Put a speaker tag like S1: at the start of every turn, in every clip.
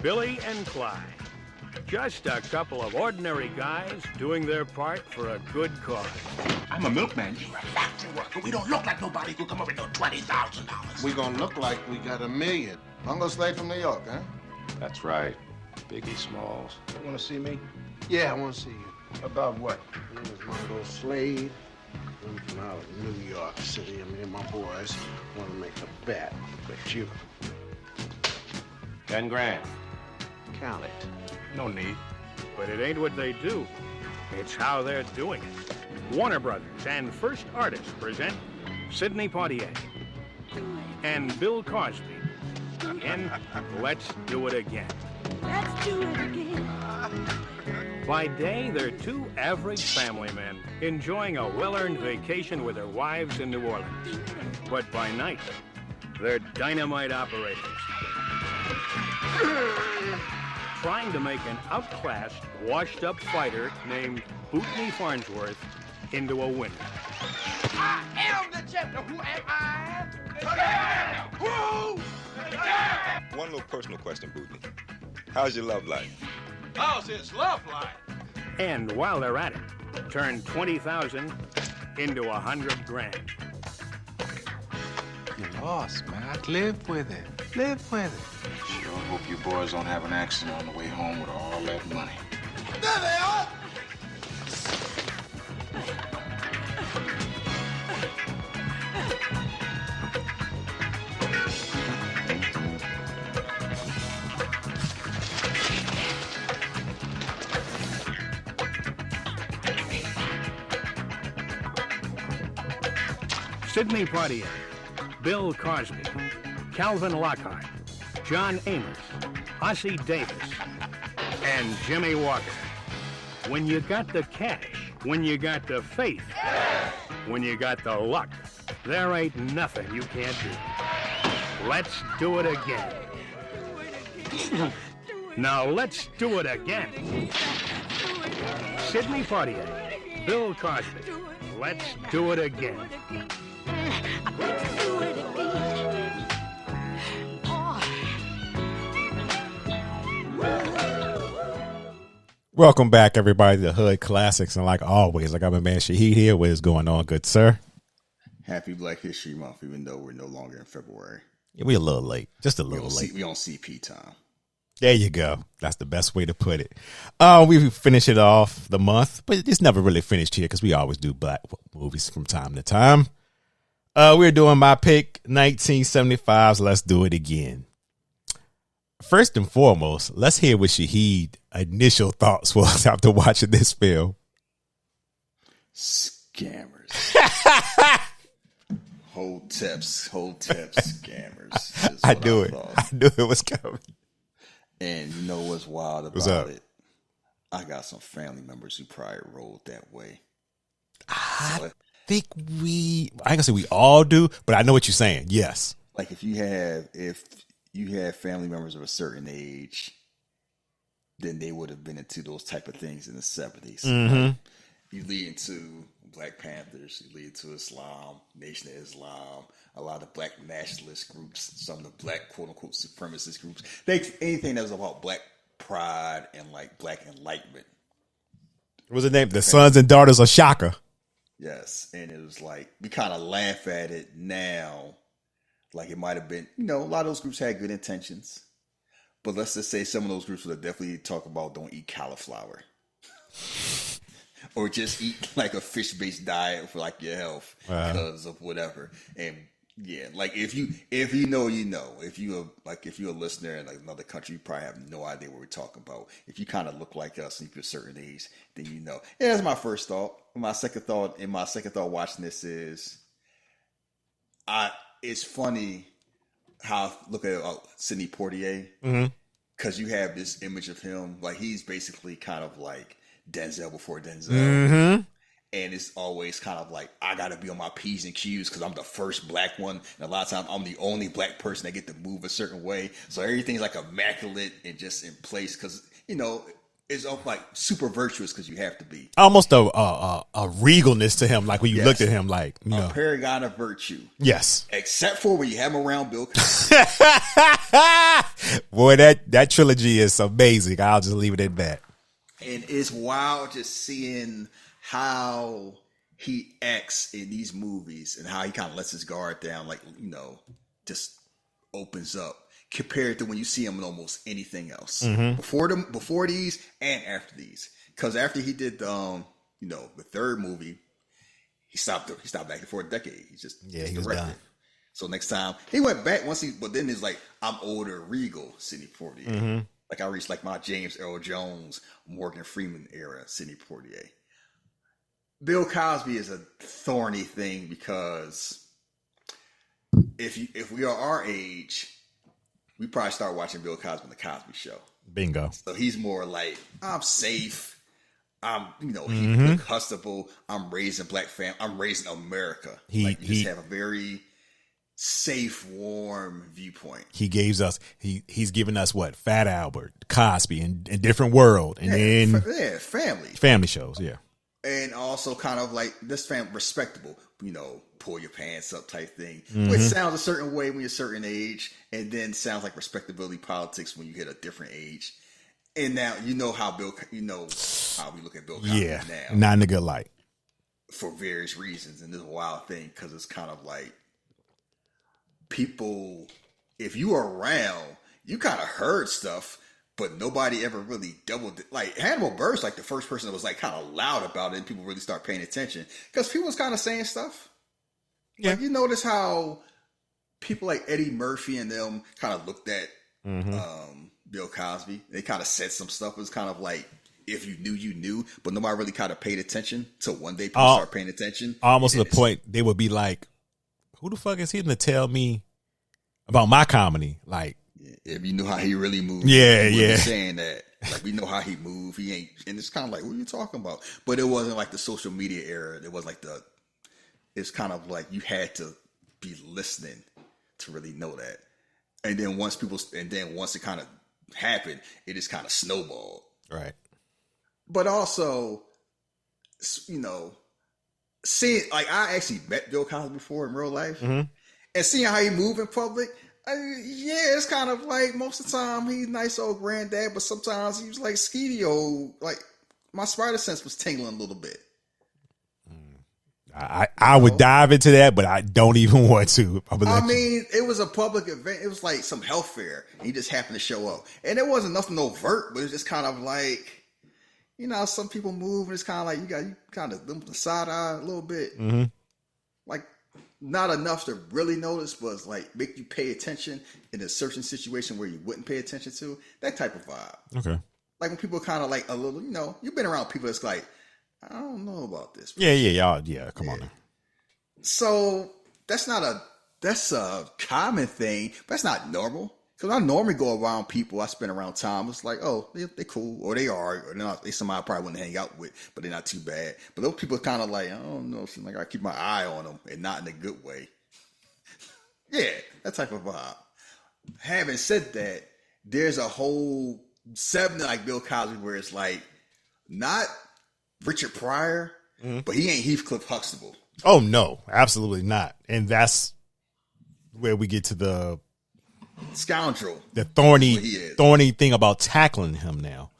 S1: Billy and Clyde. Just a couple of ordinary guys doing their part for a good cause.
S2: I'm a milkman. You're a factory worker. We don't look like nobody who come up with no $20,000.
S3: We gonna look like we got $1 million. Mungo Slade from New York, huh?
S4: That's right. Biggie Smalls.
S3: You wanna see me? Yeah, I wanna see you. About what? My name is Mungo Slade. I'm from out of New York City. Me and my boys want to make a bet. But you.
S4: 10 grand.
S3: Count it.
S4: No need.
S1: But it ain't what they do. It's how they're doing it. Warner Brothers and First Artists present Sidney Poitier and Bill Cosby in Let's Do It Again.
S5: Let's do it again.
S1: By day, they're two average family men enjoying a well-earned vacation with their wives in New Orleans. But by night, they're dynamite operators. Trying to make an outclassed, washed-up fighter named Bootney Farnsworth into a winner.
S2: I am the champion. Who am I? Who?
S6: One little personal question, Bootney. How's your love life?
S2: How's his love life?
S1: And while they're at it, turn 20,000 into 100 grand.
S4: You lost, man. I live with it. Live with it.
S3: Sure hope you boys don't have an accident on the way home with all that money.
S2: There they are.
S1: Sidney Poitier, Bill Cosby, Calvin Lockhart, John Amos, Ossie Davis, and Jimmie Walker. When you got the cash, when you got the faith, when you got the luck, there ain't nothing you can't do. Let's do it again. Now let's do it again. Sidney Poitier, Bill Cosby, let's do it again.
S5: Let's do it again.
S7: Welcome back, everybody, to the Hood Classics. And like always, I got my man Shahid here. What is going on, good sir?
S8: Happy Black History Month, even though we're no longer in February.
S7: Yeah, we're a little late, just a little late.
S8: We on CP time.
S7: There you go. That's the best way to put it. We finish it off the month, but it's never really finished here because we always do black movies from time to time. We're doing my pick, 1975's Let's Do It Again. First and foremost, let's hear what Shahid's initial thoughts was after watching this film.
S8: Scammers. Whole tips, scammers.
S7: I knew it. I knew it was coming.
S8: And you know what's wild about it? I got some family members who probably rolled that way.
S7: I ain't gonna say we all do, but I know what you're saying. Yes.
S8: Like if you have family members of a certain age, then they would have been into those type of things in the 70s.
S7: Mm-hmm.
S8: Like, you lead into Black Panthers, you lead to Islam, Nation of Islam, a lot of black nationalist groups, some of the black quote unquote supremacist groups. Anything that was about black pride and like black enlightenment.
S7: What was the name? The Sons and Daughters of Shaka.
S8: Yes. And it was like, we kind of laugh at it now. Like it might have been, a lot of those groups had good intentions. But let's just say some of those groups would definitely talk about don't eat cauliflower. Or just eat like a fish-based diet for like your health because of whatever. And yeah, like if you know, you know. If you're a listener in like another country, you probably have no idea what we're talking about. If you kind of look like us and you're a certain age, then you know. Yeah, that's my first thought. My second thought watching this is, it's funny how look at Sidney Poitier, because you have this image of him like he's basically kind of like Denzel before Denzel.
S7: Mm-hmm.
S8: And it's always kind of like, I got to be on my P's and Q's because I'm the first black one. And a lot of times I'm the only black person that get to move a certain way. So everything's like immaculate and just in place because, it's like super virtuous because you have to be.
S7: Almost a regalness to him, like when you looked at him like,
S8: a paragon of virtue.
S7: Yes.
S8: Except for when you have him around Bill Cosby.
S7: Boy, that trilogy is amazing. I'll just leave it at that.
S8: And it's wild just seeing how he acts in these movies and how he kind of lets his guard down, like, you know, just opens up compared to when you see him in almost anything else. Before these and after these. Because after he did the third movie, he stopped acting for a decade. He was done. So next time he went back but then it's like, I'm older, regal Sidney Poitier. Like I reached like my James Earl Jones, Morgan Freeman era Sidney Poitier. Bill Cosby is a thorny thing because if we are our age, we probably start watching Bill Cosby on the Cosby Show.
S7: Bingo.
S8: So he's more like, I'm safe. I'm, he's Huxtable. I'm raising black family. I'm raising America. You just have a very safe, warm viewpoint.
S7: He's given us what? Fat Albert, Cosby, and Different World, and then family shows, yeah.
S8: And also kind of like this respectable, pull your pants up type thing, which sounds a certain way when you're a certain age, and then sounds like respectability politics when you hit a different age. And now how we look at Bill Cosby now.
S7: Not in a good light.
S8: For various reasons. And this is a wild thing because it's kind of like people, if you were around, you kind of heard stuff, but nobody ever really doubled it. Like Hannibal Buress, like the first person that was like kind of loud about it and people really start paying attention because people was kind of saying stuff. Yeah. Like you notice how people like Eddie Murphy and them kind of looked at Bill Cosby. They kind of said some stuff. It was kind of like, if you knew, you knew, but nobody really kind of paid attention. So one day people start paying attention.
S7: Almost to the point they would be like, who the fuck is he to tell me about my comedy? Like,
S8: if you knew how he really moved.
S7: Yeah.
S8: Saying that. Like, we know how he moved. He ain't, and it's kind of like, what are you talking about? But it wasn't like the social media era. It was like it's kind of like you had to be listening to really know that. And then once it kind of happened, it just kind of snowballed.
S7: Right.
S8: But also, seeing, like, I actually met Bill Cosby before in real life, and seeing how he moved in public, it's kind of like most of the time he's nice old granddad, but sometimes he was like skeety old, like my spider sense was tingling a little bit.
S7: I would dive into that, but I don't even want to.
S8: It was a public event. It was like some health fair. And he just happened to show up. And it wasn't nothing overt, but it was just kind of like, some people move and it's kind of like you kind of them the side eye a little bit. Like not enough to really notice, but it's like make you pay attention in a certain situation where you wouldn't pay attention to. That type of vibe. Okay. Like when people kind of like a little, you've been around people that's like, I don't know about this.
S7: Yeah, come on now.
S8: So that's a common thing, but that's not normal. Because I normally go around people I spend around time. It's like, oh, they're cool, or they are, or they're not. They somebody I probably wouldn't hang out with, but they're not too bad. But those people kind of like, I don't know, seem like I keep my eye on them, and not in a good way. Yeah, that type of vibe. Having said that, there's a whole 7 like Bill Cosby where it's like not Richard Pryor, but he ain't Heathcliff Huxtable.
S7: Oh no, absolutely not. And that's where we get to the
S8: scoundrel,
S7: the thorny thing about tackling him now,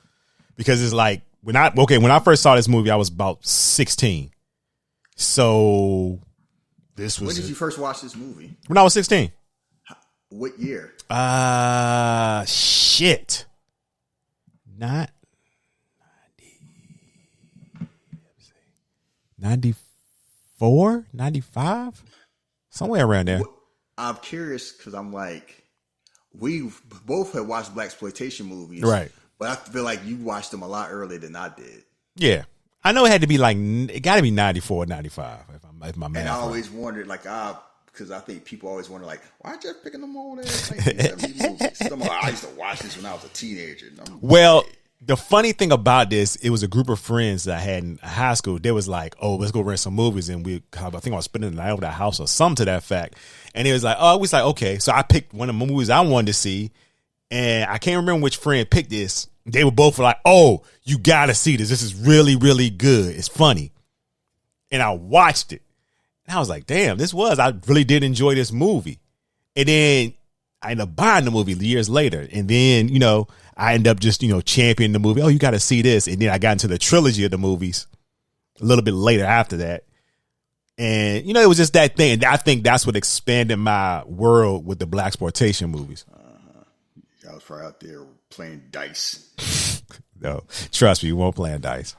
S7: because it's like when I first saw this movie, I was about 16. So this was
S8: when did you first watch this movie?
S7: When I was 16.
S8: What year?
S7: Shit. Not 94, 95, somewhere around there.
S8: I'm curious because I'm like, we both had watched blaxploitation movies,
S7: right?
S8: But I feel like you watched them a lot earlier than I did.
S7: Yeah, I know it got to be 94, 95. If my math.
S8: And I always wondered, like, because I think people always wonder, like, why you picking them old ass 1970s movies? I used to watch this when I was a teenager.
S7: The funny thing about this, it was a group of friends that I had in high school. They was like, oh, let's go rent some movies. And I think I was spending the night over the house or something to that fact. And it was like, oh, I was like, okay. So I picked one of the movies I wanted to see. And I can't remember which friend picked this. They were both like, oh, you got to see this. This is really, really good. It's funny. And I watched it. And I was like, damn, I really did enjoy this movie. And then I end up buying the movie years later. And then, I end up just, championing the movie. Oh, you got to see this. And then I got into the trilogy of the movies a little bit later after that. And, it was just that thing. And I think that's what expanded my world with the blaxploitation movies.
S8: I was probably out there playing dice.
S7: No, trust me, you won't play dice.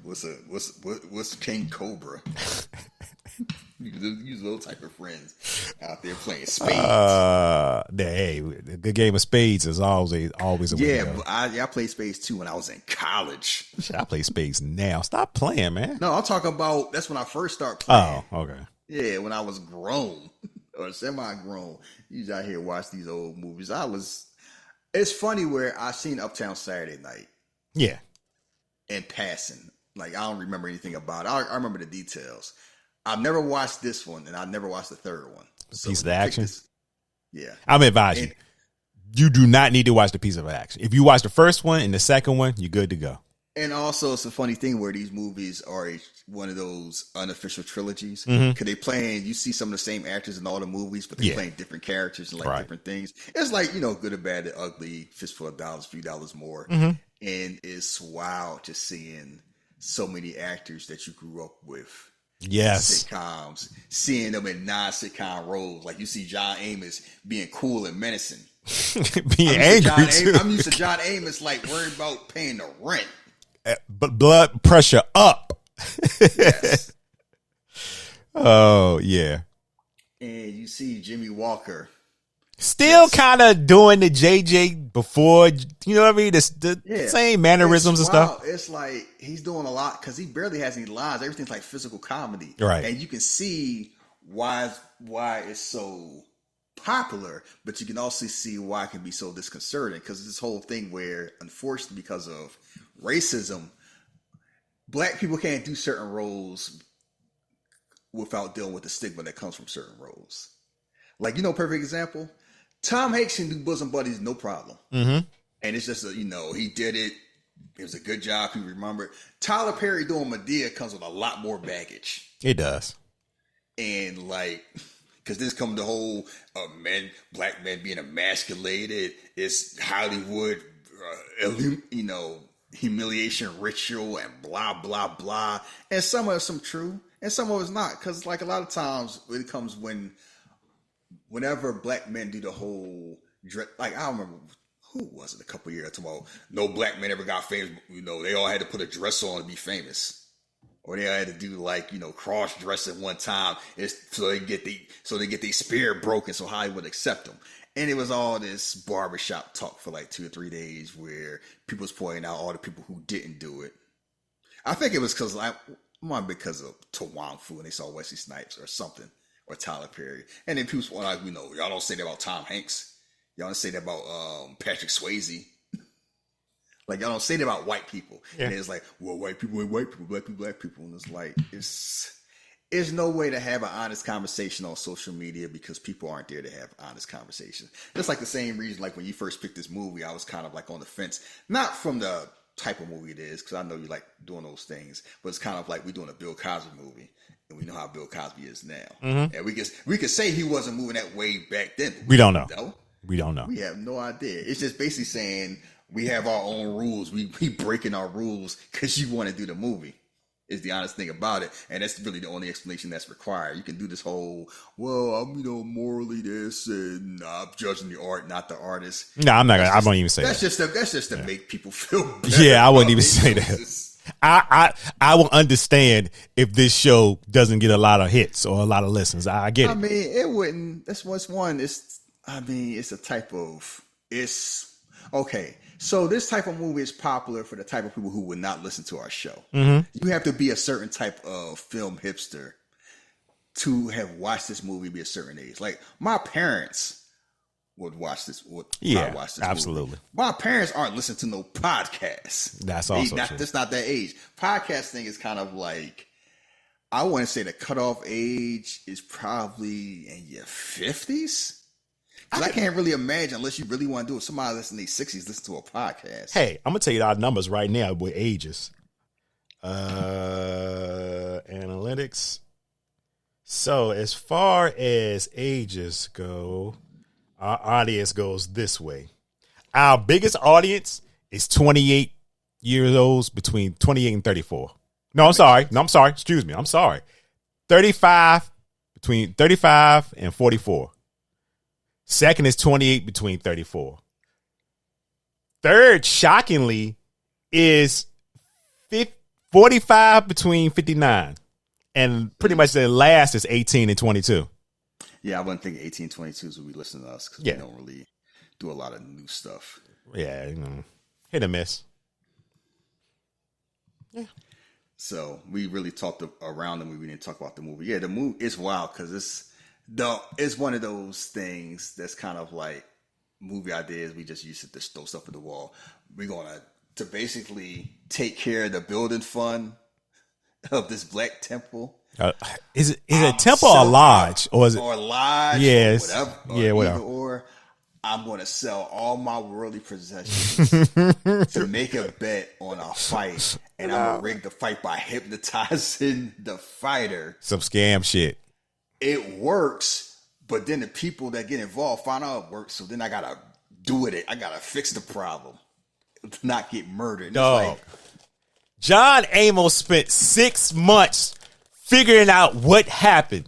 S8: What's King Cobra? Use those type of friends out there playing spades.
S7: Hey, a good game of spades is always a way to go.
S8: But I played spades too when I was in college.
S7: I play spades now. Stop playing, man.
S8: No, I'm talking about that's when I first started playing.
S7: Oh, okay.
S8: Yeah, when I was grown or semi-grown. You was out here watch these old movies. It's funny where I seen Uptown Saturday Night.
S7: Yeah.
S8: In passing. Like, I don't remember anything about it. I remember the details. I've never watched this one, and I've never watched the third one.
S7: Piece of action?
S8: Yeah.
S7: I'm advising you do not need to watch the piece of action. If you watch the first one and the second one, you're good to go.
S8: And also, it's a funny thing where these movies are one of those unofficial trilogies.
S7: Mm-hmm.
S8: Cause they playing, you see some of the same actors in all the movies, but they're playing different characters and different things. It's like, Good or Bad or Ugly, Fistful of Dollars, Few Dollars More. Mm-hmm. And it's wild just seeing so many actors that you grew up with.
S7: Yes.
S8: Sitcoms, seeing them in non-sitcom roles. Like you see John Amos being cool and menacing.
S7: Being angry too.
S8: I'm used to John Amos like worried about paying the rent.
S7: But blood pressure up.
S8: Yes.
S7: Oh, yeah.
S8: And you see Jimmie Walker.
S7: Still kind of doing the JJ before, you know what I mean? The same mannerisms and stuff.
S8: It's like he's doing a lot because he barely has any lines. Everything's like physical comedy.
S7: Right.
S8: And you can see why it's so popular, but you can also see why it can be so disconcerting because this whole thing where, unfortunately, because of racism, black people can't do certain roles without dealing with the stigma that comes from certain roles. Like, perfect example, Tom Hanks can do Bosom Buddies, no problem.
S7: Mm-hmm. And
S8: it's just, he did it. It was a good job. People remember it. Tyler Perry doing Medea comes with a lot more baggage.
S7: It does.
S8: And because this comes the whole black men being emasculated. It's Hollywood, humiliation ritual and blah, blah, blah. And some of it's true and some of it's not. Because a lot of times it comes whenever black men do the whole, I don't remember, who was it a couple years about no black men ever got famous. They all had to put a dress on to be famous. Or they had to do cross dressing one time so they get their spirit broken so Hollywood accept them. And it was all this barbershop talk for 2 or 3 days where people was pointing out all the people who didn't do it. I think it was because of Tawan Fu and they saw Wesley Snipes or something, or Tyler Perry. And then people were like, y'all don't say that about Tom Hanks. Y'all don't say that about Patrick Swayze. Y'all don't say that about white people. Yeah. And it's like, well, white people ain't white people, black people, black people. And it's like, it's no way to have an honest conversation on social media because people aren't there to have honest conversations. Just like the same reason, when you first picked this movie, I was kind of on the fence. Not from the type of movie it is, because I know you like doing those things, but it's kind of like we're doing a Bill Cosby movie. And we know how Bill Cosby is now. Mm-hmm. And we could say he wasn't moving that way back then.
S7: We don't know. We don't know.
S8: We have no idea. It's just basically saying we have our own rules. We breaking our rules because you want to do the movie. Is the honest thing about it. And that's really the only explanation that's required. You can do this whole, well, I'm, morally this and I'm judging the art, not the artist.
S7: No, I'm not going to. I won't even say
S8: that. That's just to make people feel better.
S7: Yeah, I wouldn't even say that. I will understand if this show doesn't get a lot of hits or a lot of listens. I get it.
S8: I mean, it wouldn't. That's what's one. It's a type of, okay. So this type of movie is popular for the type of people who would not listen to our show. Mm-hmm. You have to be a certain type of film hipster to have watched this movie, be a certain age. My parents would watch this. Watch this
S7: absolutely.
S8: Movie. My parents aren't listening to no podcasts.
S7: That's also true.
S8: That's not that age. Podcasting is kind of I want to say the cutoff age is probably in your 50s. I can't really imagine, unless you really want to do it, somebody that's in their 60s listen to a podcast.
S7: Hey, I'm going to tell you our numbers right now with ages. Analytics. So as far as ages go, Our audience goes this way. Our biggest audience is 28 years old, between 28 and 34. No, I'm sorry. Excuse me. I'm sorry. 35, between 35 and 44. Second is 28 between 34. Third, shockingly, is 45 between 59. And pretty much the last is 18 and 22.
S8: Yeah, I wouldn't think 18, 22s would be listening to us because we don't really do a lot of new stuff.
S7: Yeah, hit or miss. Yeah.
S8: So we really talked around the movie. We didn't talk about the movie. Yeah, the movie is wild because it's one of those things that's kind of like movie ideas. We just used to just throw stuff at the wall. We're going to basically take care of the building fund of this black temple.
S7: Is it a temple or a lodge? Or is it
S8: or a lodge?
S7: Yes.
S8: Or whatever.
S7: Whatever.
S8: Or I'm going to sell all my worldly possessions to make a bet on a fight. And I'm going to rig the fight by hypnotizing the fighter.
S7: Some scam shit.
S8: It works, but then the people that get involved find out it works. So then I got to do it. I got to fix the problem. Not get murdered.
S7: Dog. John Amos spent 6 months figuring out what happened.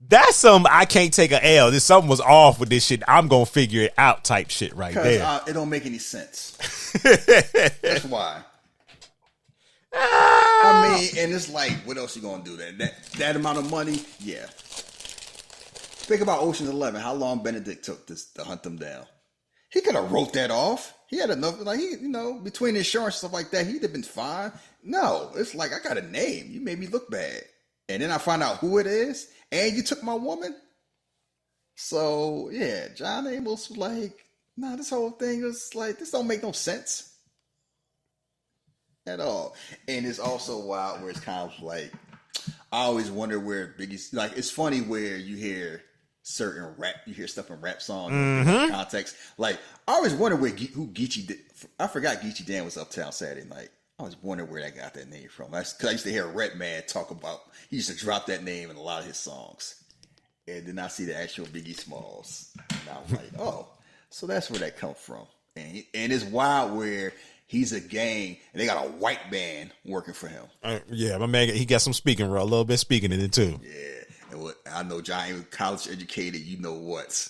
S7: That's something I can't take a L. This something was off with this shit. I'm gonna figure it out type shit right there.
S8: It don't make any sense. That's why. I mean, and it's like, what else you gonna do? That amount of money? Yeah. Think about Ocean's 11. How long Benedict took to hunt them down? He could have wrote that off. He had enough, like between insurance and stuff like that, he'd have been fine. No, it's like I got a name. You made me look bad, and then I find out who it is, and you took my woman. So yeah, John Amos was like, nah, this whole thing was like, this don't make no sense at all. And it's also wild where it's kind of like, I always wonder where Biggie's, like, it's funny where you hear certain rap, you hear stuff in rap songs in context. Like, I always wonder who Geechee did. I forgot Geechee Dan was Uptown Saturday Night. I was wondering where that got that name from. That's because I used to hear Red Man talk about, he used to drop that name in a lot of his songs. And then I see the actual Biggie Smalls. And I was like, oh, so that's where that come from. And it's wild where he's a gang and they got a white band working for him.
S7: Yeah, my man, he got some speaking, a little bit speaking in it too.
S8: Yeah. And what I know, John was college educated, you know what?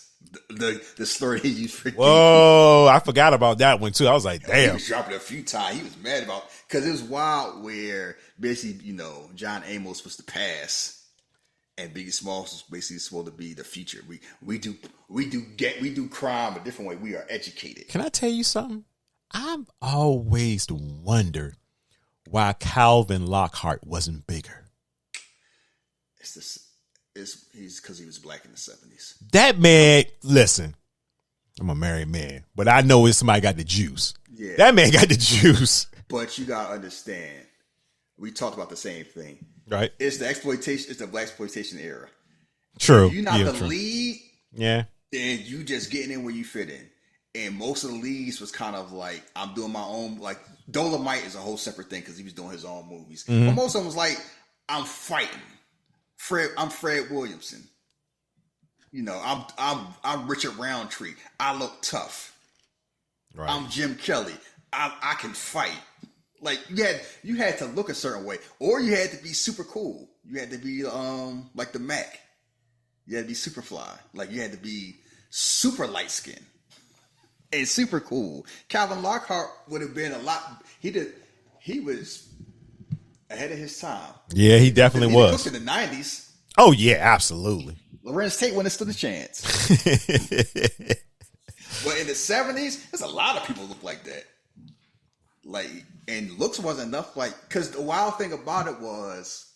S8: The story he used for
S7: Whoa, I forgot about that one too. I was like, damn.
S8: He was dropping it a few times. He was mad about, because it was wild where basically, John Amos was the past and Biggie Smalls was basically supposed to be the future. We do crime a different way. We are educated.
S7: Can I tell you something? I've always wondered why Calvin Lockhart wasn't bigger.
S8: He's because he was black in the 70s.
S7: That man, listen, I'm a married man, but I know if somebody got the juice.
S8: Yeah.
S7: That man got the juice.
S8: But you gotta understand, we talked about the same thing.
S7: Right.
S8: It's the exploitation, it's the black exploitation era.
S7: True.
S8: If you're not the lead,
S7: then
S8: you just getting in where you fit in. And most of the leads was kind of like, I'm doing my own, like Dolomite is a whole separate thing because he was doing his own movies.
S7: Mm-hmm.
S8: But most of them was like, I'm fighting. I'm Fred Williamson. I'm Richard Roundtree. I look tough.
S7: Right.
S8: I'm Jim Kelly. I can fight. Like you had to look a certain way, or you had to be super cool. You had to be like the Mac. You had to be super fly. Like you had to be super light skinned and super cool. Calvin Lockhart would have been a lot. He was ahead of his time.
S7: Yeah, he definitely was.
S8: In the 90s.
S7: Oh yeah, absolutely.
S8: Lorenz Tate wouldn't have stood a chance. But in the 70s, there's a lot of people look like that. Like, and looks wasn't enough. Like, because the wild thing about it was,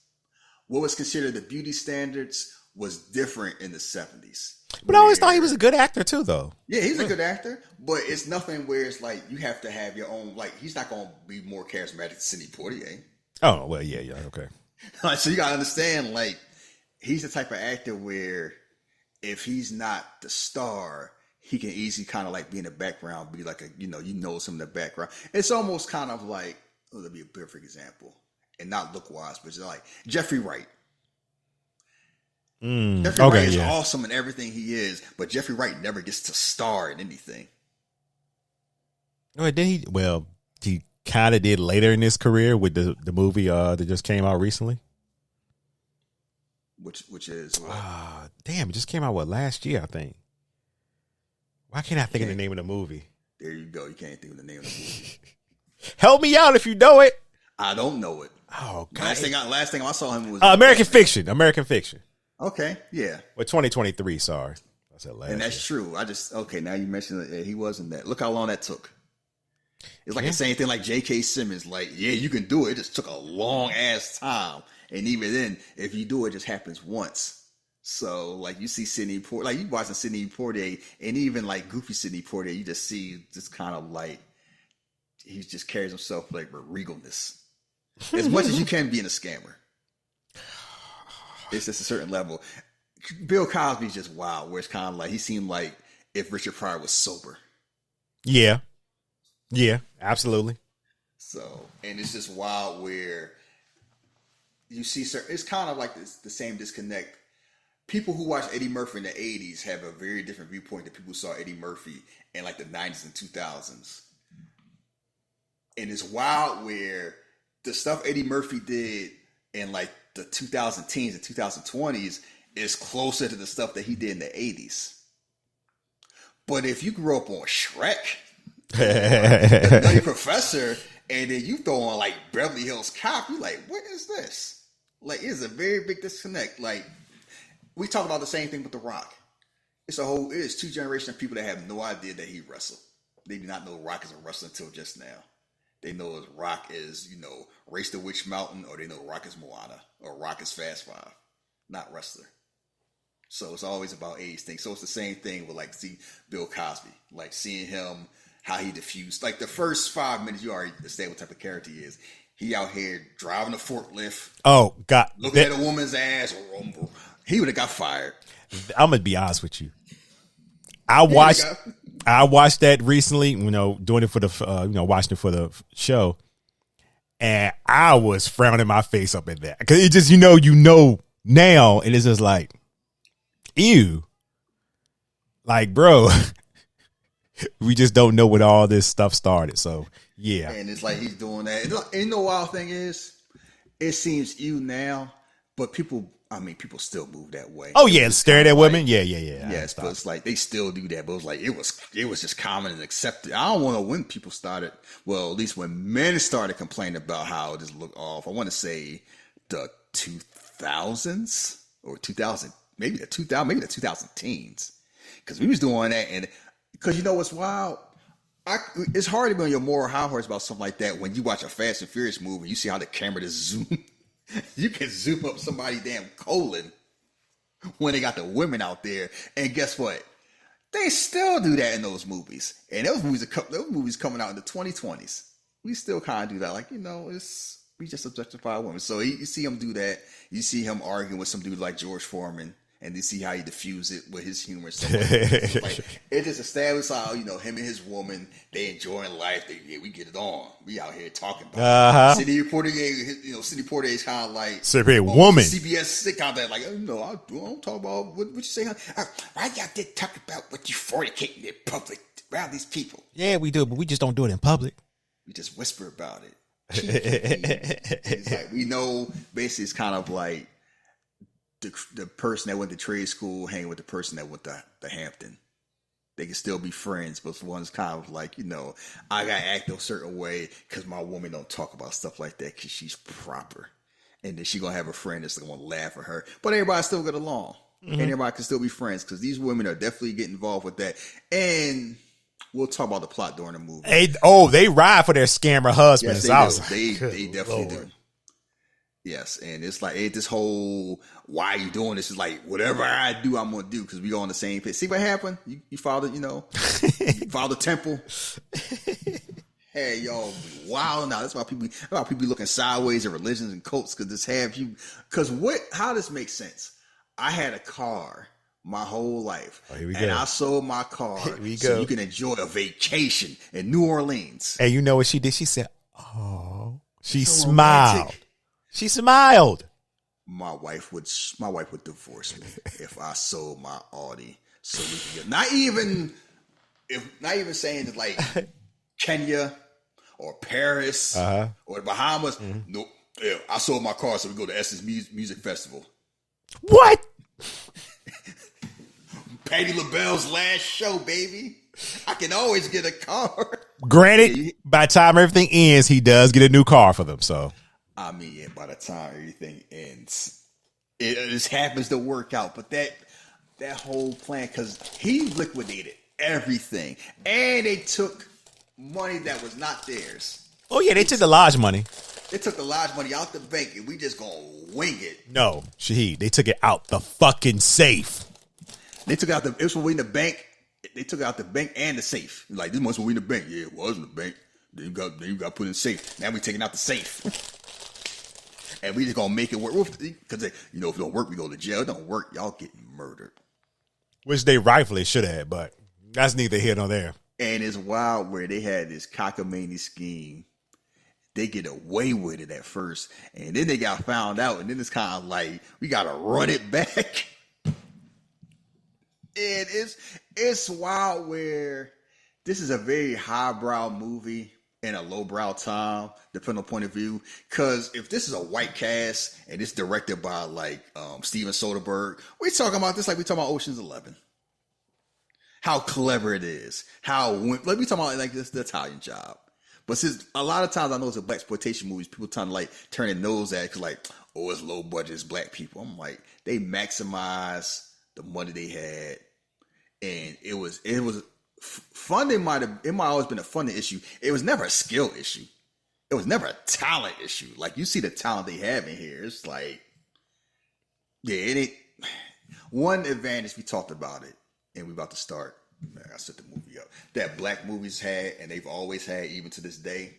S8: what was considered the beauty standards was different in the 70s.
S7: But I always thought he was a good actor too, though.
S8: Yeah, he's a good actor, but it's nothing where it's like you have to have your own. Like, he's not going to be more charismatic than Sidney Poitier.
S7: Oh well, yeah, okay.
S8: So you gotta understand, like, he's the type of actor where if he's not the star, he can easily kind of like be in the background, be like you know some in the background. It's almost kind of like, let me be a perfect example, and not look wise, but just like Jeffrey Wright. Jeffrey Wright is awesome in everything he is, but Jeffrey Wright never gets to star in anything.
S7: Oh, did he? Well, he kind of did later in his career with the movie that just came out recently.
S8: Which is
S7: damn, it just came out last year, I think. Why can't I think of the name of the movie?
S8: There you go. You can't think of the name of the movie.
S7: Help me out if you know it.
S8: I don't know it.
S7: Oh God!
S8: Last thing I saw him was
S7: American Fiction. American Fiction.
S8: Okay, yeah.
S7: Well, 2023. Sorry, I said last.
S8: And that's
S7: year.
S8: true. Now you mentioned that he wasn't that. Look how long that took. It's like the same thing like J.K. Simmons. Like, yeah, you can do it. It just took a long ass time. And even then, if you do it, just happens once. So, like, you see Sidney Poitier, like, you watching Sidney Poitier, and even, like, goofy Sidney Poitier, you just see just kind of, like, he just carries himself, like, with regalness. As much as you can be in a scammer. It's just a certain level. Bill Cosby's just wild, where it's kind of like, he seemed like if Richard Pryor was sober.
S7: Yeah. Yeah, absolutely.
S8: So, and it's just wild where you see, it's kind of like the same disconnect. People who watch Eddie Murphy in the 80s have a very different viewpoint than people who saw Eddie Murphy in like the 90s and 2000s. And it's wild where the stuff Eddie Murphy did in like the 2010s and 2020s is closer to the stuff that he did in the 80s. But if you grew up on Shrek, the Nutty Professor, and then you throw on like Beverly Hills Cop, you're like, what is this? Like, it's a very big disconnect. Like, we talk about the same thing with The Rock. It is two generations of people that have no idea that he wrestled. They do not know Rock is a wrestler until just now. They know Rock is, Race to Witch Mountain, or they know Rock is Moana, or Rock is Fast Five, not wrestler. So it's always about age things. So it's the same thing with like Bill Cosby, like seeing him, how he diffused. Like the first 5 minutes, you already understand what type of character he is. He out here driving a forklift.
S7: Oh God!
S8: Looking at a woman's ass. He would have got fired.
S7: I'm gonna be honest with you. I watched that recently. Doing it for the watching it for the show, and I was frowning my face up at that because it just now, and it's just like, ew, like bro, we just don't know when all this stuff started. So yeah,
S8: and it's like he's doing that. And the wild thing is, it seems ew now, but people still move that way.
S7: Oh yeah, staring at women. Yeah.
S8: Yes, but it's like they still do that. But it was like it was just common and accepted. I don't know when people started. Well, at least when men started complaining about how it just looked off. I want to say the 2000s or 2000, maybe the 2010s, because we was doing that. And because you know what's wild. It's hard to be on your moral high horse about something like that when you watch a Fast and Furious movie and you see how the camera just zoom. You can zoom up somebody's damn colon when they got the women out there. And guess what? They still do that in those movies. And those movies coming out in the 2020s. We still kind of do that. Like, we just objectify women. So you see him do that. You see him arguing with some dude like George Foreman. And you see how he diffused it with his humor and stuff like that. So like, it just established how, him and his woman, they enjoying life. We get it on. We out here talking about it. Sidney Poitier is kind of like
S7: woman.
S8: CBS sitcom that like, I don't talk about what you say. Why y'all did talk about what you fornicating in public around these people?
S7: Yeah, we do, but we just don't do it in public.
S8: We just whisper about it. It's like, we know basically it's kind of like, the person that went to trade school hanging with the person that went to Hampton. They can still be friends, but one's kind of like, I gotta act a certain way because my woman don't talk about stuff like that because she's proper. And then she gonna have a friend that's gonna laugh at her. But everybody still get along. Mm-hmm. And everybody can still be friends because these women are definitely getting involved with that. And we'll talk about the plot during the movie.
S7: They ride for their scammer husbands.
S8: Yes, they definitely do. Yes, and it's like this whole why are you doing this is like whatever I do, I'm gonna do because we go on the same page. See what happened? You followed, you followed the temple. Hey, y'all, wow! Now that's why people be looking sideways at religions and cults because this have you. Because how this makes sense? I had a car my whole life, and I sold my car so you can enjoy a vacation in New Orleans.
S7: And you know what she did? She said, "Oh," she smiled. Romantic. She smiled.
S8: my wife would divorce me if I sold my Audi so we could get not even saying that like Kenya or Paris or the Bahamas. Mm-hmm. Nope. Yeah, I sold my car so we go to Essence Music Festival.
S7: What?
S8: Patti LaBelle's last show, baby. I can always get a car.
S7: Granted, by the time everything ends, he does get a new car for them. So,
S8: I mean, yeah, by the time everything ends, it just happens to work out. But that whole plan, because he liquidated everything, and they took money that was not theirs.
S7: Oh yeah, they took the lodge money.
S8: They took the lodge money out the bank, and we just gonna wing it.
S7: No, Shahid, they took it out the fucking safe.
S8: They took out it was when we in the bank. They took out the bank and the safe. Like, this must be in the bank. Yeah, it was in the bank. Then you got put in the safe. Now we taking out the safe. And we just gonna make it work. Because, if it don't work, we go to jail. It don't work, y'all getting murdered.
S7: Which they rightfully should have, but that's neither here nor there.
S8: And it's wild where they had this cockamamie scheme. They get away with it at first. And then they got found out. And then it's kind of like, we got to run it back. And it's wild where this is a very highbrow movie in a lowbrow time, depending on point of view. Because if this is a white cast and it's directed by like Steven Soderbergh, we're talking about this like we talking about Ocean's 11. How clever it is. Like we talking about like this the Italian Job. But since a lot of times I know it's a black exploitation movies, people trying to like turn their nose at it because like, oh, it's low budget, it's black people. I'm like, they maximize the money they had. And it was funding might always been a funding issue. It was never a skill issue. It was never a talent issue. Like, you see the talent they have in here. It's like, yeah, it ain't. One advantage, we talked about it, and we about to start. I set the movie up that black movies had, and they've always had, even to this day,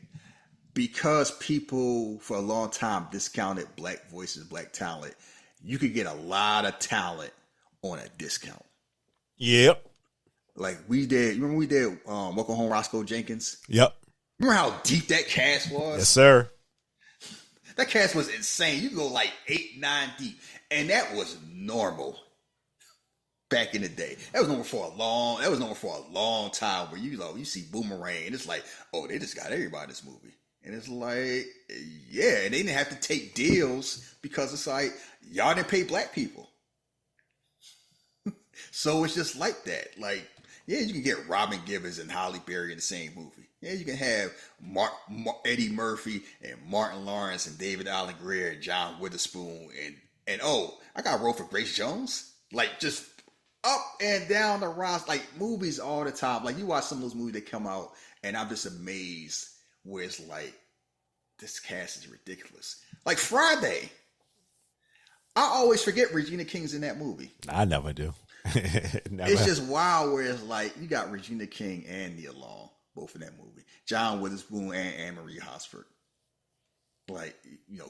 S8: because people for a long time discounted black voices, black talent. You could get a lot of talent on a discount.
S7: Yep.
S8: Like we did. Remember we did Welcome Home Roscoe Jenkins?
S7: Yep.
S8: Remember how deep that cast was?
S7: Yes, sir.
S8: That cast was insane. You go like 8, 9 deep. And that was normal back in the day. That was normal for a long time where you see Boomerang and it's like, oh, they just got everybody in this movie. And it's like, yeah, and they didn't have to take deals because it's like, y'all didn't pay black people. So it's just like that. Like, yeah, you can get Robin Givens and Halle Berry in the same movie. Yeah, you can have Eddie Murphy and Martin Lawrence and David Alan Grier and John Witherspoon and I got a role for Grace Jones. Like, just up and down the rise, like movies all the time. Like, you watch some of those movies that come out, and I'm just amazed where it's like, this cast is ridiculous. Like Friday, I always forget Regina King's in that movie.
S7: I never do.
S8: Never. It's just wild where it's like you got Regina King and Nia Long both in that movie. John Witherspoon and Anne-Marie Hosford. Like,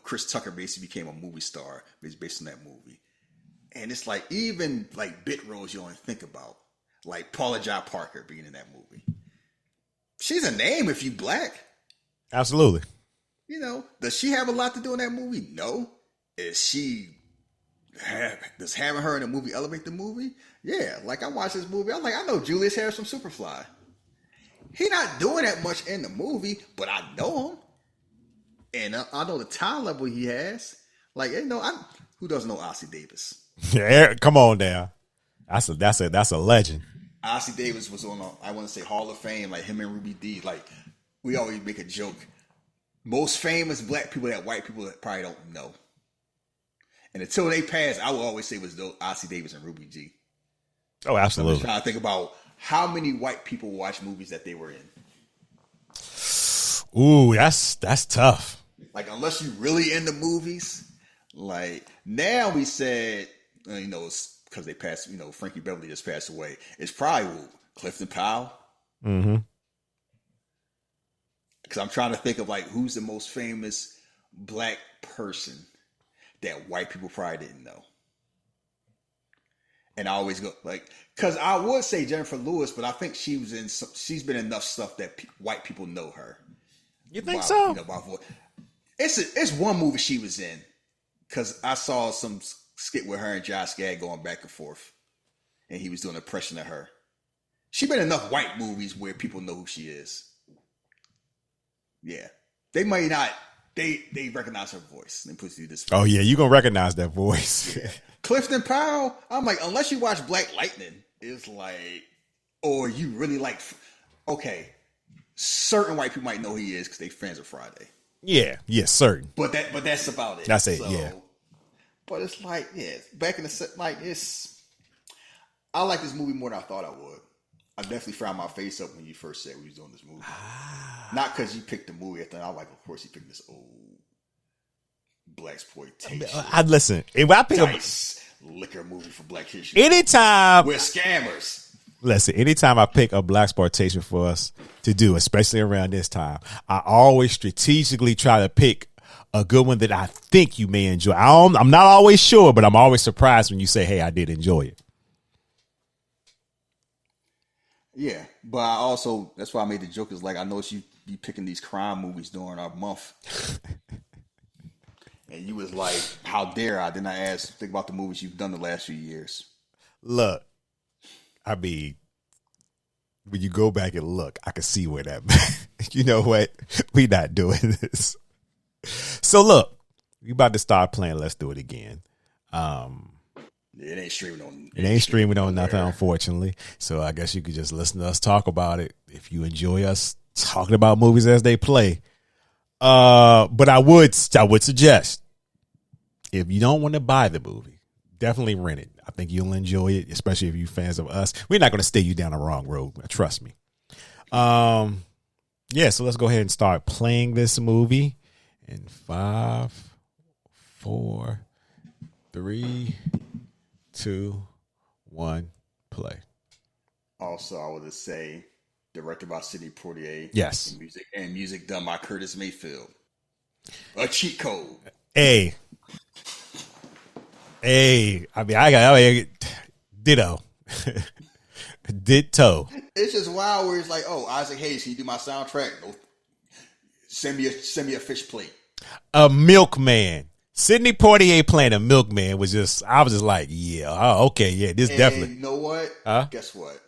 S8: Chris Tucker basically became a movie star based on that movie. And it's like, even like bit roles you don't think about. Like Paula Jai Parker being in that movie. She's a name if you black.
S7: Absolutely.
S8: Does she have a lot to do in that movie? No. Does having her in a movie elevate the movie? Yeah. Like, I watched this movie. I'm like, I know Julius Harris from Superfly. He not doing that much in the movie, but I know him. And I know the talent level he has. Like, who doesn't know Ossie Davis?
S7: Yeah, come on now. That's a legend.
S8: Ossie Davis was on I want to say Hall of Fame, like him and Ruby Dee. Like, we always make a joke. Most famous black people that white people that probably don't know. And until they pass, I will always say it was Ossie Davis and Ruby Dee.
S7: Oh, absolutely.
S8: I'm trying to think about how many white people watch movies that they were in.
S7: Ooh, that's tough.
S8: Like, unless you really in the movies, like now we said, it's because they passed, Frankie Beverly just passed away. It's probably Clifton Powell.
S7: Mm-hmm.
S8: Because I'm trying to think of like who's the most famous black person that white people probably didn't know. And I always go like, because I would say Jennifer Lewis, but I think she's been in enough stuff that white people know her.
S7: You think so?
S8: It's one movie she was in because I saw some skit with her and Josh Gad going back and forth, and he was doing an impression of her. She been in enough white movies where people know who she is. Yeah, they might not. They recognize her voice. Let me put it this way.
S7: Oh yeah, you gonna recognize that voice.
S8: Yeah. Clifton Powell. I'm like, unless you watch Black Lightning, it's like, or you really like. Okay, certain white people might know who he is because they fans of Friday.
S7: Yeah, certain.
S8: But that's about it.
S7: That's it. Yeah.
S8: But it's like, back in the like it's. I like this movie more than I thought I would. I definitely found my face up when you first said we was doing this movie. Not because you picked the movie. I was like, of course he picked this old blaxploitation.
S7: I listen. If I pick
S8: liquor movie for Black history,
S7: anytime
S8: we're scammers.
S7: Listen, anytime I pick a blaxploitation for us to do, especially around this time, I always strategically try to pick a good one that I think you may enjoy. I'm not always sure, but I'm always surprised when you say, "Hey, I did enjoy it."
S8: Yeah, but I also, that's why I made the joke, is like, I noticed you be picking these crime movies during our month. And you was like, how dare I? Then I think about the movies you've done the last few years.
S7: Look, I mean, when you go back and look, I can see where that, you know what? We not doing this. So look, we about to start playing Let's Do It Again.
S8: It ain't streaming on.
S7: It ain't streaming on nothing, unfortunately. So I guess you could just listen to us talk about it if you enjoy us talking about movies as they play. But I would suggest, if you don't want to buy the movie, definitely rent it. I think you'll enjoy it, especially if you're fans of us. We're not going to steer you down the wrong road. Trust me. Yeah. So let's go ahead and start playing this movie in 5, 4, 3, 2, 1, play.
S8: Also, I would just say, directed by Sidney Poitier.
S7: Yes.
S8: And music done by Curtis Mayfield. A cheat code.
S7: Hey. I mean, ditto. Ditto.
S8: It's just wild where it's like, oh, Isaac Hayes, can you do my soundtrack? No. Send me a fish plate.
S7: A milkman. Sidney Poitier playing a milkman I was just like, yeah, okay, yeah, this definitely.
S8: You know what?
S7: Huh?
S8: Guess what?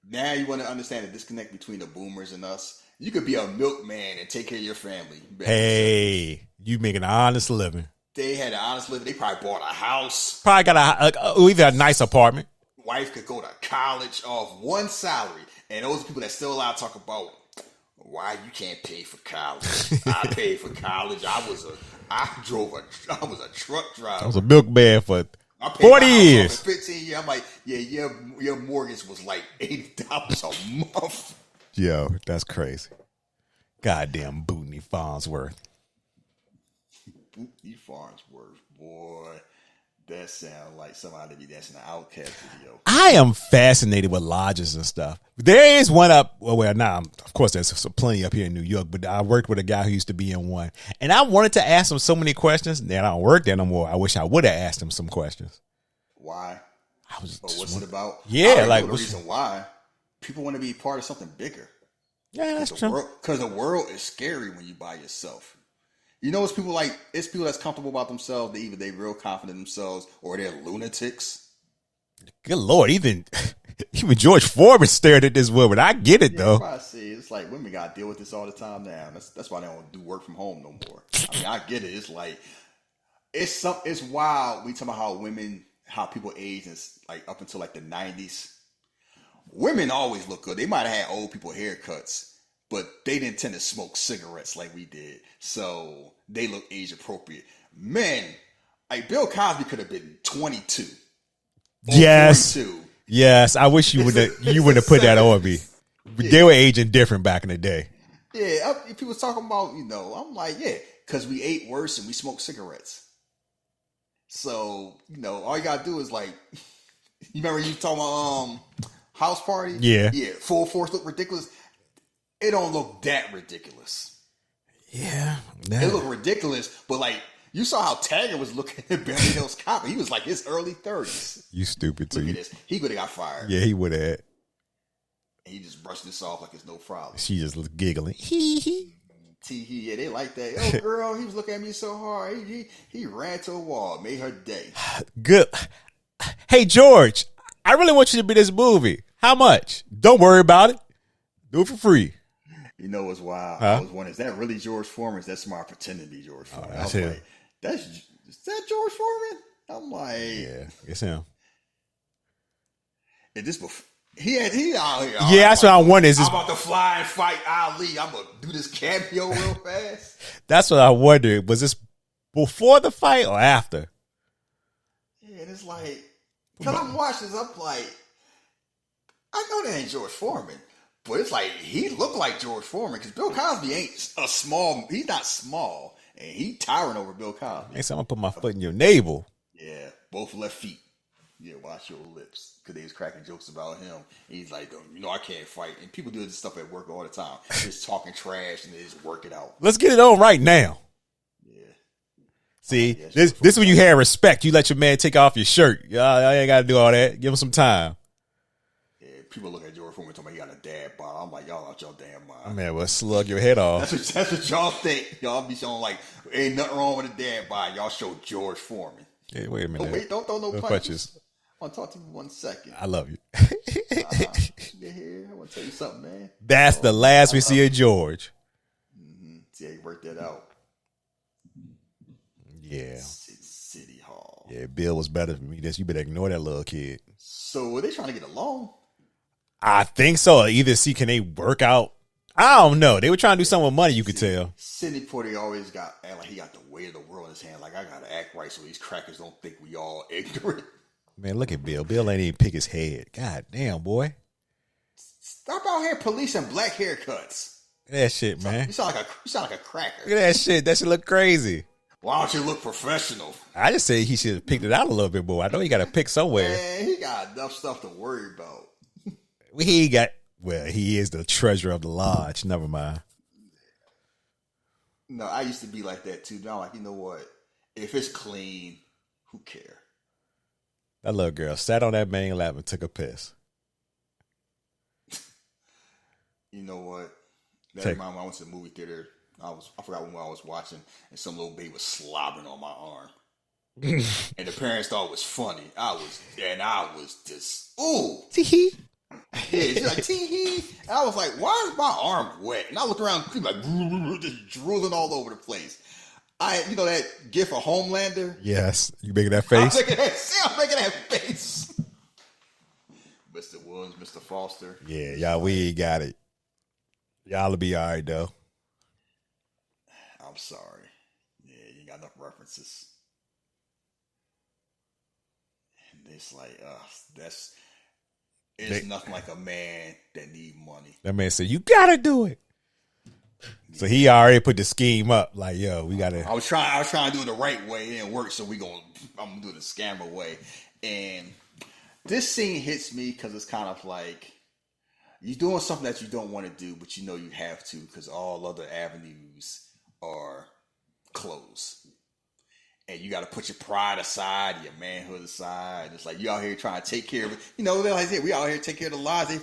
S8: Now you want to understand the disconnect between the boomers and us. You could be a milkman and take care of your family.
S7: Hey, you making an honest living.
S8: They had an honest living. They probably bought a house.
S7: Probably got either a nice apartment.
S8: Wife could go to college off one salary. And those people that still allowed to talk about why you can't pay for college. I paid for college. I was a truck driver.
S7: I was a milkman for 40 years.
S8: 15 years. I'm like, yeah, your mortgage was like $80 a month.
S7: Yo, that's crazy. Goddamn Bootney Farnsworth.
S8: Bootney Farnsworth, boy. That sounds like somebody to be dancing an Outcast video.
S7: I am fascinated with lodges and stuff. There is one up, now, of course, there's plenty up here in New York, but I worked with a guy who used to be in one. And I wanted to ask him so many questions. Now, I don't work there no more. I wish I would have asked him some questions.
S8: Why?
S7: What's
S8: it about?
S7: Yeah, like,
S8: the reason why. People want to be part of something bigger.
S7: Yeah, that's true.
S8: Because the world is scary when you by yourself. You know, it's people that's comfortable about themselves. They real confident in themselves, or they're lunatics.
S7: Good Lord, even George Foreman stared at this woman. I get it though.
S8: I see. It's like women got to deal with this all the time now. That's why they don't do work from home no more. I mean, I get it. It's like it's wild. We talk about how people age and like up until like the 90s. Women always look good. They might have had old people haircuts, but they didn't tend to smoke cigarettes like we did. So they look age appropriate. Men, like Bill Cosby could have been 22.
S7: Yes.
S8: 42.
S7: Yes. I wish you would have put that on me. Yeah. They were aging different back in the day.
S8: Yeah. People talking about, I'm like, yeah, because we ate worse and we smoked cigarettes. So, all you got to do is like, you remember you talking about House Party?
S7: Yeah.
S8: Yeah. Full Force look ridiculous. It don't look that ridiculous.
S7: Yeah.
S8: It looked ridiculous, but like, you saw how Taggart was looking at Beverly Hills Cop. He was like his early 30s.
S7: You stupid too.
S8: Look at this. He would have got fired.
S7: Yeah, he would have.
S8: And he just brushed this off like it's no problem.
S7: She just giggling. Hee hee.
S8: Yeah, they like that. Oh, girl, he was looking at me so hard. He ran to a wall, made her day.
S7: Good. Hey, George, I really want you to be this movie. How much? Don't worry about it. Do it for free.
S8: You know what's wild?
S7: Huh?
S8: I was wondering, is that really George Foreman? Is that somebody pretending to be George Foreman? I
S7: that's
S8: was
S7: him.
S8: like, is that George Foreman? I'm like,
S7: Yeah, it's him.
S8: is this before? He out here.
S7: Yeah, that's what I wonder. Is this,
S8: I'm about to fly and fight Ali. I'm gonna do this cameo real fast.
S7: that's what I wondered. Was this before the fight or after?
S8: Yeah, and it's like, because I'm watching this, I'm like, I know that ain't George Foreman, but it's like he looked like George Foreman because Bill Cosby ain't a small. He's not small, and he towering over Bill Cosby.
S7: Hey, so I'm gonna put my foot in your navel.
S8: Yeah, both left feet. Yeah, watch your lips. Because they was cracking jokes about him. He's like, I can't fight. And people do this stuff at work all the time. Just talking trash and they just work it out.
S7: Let's get it on right now.
S8: Yeah.
S7: See, this is when you have respect. You let your man take off your shirt. I ain't got to do all that. Give him some time.
S8: Yeah, people look at George Foreman talking about he got a dad bod. I'm like, y'all out your damn mind.
S7: Man, well, slug your head off.
S8: That's what y'all think. Y'all be showing like, ain't nothing wrong with a dad bod. Y'all show George Foreman.
S7: Hey, wait a minute.
S8: Oh, wait, don't throw no punches. I want to talk to you 1 second.
S7: I love you.
S8: Get here. I want to tell you something, man.
S7: That's the last we see of George.
S8: Mm-hmm. See how you worked that out.
S7: Yeah.
S8: City Hall.
S7: Yeah, Bill was better than me. You better ignore that little kid.
S8: So were they trying to get along?
S7: I think so. Either see, can they work out? I don't know. They were trying to do something with money, you could tell.
S8: Sidney Poitier always act like he got the weight of the world in his hand. Like, I got to act right so these crackers don't think we all ignorant.
S7: Man, look at Bill. Bill ain't even pick his head. God damn, boy.
S8: Stop out here policing black haircuts.
S7: That shit, man.
S8: You sound like a cracker.
S7: Look at that shit. That shit look crazy.
S8: Why don't you look professional?
S7: I just say he should have picked it out a little bit more. I know he got to pick somewhere.
S8: Man, he got enough stuff to worry about.
S7: He is the treasurer of the lodge. Never mind.
S8: No, I used to be like that too. Now, like, you know what? If it's clean, who cares?
S7: That little girl sat on that main lap and took a piss.
S8: You know what? That reminded me, I went to the movie theater. I forgot when I was watching, and some little baby was slobbering on my arm. And the parents thought it was funny. I was just, ooh.
S7: Tee-hee.
S8: Yeah, she's like, tee-hee. And I was like, why is my arm wet? And I looked around, like, just drooling all over the place. You know that gif of Homelander?
S7: Yes. You making that face?
S8: I'm making that face. Mr. Williams, Mr. Foster.
S7: Yeah, y'all, we ain't got it. Y'all will be all right, though.
S8: I'm sorry. Yeah, you ain't got enough references. And it's like, it's nothing like a man that need money.
S7: That man said, you got to do it. So he already put the scheme up. Like, yo, we got to.
S8: I was trying to do it the right way. It didn't work, so I'm going to do the scammer way. And this scene hits me because it's kind of like, you're doing something that you don't want to do, but you know you have to because all other avenues are closed. And you got to put your pride aside, your manhood aside. It's like you out here trying to take care of it. You know, they're like, we out here take care of the lives. They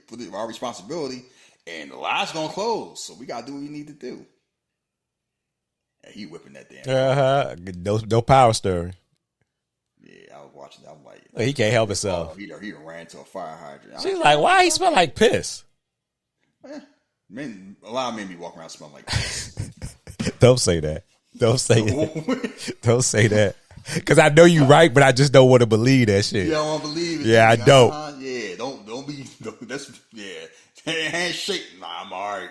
S8: put it our responsibility, and the lives gonna close. So we gotta do what we need to do. And he whipping that damn.
S7: No power stirring.
S8: Yeah, I was watching that. I'm like,
S7: he can't help himself.
S8: He ran to a fire hydrant.
S7: She's like, why he smell like piss?
S8: A lot of men be walking around smelling like piss.
S7: Don't say that. Don't say it. Don't say that. Because I know you right, but I just don't want to believe that shit.
S8: You don't want to believe it.
S7: Yeah, I don't.
S8: Yeah, don't be. That's handshake. Nah, I'm all right.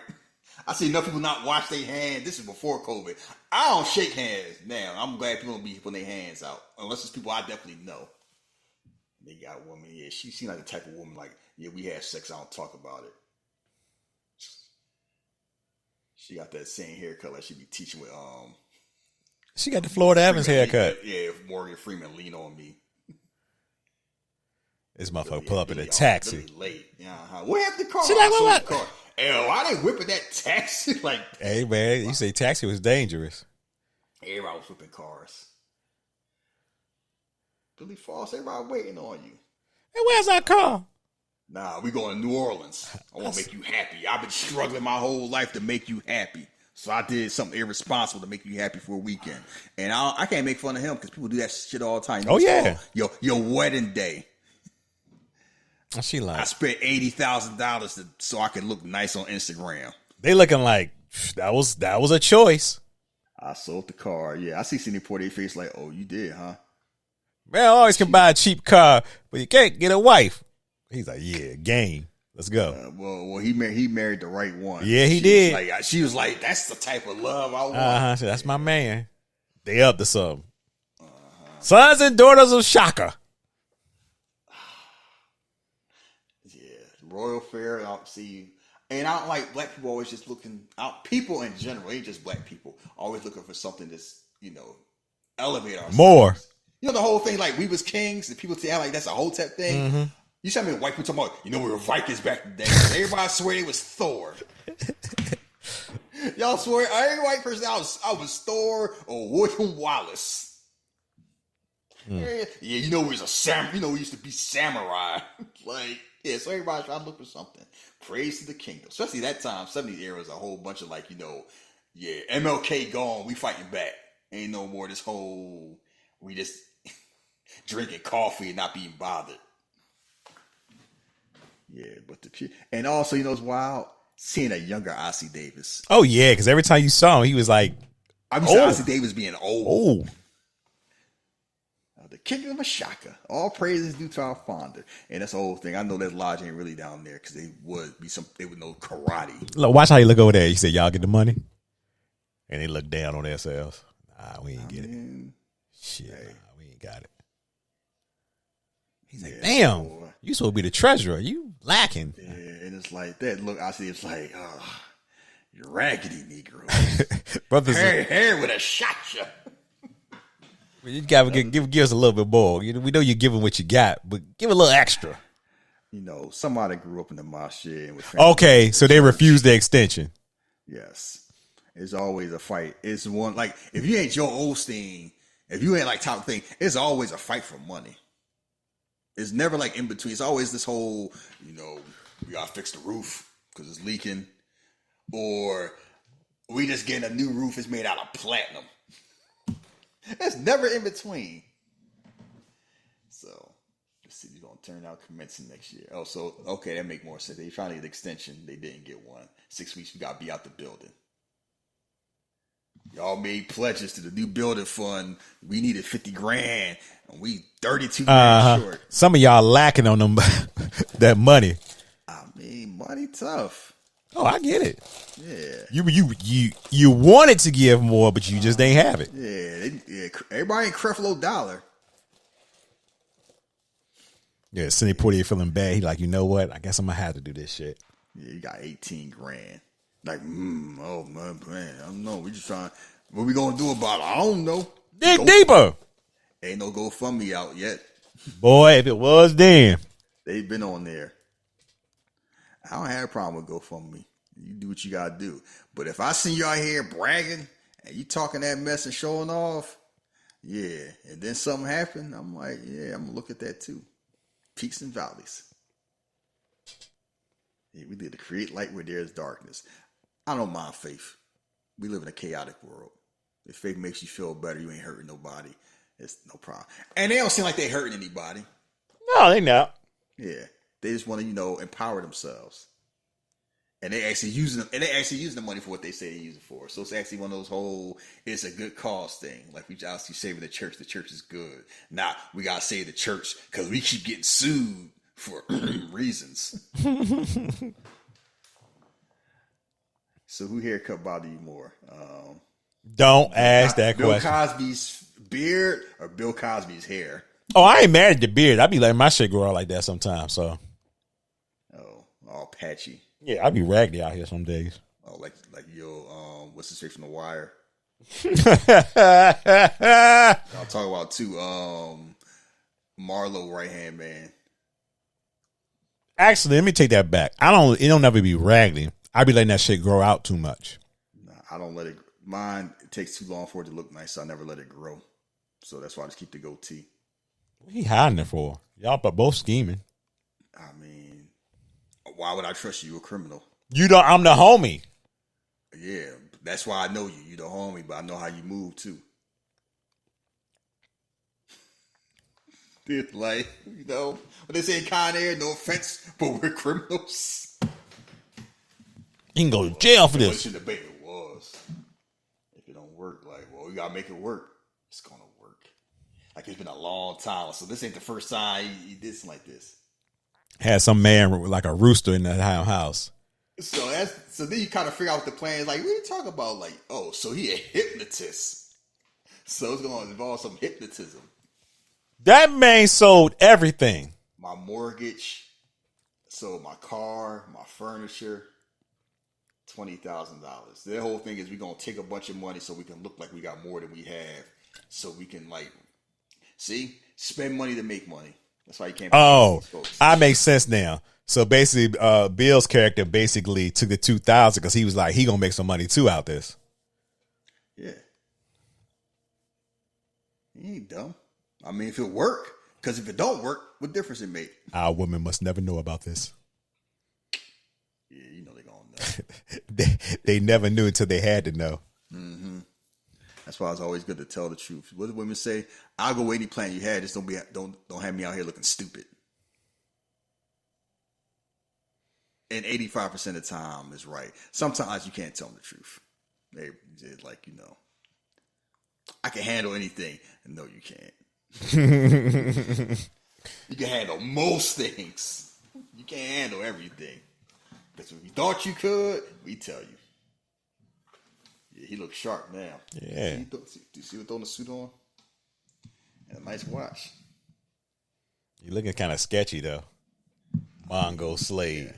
S8: I see enough people not wash their hands. This is before COVID. I don't shake hands now. I'm glad people don't be putting their hands out unless it's people I definitely know. They got a woman. Yeah, she seemed like the type of woman like, yeah, we had sex. I don't talk about it. She got that same haircut like she be teaching with
S7: She got the Florida Evans haircut.
S8: Yeah, Morgan Freeman, lean on me.
S7: This motherfucker pull up in a taxi.
S8: Really late. Yeah, what happened to the car?
S7: She like, what?
S8: Hey, why they whipping that taxi? Like,
S7: hey man, you say taxi was dangerous.
S8: Everybody was whipping cars. Billy Foss, everybody waiting on you.
S7: Hey, where's our car?
S8: Nah, we going to New Orleans. I want to make you happy. I've been struggling my whole life to make you happy. So I did something irresponsible to make you happy for a weekend. And I can't make fun of him because people do that shit all the time.
S7: Oh, yeah.
S8: Your wedding day.
S7: She like,
S8: I spent $80,000 so I could look nice on Instagram.
S7: They looking like that was a choice.
S8: I sold the car. Yeah, I see Sidney Poitier face like, oh, you did, huh?
S7: Man, I always can buy a cheap car, but you can't get a wife. He's like, yeah, game. Let's go.
S8: Well, he married the right one.
S7: Yeah, he did.
S8: She was like, that's the type of love I want.
S7: So that's my man. They up to something. Sons and daughters of Shaka.
S8: Yeah, royal fare. I'll see you. And I don't like black people always just looking out. People in general, ain't just black people, always looking for something that's, elevate ourselves.
S7: More.
S8: You know the whole thing, like we was kings, and people say like that's a Hotep thing. Mm-hmm. You see how many white people talking about, we were Vikings back in the day. Everybody swear it was Thor. Y'all swear, every white person, I was Thor or William Wallace. Yeah, we was a samurai. We used to be samurai. So everybody trying to look for something. Praise to the kingdom. Especially that time, 70s era was a whole bunch of MLK gone, we fighting back. Ain't no more this whole, we just drinking coffee and not being bothered. Yeah, but and also, it's wild seeing a younger Ossie Davis.
S7: Oh yeah, because every time you saw him, he was like,
S8: I'm used to Ossie Davis being old.
S7: Oh,
S8: the kingdom of Shaka. All praises due to our founder, and that's the whole thing. I know that lodge ain't really down there because they would know karate.
S7: Look, watch how you look over there. You said y'all get the money, and they look down on themselves. Nah, we ain't get it. Shit, we ain't got it. He's like, damn, boy. You supposed to be the treasurer. You lacking.
S8: Yeah, and it's like that. Look, I see it's like, you raggedy Negro.
S7: Brothers,
S8: hair with a shot you.
S7: You gotta give us a little bit more. We know you're giving what you got, but give a little extra.
S8: Somebody grew up in the mosque and was
S7: okay, so they refused the extension.
S8: Yes, it's always a fight. It's one like if you ain't Joe Osteen, if you ain't like top thing, it's always a fight for money. It's never like in between. It's always this whole, we gotta fix the roof because it's leaking, or we just getting a new roof. It's made out of platinum. It's never in between. So let's see, it's gonna turn out commencing next year. Oh, so okay, that make more sense. They trying to get an extension. They didn't get one. 6 weeks, we gotta be out the building. Y'all made pledges to the new building fund. We needed $50,000, and we $32,000 short.
S7: Some of y'all lacking on them that money.
S8: I mean, money tough.
S7: Oh, I get it.
S8: Yeah.
S7: You wanted to give more, but you just ain't have it.
S8: Yeah. Everybody in Creflo Dollar.
S7: Yeah, Sidney Poitier feeling bad. He like, you know what? I guess I'm gonna have to do this shit.
S8: Yeah, you got $18,000. Like, oh man, I don't know. We just trying. What we gonna do about it? I don't know.
S7: Dig deeper.
S8: Ain't no GoFundMe out yet.
S7: Boy, if it was, then
S8: they've been on there. I don't have a problem with GoFundMe. You do what you gotta do. But if I see you out here bragging and you talking that mess and showing off, yeah, and then something happened, I'm like, yeah, I'm gonna look at that too. Peaks and valleys. Yeah, we did to create light where there is darkness. I don't mind faith. We live in a chaotic world. If faith makes you feel better, you ain't hurting nobody. It's no problem. And they don't seem like they hurting anybody.
S7: No, they not.
S8: Yeah. They just want to, empower themselves. And they actually using the money for what they say they use it for. So it's actually one of those whole it's a good cause thing. Like we just saving the church is good. Now we gotta save the church because we keep getting sued for reasons. So who haircut bother you more?
S7: Don't ask that question.
S8: Bill Cosby's beard or Bill Cosby's hair?
S7: Oh, I ain't mad at the beard. I be letting my shit grow out like that sometimes. So,
S8: all patchy.
S7: Yeah, I be raggedy out here some days.
S8: Oh, like your what's his face from The Wire? I'll talk about too. Marlo right hand man.
S7: Actually, let me take that back. It don't never be raggedy. I be letting that shit grow out too much.
S8: Nah, I don't let it. Mine it takes too long for it to look nice, so I never let it grow. So that's why I just keep the goatee.
S7: What he hiding it for? Y'all both scheming.
S8: I mean, why would I trust you? A criminal.
S7: You don't. I'm the homie.
S8: Yeah, that's why I know you. You the homie, but I know how you move too. It's like, you know, when they say Con Air, no offense, but we're criminals.
S7: You can go to jail for
S8: What
S7: this.
S8: should the debate was? If it don't work, like, well, we gotta make it work. It's gonna work. Like, it's been a long time, so this ain't the first time he did something like this.
S7: Had some man with like a rooster in that house.
S8: So then you kind of figure out what the plan is. Like, what are you talking about? Like, oh, so he a hypnotist. So it's gonna involve some hypnotism.
S7: That man sold everything.
S8: My mortgage, sold my car, my furniture, $20,000. Their whole thing is we're gonna take a bunch of money so we can look like we got more than we have, so we can like, see, spend money to make money. That's why you can't.
S7: Oh, I make sense now. So basically, Bill's character basically took the 2,000 because he was like, he gonna make some money too out this.
S8: Yeah, he ain't dumb. I mean, if it work, because if it don't work, what difference it make?
S7: Our women must never know about this.
S8: Yeah, you know they gonna know.
S7: they never knew until they had to know.
S8: Mm-hmm. That's why it's always good to tell the truth. What do women say? I'll go with any plan you had. Just don't have me out here looking stupid. And 85% of the time is right. Sometimes you can't tell them the truth. They like, you know, I can handle anything. No, you can't. You can handle most things. You can't handle everything. Because if you thought you could, we tell you. Yeah, he looks sharp now.
S7: Yeah.
S8: Do you see what throwing the suit on? And a nice watch.
S7: You looking kind of sketchy though. Mongo Slade.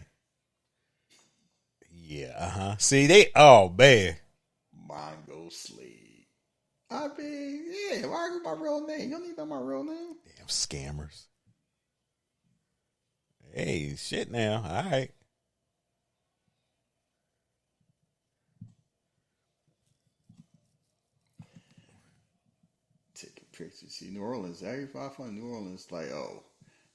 S7: Yeah, See, oh man.
S8: Mongo Slade. I mean, yeah, why is my real name? You don't need to know my real name.
S7: Damn scammers. Hey, shit now. All right.
S8: Taking pictures. See, New Orleans, everybody from New Orleans, like, oh,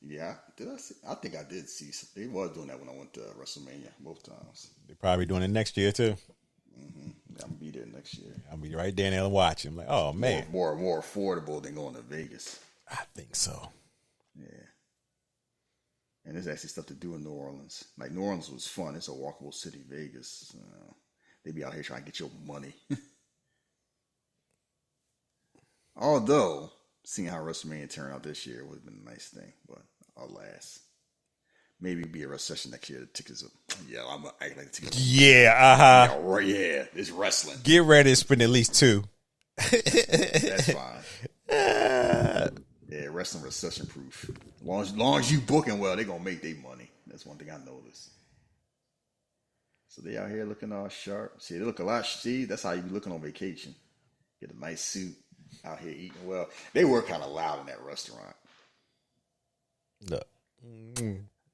S8: yeah, did I see? I think I did see. They was doing that when I went to WrestleMania both times.
S7: They're probably doing it next year too.
S8: Mm-hmm. I'm gonna be there next year.
S7: I'll be right there and watch. I'm like, oh man,
S8: more affordable than going to Vegas.
S7: I think so.
S8: Yeah, and there's actually stuff to do in New Orleans. Like New Orleans was fun. It's a walkable city. Vegas, they be out here trying to get your money. Although, seeing how WrestleMania turned out this year would have been a nice thing, but alas. Maybe it'll be a recession next year. The tickets are, yeah, I'm going to act like the tickets are.
S7: Yeah,
S8: Yeah, right, yeah, it's wrestling.
S7: Get ready to spend at least 2.
S8: That's fine. Yeah, wrestling recession proof. As long as you booking well, they're going to make their money. That's one thing I noticed. So they out here looking all sharp. See, they look a lot. See, that's how you be looking on vacation. Get a nice suit. Out here eating well. They were kind of loud in that restaurant.
S7: Look.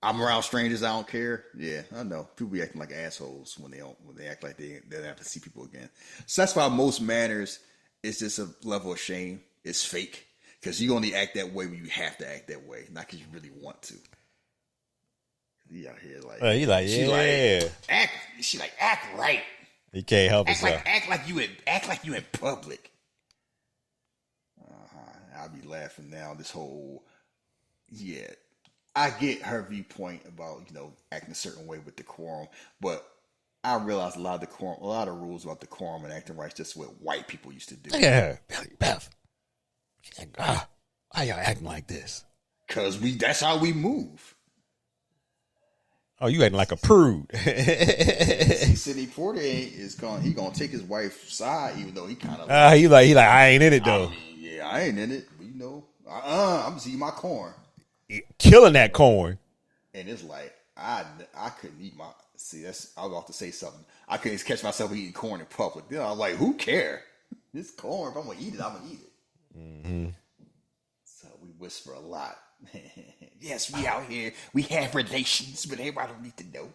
S8: I'm around strangers. I don't care. Yeah, I know. People be acting like assholes when they act like they don't have to see people again. So that's why most manners is just a level of shame. It's fake because you only act that way when you have to act that way, not because you really want to. He out here like,
S7: he like, yeah,
S8: act right.
S7: He can't help himself.
S8: Act like you in public. I'll be laughing now. This whole, yeah, I get her viewpoint about, you know, acting a certain way with decorum, but I realize a lot of rules about decorum and acting right is just what white people used to do.
S7: Yeah, Beth. Why y'all acting like this?
S8: Cause that's how we move.
S7: Oh, you acting like a prude.
S8: See, Sidney Poitier he gonna take his wife's side, even though he kind of
S7: he like I ain't in it though.
S8: I mean, yeah, I ain't in it, but you know, I'm gonna see my corn,
S7: killing that corn,
S8: and it's like I couldn't eat my. See, that's I was about to say something. I couldn't catch myself eating corn in public. Then I was like, who care? This corn, if I'm gonna eat it, I'm gonna eat it. Mm-hmm. So we whisper a lot. Yes, we out here. We have relations, but everybody don't need to know.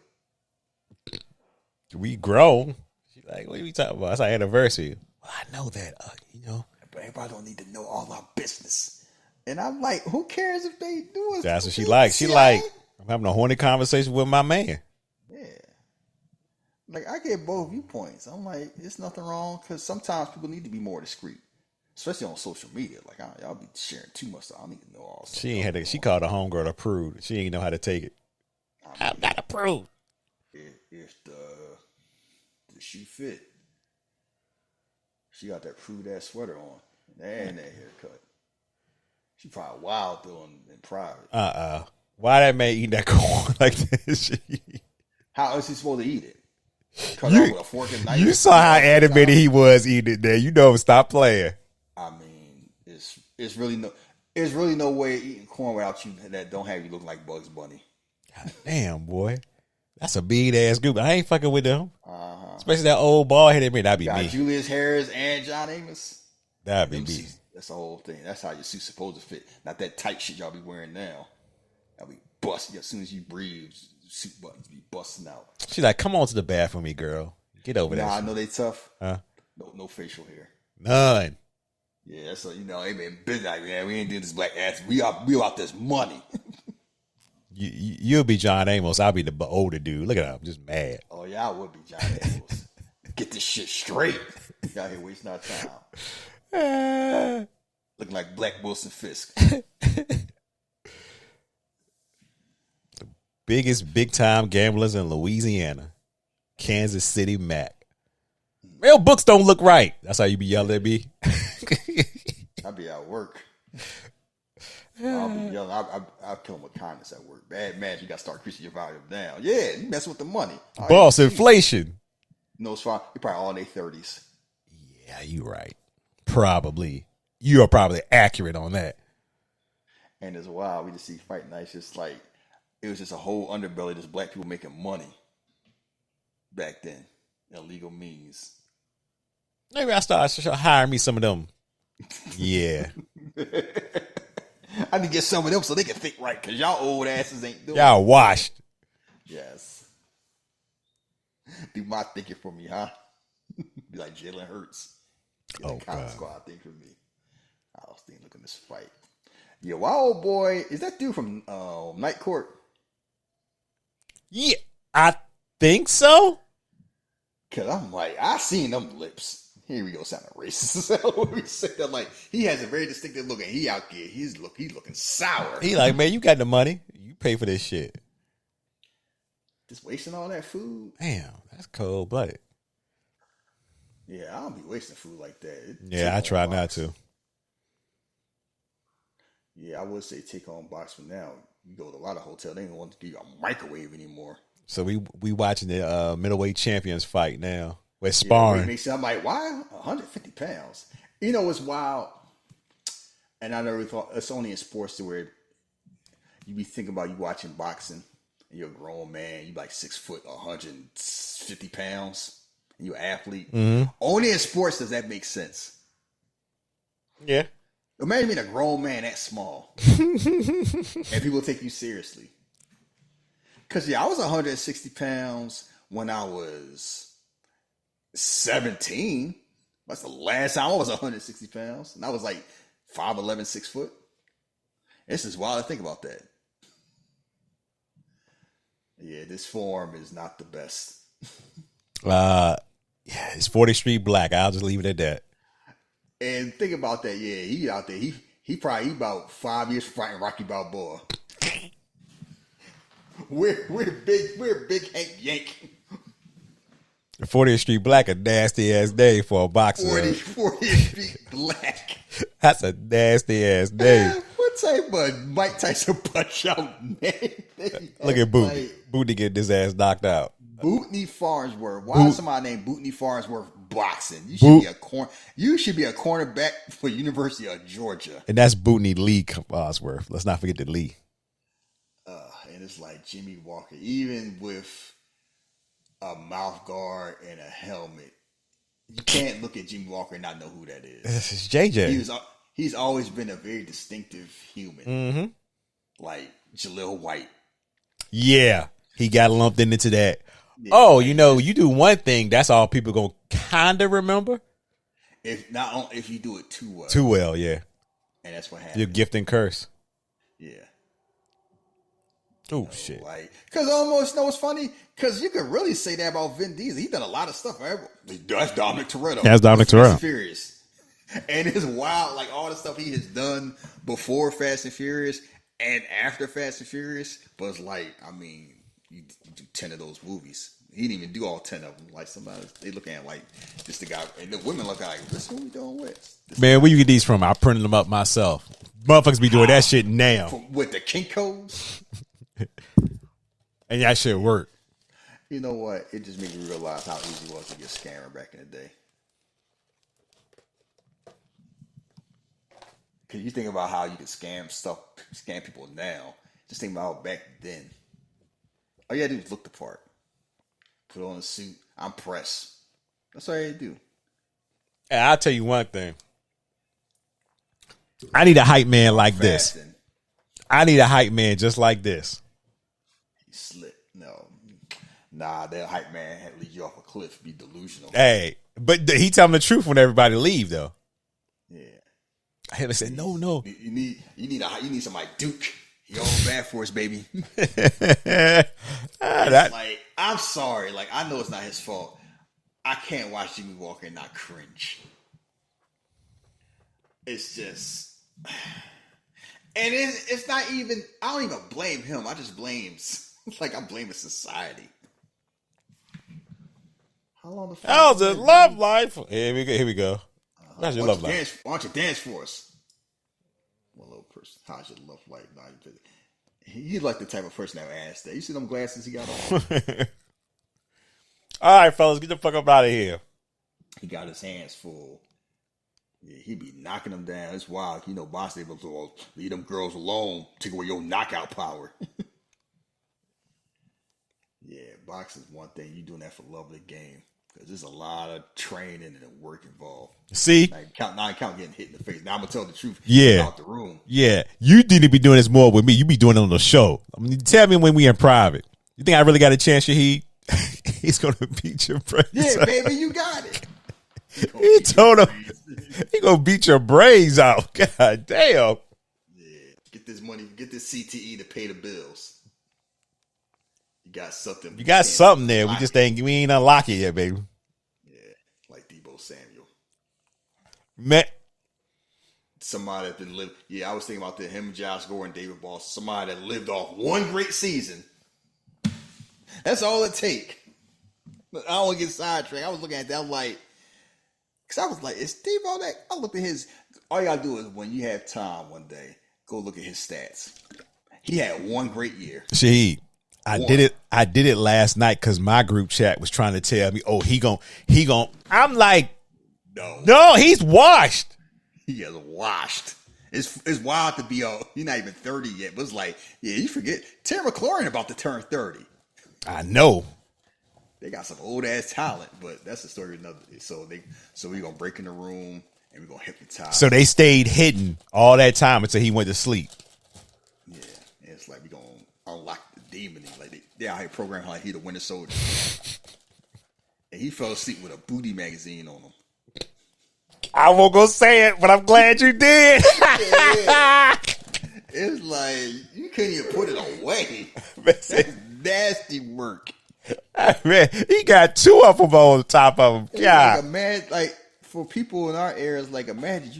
S7: We grown. She's like, what are we talking about? It's our anniversary. Well, I know that, you know.
S8: But everybody don't need to know all our business. And I'm like, who cares if they do it?
S7: That's what she likes. She like, I'm having a horny conversation with my man.
S8: Yeah. Like, I get both viewpoints. I'm like, it's nothing wrong because sometimes people need to be more discreet, especially on social media. Like, y'all be sharing too much stuff. I don't need to know all stuff.
S7: She ain't had to, she called a homegirl a prude. She ain't know how to take it. I'm not a prude.
S8: If the shoe fit, she got that prude ass sweater on and that haircut. She probably wild though in private.
S7: Why that man eating that corn like this?
S8: How is he supposed to eat it? Cut off with a fork and knife.
S7: You saw how animated he was eating it there. You know, stop playing.
S8: I mean, it's really no way eating corn without you that don't have you looking like Bugs Bunny.
S7: God damn, boy. That's a bead ass group. I ain't fucking with them. Especially that old bald headed man. That'd be me.
S8: Julius Harris and John Amos.
S7: That'd be me.
S8: That's the whole thing. That's how your suit's supposed to fit. Not that tight shit y'all be wearing now. Y'all be busting as soon as you breathe. Suit buttons be busting out.
S7: She's like, come on to the bathroom, me girl. Get over there.
S8: Nah, I know they tough.
S7: Huh?
S8: No facial hair.
S7: None.
S8: Yeah, so they been busy like, man, we ain't doing this black ass. We about this money.
S7: You'll be John Amos. I'll be the older dude. Look at him, just mad.
S8: Oh yeah, I would be John Amos. Get this shit straight. Y'all here wasting our time. Looking like Black Wilson Fisk.
S7: Biggest big time gamblers in Louisiana, Kansas City Mac. Real books don't look right. That's how you be yelling at me.
S8: I be at work. I'll be yelling. I'll kill him with kindness at work. Bad man, you got to start increasing your volume down. Yeah, you messing with the money.
S7: Boss, inflation.
S8: No, it's fine. You're probably all in their 30s.
S7: Yeah, you right. Probably. You are probably accurate on that.
S8: And it's wild. We just see fight nights. Just like, it was just a whole underbelly. Just black people making money back then. Illegal means.
S7: Maybe I start hiring me some of them. Yeah.
S8: I need to get some of them so they can think right, because y'all old asses ain't doing
S7: y'all washed.
S8: Yes. Do my thinking for me, huh? Be like Jalen Hurts. Get the College Squad thing for me. I was thinking, look at this fight. Yeah, wow, old boy. Is that dude from Night Court?
S7: Yeah, I think so.
S8: Because I'm like, I seen them lips. Here we go, sounding racist. We said that, like, he has a very distinctive look, and he out there, he's looking sour.
S7: He like, man, you got the money. You pay for this shit.
S8: Just wasting all that food.
S7: Damn, that's cold blooded.
S8: Yeah, I don't be wasting food like that.
S7: Yeah, I try not to.
S8: Yeah, I would say take on box, but now you go to a lot of hotels, they don't want to give you a microwave anymore.
S7: So we watching the middleweight champions fight now. We're sparring.
S8: Yeah, I'm like, why 150 pounds? You know what's wild? And I never thought, it's only in sports to where you be thinking about you watching boxing and you're a grown man, you like 6 foot, 150 pounds, and you're an athlete. Mm-hmm. Only in sports does that make sense.
S7: Yeah.
S8: Imagine being a grown man that small and people take you seriously. Because, yeah, I was 160 pounds when I was 17. That's the last time I was 160 pounds. And I was like 5'11", 6 foot. It's just wild to think about that. Yeah, this form is not the best.
S7: Yeah, it's 40th Street Black. I'll just leave it at that.
S8: And think about that. Yeah, he out there. He probably about 5 years fighting Rocky Balboa. We're big Hank Yank.
S7: 40th Street Black, a nasty ass day for a boxer.
S8: 40th Street Black.
S7: That's a nasty ass day.
S8: What type of Mike Tyson punch out, man?
S7: Look at Bootney. Bootney getting his ass knocked out.
S8: Bootney Farnsworth. Why is somebody named Bootney Farnsworth boxing? You should be a cornerback for University of Georgia.
S7: And that's Bootney Lee Farnsworth. Let's not forget the Lee.
S8: And it's like Jimmie Walker, even with a mouth guard and a helmet, you can't look at Jimmie Walker and not know who that is.
S7: This is JJ.
S8: He's always been a very distinctive human, like Jaleel White.
S7: Yeah, he got lumped into that. Yeah, you do one thing, that's all people gonna kind of remember.
S8: If you do it too well.
S7: Too well, yeah.
S8: And that's what happened.
S7: Your gift and curse.
S8: Yeah.
S7: Oh shit!
S8: Like, because almost know what's funny? Because you could really say that about Vin Diesel. He's done a lot of stuff. Right? That's Dominic Toretto.
S7: That's Dominic Toretto.
S8: Furious, and it's wild. Like all the stuff he has done before Fast and Furious and after Fast and Furious. But it's like, I mean, you do 10 of those movies. He didn't even do all 10 of them. Like somebody, they looking at like just the guy, and the women look like, "This what we doing with?"
S7: Man, where you get these from? I printed them up myself. Motherfuckers be doing that shit now.
S8: With the Kinkos.
S7: And that shit work.
S8: You know what? It just made me realize how easy it was to get scammer back in the day. Because you think about how you could scam people now. Just think about back then. All you had to do was look the part. Put on a suit. I'm pressed. That's all you had to do.
S7: And I'll tell you one thing. I need a hype man like this. I need a hype man just like this.
S8: He slick. No. Nah, that hype man had to lead you off a cliff. Be delusional.
S7: Hey, but he tell me the truth when everybody leave though.
S8: Yeah.
S7: I had to say no.
S8: You need somebody Duke. He all bad for us, baby. Like, I'm sorry. Like, I know it's not his fault. I can't watch Jimmie Walker and not cringe. It's just, and it's not even. I don't even blame him. I just blame, like I'm blaming society. How long the fuck?
S7: How's it love life? Here we go. How's your love life?
S8: Why don't you dance for us? One little person. How's your love life? He's like the type of person that would ask that. You see them glasses he got on?
S7: All right, fellas, get the fuck up out of here.
S8: He got his hands full. Yeah, he be knocking them down. It's wild. You know, boss able to leave them girls alone, take away your knockout power. Yeah, boxing's one thing. You doing that for love of the game. Because there's a lot of training and work involved.
S7: See?
S8: Like, count getting hit in the face. Now I'm going to tell the truth.
S7: Yeah.
S8: Out the room.
S7: Yeah. You need to be doing this more with me. You be doing it on the show. I mean, tell me when we in private. You think I really got a chance, Shahid? He's going to beat your brains.
S8: Yeah, baby, you got it.
S7: He told him he going to beat your brains out. God damn.
S8: Yeah. Get this money. Get this CTE to pay the bills. You got something.
S7: You got something there. We ain't unlock it yet, baby.
S8: Yeah, like Debo Samuel.
S7: Man.
S8: Somebody that been lived. Yeah, I was thinking about him, Josh Gordon, David Boss. Somebody that lived off one great season. That's all it take. I don't want to get sidetracked. I was looking at that, I'm like, because I was like, is Debo that? I looked at his. All you gotta do is when you have time one day, go look at his stats. He had one great year.
S7: Shahid. I did it last night because my group chat was trying to tell me, oh, he gon'. I'm like, no, he's washed.
S8: He is washed. It's wild to be he's not even 30 yet, but it's like, yeah, you forget Terry McLaurin about to turn 30.
S7: I know.
S8: They got some old ass talent, but that's a story another. So we gonna break in the room and we gonna hypnotize.
S7: So they stayed hidden all that time until he went to sleep.
S8: Yeah, and it's like we gonna unlock the demon. Like they out here programming like he the Winter Soldier, and he fell asleep with a booty magazine on him.
S7: I won't go say it, but I'm glad you did.
S8: Yeah. It's like you couldn't even put it away. That's nasty work.
S7: Man, he got two of them on top of him. God,
S8: like for people in our areas, like imagine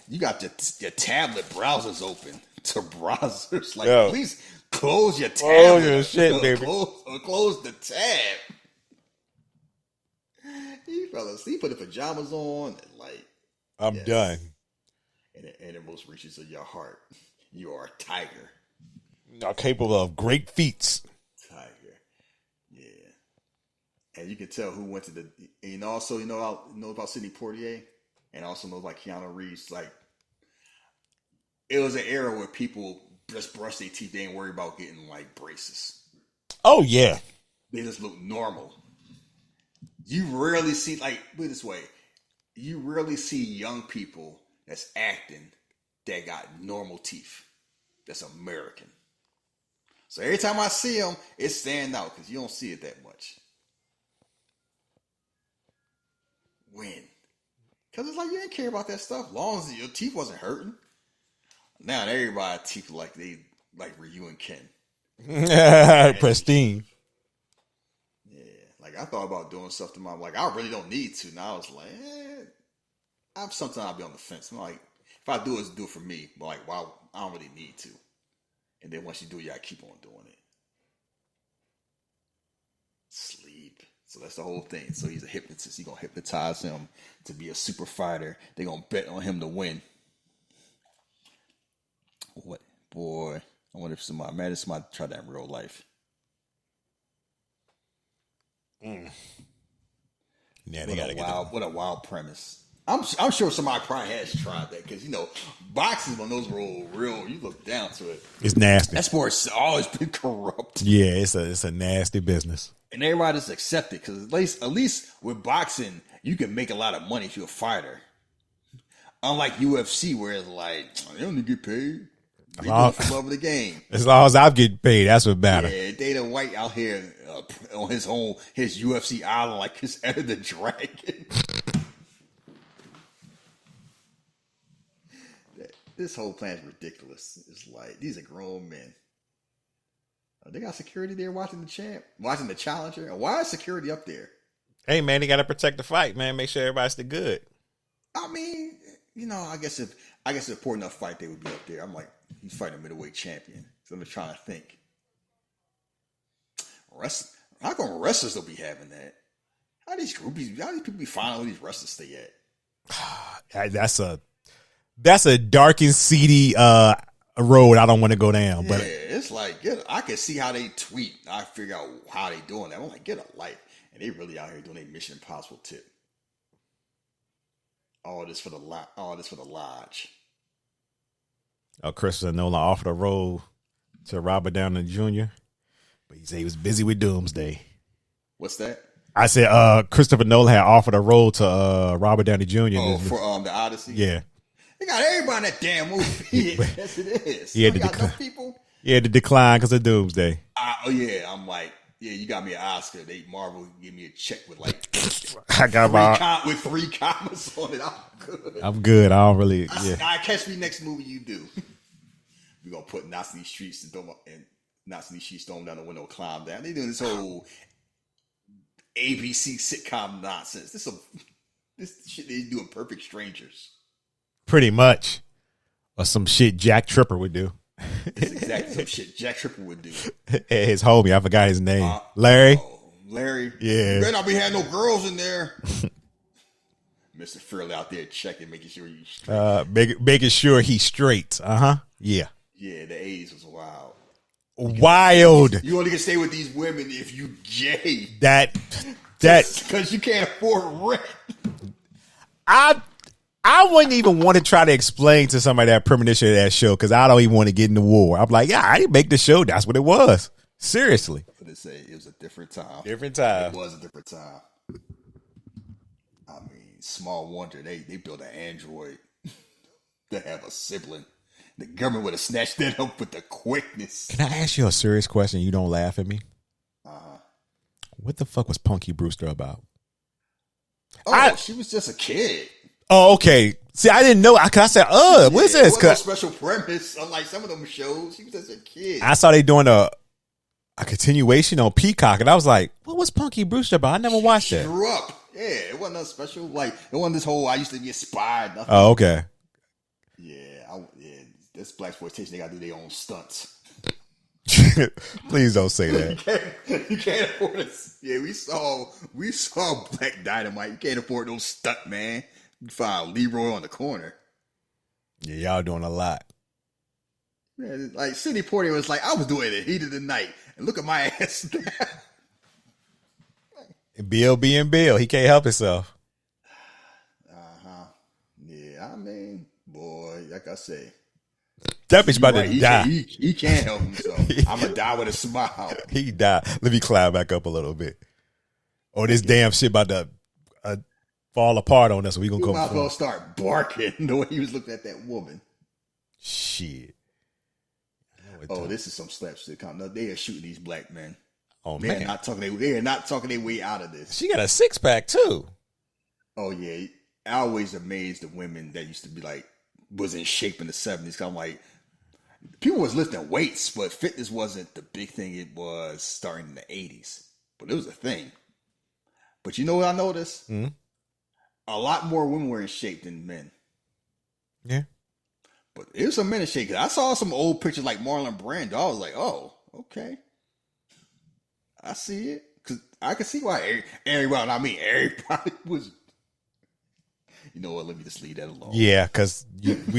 S8: you got your tablet browsers open to browsers. Like, please close your tablet.
S7: Close your shit, baby.
S8: Close the tab. He fell asleep, put the pajamas on, and like
S7: I'm done.
S8: And the innermost reaches of your heart, you are a tiger.
S7: You're capable of great feats.
S8: And you can tell who went to the, and also know about Sidney Poitier, and also know like Keanu Reeves. Like it was an era where people just brushed their teeth. They ain't worried about getting like braces.
S7: Oh yeah,
S8: they just look normal. You rarely see put it this way, you rarely see young people that's acting that got normal teeth. That's American. So every time I see them, it's stand out because you don't see it that much. When? Because it's like you didn't care about that stuff. Long as your teeth wasn't hurting. Now everybody's teeth like they like Ryu and Ken.
S7: Pristine.
S8: Yeah, like I thought about doing stuff to my like I really don't need to. Now I was like, sometimes I'll be on the fence. I'm like, if I do it, do it for me. But like, wow, I don't really need to. And then once you do it, you gotta keep on doing it. Sleep. So that's the whole thing. So he's a hypnotist. He's gonna hypnotize him to be a super fighter. They're gonna bet on him to win. What boy? I wonder if somebody tried that in real life.
S7: Yeah, they gotta get
S8: what a wild premise. I'm sure somebody probably has tried that because boxing is one of those real. You look down to it.
S7: It's nasty.
S8: That sport's always been corrupt.
S7: Yeah, it's a nasty business.
S8: And everybody just accept it because at least with boxing, you can make a lot of money if you're a fighter. Unlike UFC, where it's like they don't get paid. They do it for love of the game.
S7: As long as I'm getting paid, that's what matters.
S8: Yeah, Dana White out here on his UFC island like his Enter the Dragon. This whole plan is ridiculous. It's like these are grown men. They got security there watching the challenger. And why is security up there?
S7: Hey man, they gotta protect the fight, man. Make sure everybody's the good.
S8: I mean, I guess if a poor enough fight, they would be up there. I'm like, he's fighting a middleweight champion. So I'm just trying to think. How come wrestlers don't be having that? How these people be finding where these wrestlers stay at?
S7: That's a dark and seedy road I don't want to go down.
S8: Yeah,
S7: but
S8: it's like I can see how they tweet. I figure out how they doing that. I'm like, get a life, and they really out here doing a Mission Impossible tip. All this for the lodge.
S7: Oh, Christopher Nolan offered a role to Robert Downey Jr., but he said he was busy with Doomsday.
S8: What's that?
S7: I said Christopher Nolan had offered a role to Robert Downey Jr.
S8: Oh, for the Odyssey.
S7: Yeah.
S8: They got everybody in that damn movie. Yes, it is.
S7: He had to decline because of Doomsday.
S8: Oh yeah, I'm like, yeah, you got me an Oscar. Marvel give me a check with like
S7: I got
S8: with 3 commas on it. I'm good.
S7: I'm good. I don't really.
S8: I catch me next movie you do. We're gonna put Nazi streets and Nazi streets throw them down the window, climb down. They doing this whole ABC sitcom nonsense. This shit they do in Perfect Strangers.
S7: Pretty much. Or some shit Jack Tripper would do.
S8: It's exactly some shit Jack Tripper would do.
S7: His homie, I forgot his name. Larry?
S8: Larry.
S7: Yeah.
S8: You better not be having no girls in there. Mr. Fairley out there checking, making sure he's straight.
S7: Making sure he's straight. Yeah.
S8: Yeah, the A's was wild.
S7: Wild.
S8: You only can stay with these women if you gay.
S7: That
S8: because you can't afford rent.
S7: I wouldn't even want to try to explain to somebody that premonition of that show because I don't even want to get in the war. I'm like, yeah, I didn't make the show. That's what it was. Seriously.
S8: But it was a different time.
S7: Different time.
S8: It was a different time. I mean, small wonder they built an android to have a sibling. The government would have snatched that up with the quickness.
S7: Can I ask you a serious question? You don't laugh at me? What the fuck was Punky Brewster about?
S8: Oh, she was just a kid.
S7: Oh, okay. See, I didn't know. I said, what's this?
S8: It wasn't a special premise. Unlike some of them shows, she was just a kid.
S7: I saw they doing a continuation on Peacock, and I was like, what was Punky Brewster about? I never watched that.
S8: Grew up. Yeah, it wasn't a special. Like, it wasn't this whole, I used to be inspired. Nothing.
S7: Oh, okay.
S8: Yeah, this blaxploitation, they got to do their own stunts.
S7: Please don't say that.
S8: You can't afford this. Yeah, we saw Black Dynamite. You can't afford no stunt, man. You find Leroy on the corner.
S7: Yeah, y'all doing a lot.
S8: Man, like Sidney Poitier was like, I was doing it heat of the night, and look at my ass now.
S7: Bill being Bill, he can't help himself.
S8: Yeah, I mean, boy, like I say,
S7: that bitch about to die.
S8: He can't help himself. I'm gonna die with a smile.
S7: He died. Let me climb back up a little bit. Oh, this damn shit about to fall apart on us. So we gonna
S8: you
S7: go.
S8: Might as well start barking the way he was looking at that woman.
S7: Shit.
S8: Oh, this is some slapstick. No, they are shooting these black men.
S7: Oh
S8: they
S7: man,
S8: are not talking their way out of this.
S7: She got a 6-pack too.
S8: Oh yeah, I always amazed the women that used to be like was in shape in the 70s. I'm like, people was lifting weights, but fitness wasn't the big thing it was starting in the 80s. But it was a thing. But you know what I noticed?
S7: Mm-hmm.
S8: A lot more women were in shape than men.
S7: Yeah.
S8: But it was some men in shape. I saw some old pictures like Marlon Brando. I was like, oh, okay. I see it. Because I can see why everybody was. You know what? Let me just leave that alone.
S7: Yeah, because if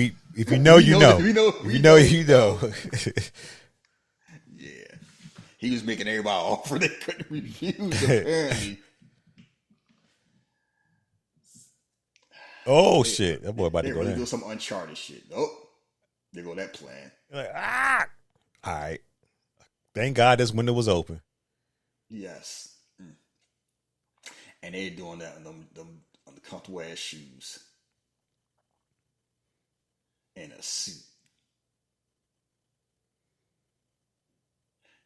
S7: you know, you know. If you know, you know.
S8: Yeah. He was making everybody offer they couldn't refuse, apparently.
S7: Oh, shit. That boy about to go
S8: really
S7: there.
S8: do some Uncharted shit. Nope. There go that plan.
S7: You're like, ah! All right. Thank God this window was open.
S8: Yes. And they doing that on them comfortable ass shoes. And a suit.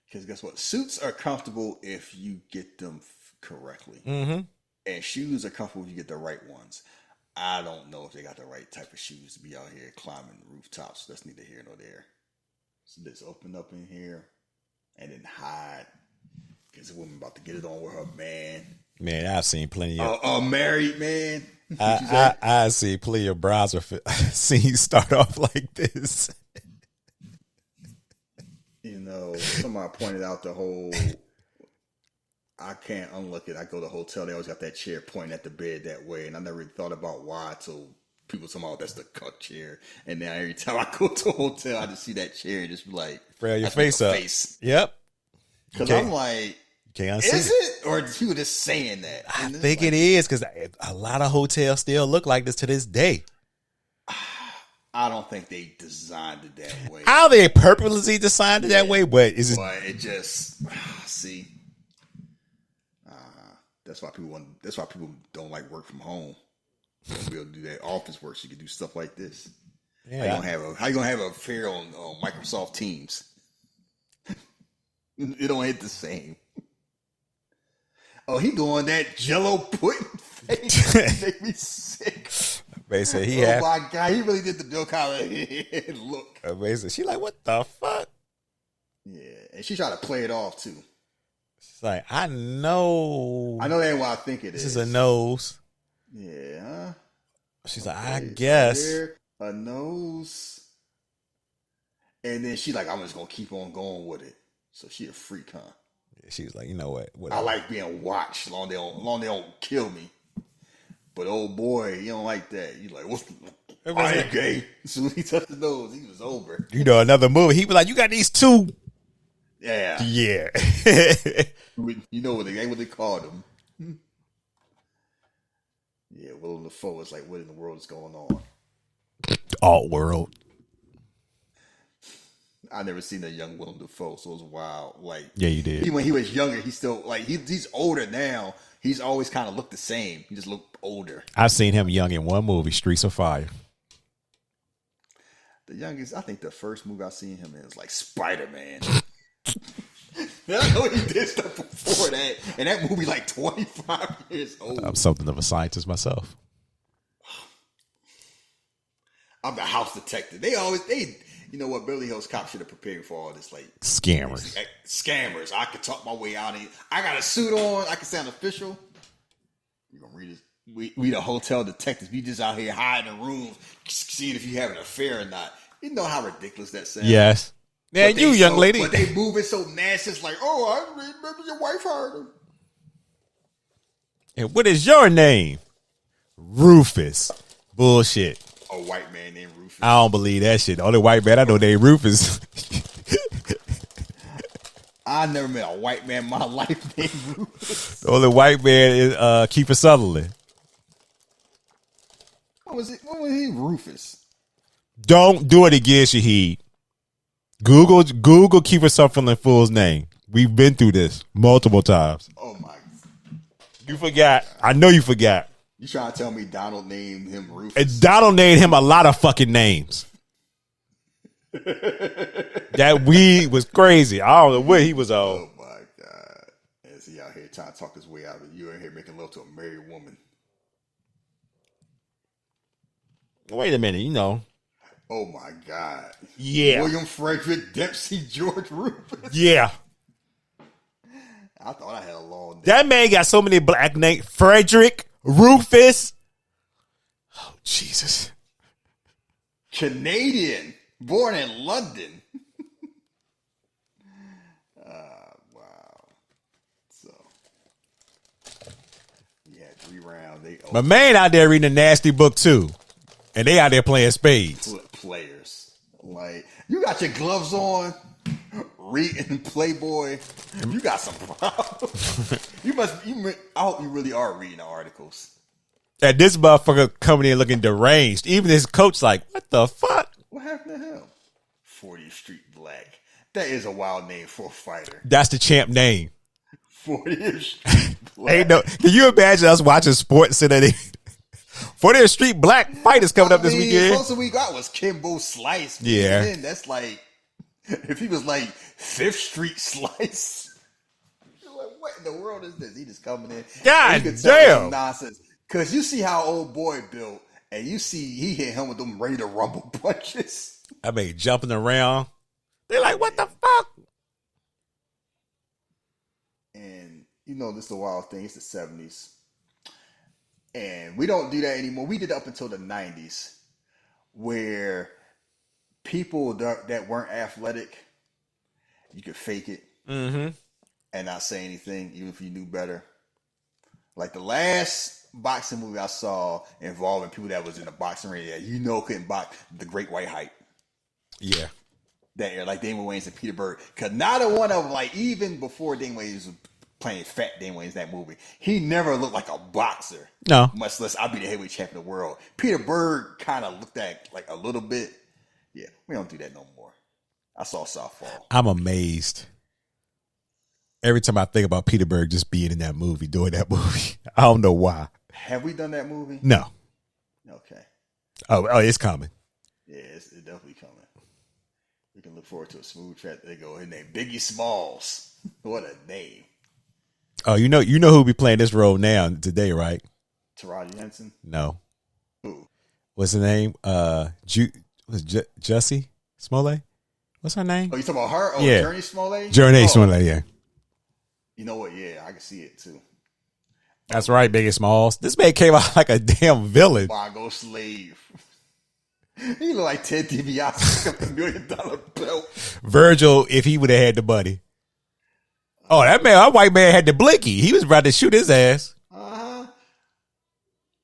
S8: Because guess what? Suits are comfortable if you get them correctly.
S7: Mm-hmm.
S8: And shoes are comfortable if you get the right ones. I don't know if they got the right type of shoes to be out here climbing rooftops. That's neither here nor there. So let's open up in here and then hide. Because the woman about to get it on with her man.
S7: Man, I've seen plenty of...
S8: A married man.
S7: I've seen plenty of browser scenes start off like this.
S8: You know, somebody pointed out the whole... I can't unlook it. I go to the hotel. They always got that chair pointing at the bed that way. And I never really thought about why until people somehow that's the cuck chair. And now every time I go to a hotel, I just see that chair and just be like...
S7: Fray your face up. Yep.
S8: Because I'm like...
S7: Can't
S8: is it? Or he was just saying that?
S7: I think like, it is because a lot of hotels still look like this to this day.
S8: I don't think they designed it that way.
S7: How they purposely designed it that way, but is it?
S8: But it just see. That's why people don't like work from home. They'll be able to do that office work. So you can do stuff like this.
S7: Yeah.
S8: How you gonna have a affair on Microsoft Teams? It don't hit the same. Oh, he doing that Jello pudding face. Make me sick.
S7: Basically,
S8: my God, he really did the Bill Cosby look.
S7: Basically, she like, what the fuck?
S8: Yeah, and she tried to play it off too.
S7: She's like, I know
S8: that ain't what I think it is.
S7: This is a nose.
S8: Yeah.
S7: She's like, I guess
S8: a nose. And then she like, I'm just gonna keep on going with it. So she a freak, huh?
S7: She was like, you know what?
S8: I like being watched. Long they don't kill me. But old boy, you don't like that. You like, what's I ain't gay. As soon as he touched the nose, he was over.
S7: You know, another movie. He be like, you got these two.
S8: Yeah.
S7: Yeah.
S8: You know what they called him. Yeah, Willem Dafoe is like, what in the world is going on?
S7: Alt world.
S8: I never seen a young Willem Dafoe, so it was wild. Like,
S7: yeah, you did.
S8: When he was younger, he's still like he's older now. He's always kind of looked the same. He just looked older.
S7: I've seen him young in one movie, Streets of Fire.
S8: The youngest, I think, the first movie I seen him in was like Spider-Man. I know he did stuff before that, and that movie like 25 years old.
S7: I'm something of a scientist myself.
S8: I'm the house detective. They you know what? Beverly Hills Cop should have prepared for all this, like
S7: scammers.
S8: Scammers. I could talk my way out of it. I got a suit on. I can sound official. We're gonna read this. We the hotel detectives. We just out here hiding in rooms, seeing if you have an affair or not. You know how ridiculous that sounds.
S7: Yes. Yeah, you young lady.
S8: But they moving so nasty. It's like, oh, I remember your wife heard him.
S7: And what is your name? Rufus. Bullshit.
S8: A white man named Rufus.
S7: I don't believe that shit. The only white man I know named Rufus.
S8: I never met a white man in my life named Rufus.
S7: The only white man is Kiefer Sutherland.
S8: What was he? Rufus.
S7: Don't do it again, Shahid. Google Kiefer Sutherland full name. We've been through this multiple times.
S8: Oh my!
S7: You forgot. I know you forgot.
S8: You trying to tell me Donald named him Rufus?
S7: And Donald named him a lot of fucking names. That weed was crazy. I don't know what he was on.
S8: Oh my God. Is he out here trying to talk his way out of it? You in here making love to a married woman.
S7: Wait a minute, you know.
S8: Oh my God.
S7: Yeah.
S8: William Frederick Dempsey George Rufus.
S7: Yeah.
S8: I thought I had a long day.
S7: That man got so many black names. Frederick, Rufus. Oh, Jesus.
S8: Canadian. Born in London. Wow. So, yeah, 3 rounds.
S7: My man out there reading a nasty book, too. And they out there playing spades.
S8: Players. Like, you got your gloves on, reading Playboy. You got some problems. I hope you really are reading the articles.
S7: And this motherfucker coming in looking deranged. Even his coach like, what the fuck?
S8: What happened to him? 40th Street Black. That is a wild name for a fighter.
S7: That's the champ name.
S8: 40th Street Black.
S7: Ain't no, can you imagine us watching sports and then 40th Street Black fight is coming up this weekend?
S8: The closest we got was Kimbo Slice.
S7: Yeah.
S8: Man, that's like, if he was like 5th Street Slice. You're like, what in the world is this? He just coming in.
S7: God
S8: you tell
S7: damn.
S8: some nonsense. Because you see how old boy built, and you see he hit him with them ready to rumble punches.
S7: I mean, jumping around. They're like, what the fuck?
S8: And you know, this is the wild thing. It's the 70s. And we don't do that anymore. We did it up until the 90s, where people that weren't athletic, you could fake it and not say anything, even if you knew better. Like the last boxing movie I saw involving people that was in the boxing ring that couldn't box, The Great White Hype.
S7: Yeah.
S8: That era, like Damon Wayans and Peter Berg. Because neither one of them, like even before Damon Wayans was playing fat Damon Wayans in that movie, he never looked like a boxer.
S7: No.
S8: Much less I'll be the heavyweight champion of the world. Peter Berg kind of looked at like a little bit. Yeah, we don't do that no more. I saw Southpaw.
S7: I'm amazed. Every time I think about Peter Berg just being in that movie, doing that movie. I don't know why.
S8: Have we done that movie?
S7: No.
S8: Okay.
S7: Oh, it's coming.
S8: Yeah, it's definitely coming. We can look forward to a smooth track. They go, his name Biggie Smalls. What a name.
S7: Oh, you know who'll be playing this role now today, right?
S8: Taraji Henson?
S7: No.
S8: Who?
S7: What's the name? Jussie Smollett? What's her name?
S8: Oh, you talking about her? Oh,
S7: yeah.
S8: Journey Smollett?
S7: Journey Smollett, yeah.
S8: You know what? Yeah, I can see it too.
S7: That's right, Biggie Smalls. This man came out like a damn villain.
S8: Bongo slave. He look like Ted DiBiase with $1 million belt.
S7: Virgil, if he would have had the buddy. Oh, that white man had the blinky. He was about to shoot his ass.
S8: Uh-huh.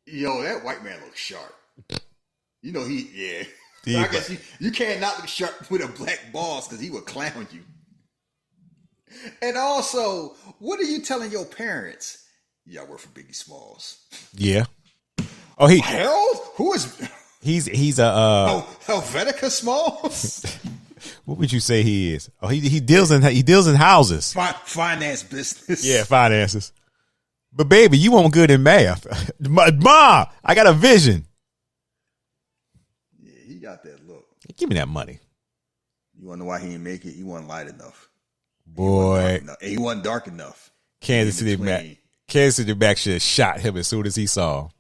S8: Yo, that white man looks sharp. You know yeah.
S7: Yeah,
S8: I guess you can't not look sharp with a black boss because he would clown you. And also, what are you telling your parents? Yeah, I work for Biggie Smalls.
S7: Yeah. Oh, he
S8: Harold? Who is?
S7: He's a
S8: Helvetica Smalls.
S7: What would you say he is? Oh, he deals in houses.
S8: Finance business.
S7: Yeah, finances. But baby, you want good in math. Mom, I got a vision.
S8: Yeah, he got that look.
S7: Give me that money.
S8: You wanna know why he didn't make it? He wasn't light enough.
S7: Boy,
S8: he wasn't dark enough.
S7: Kansas City back should have shot him as soon as he saw him.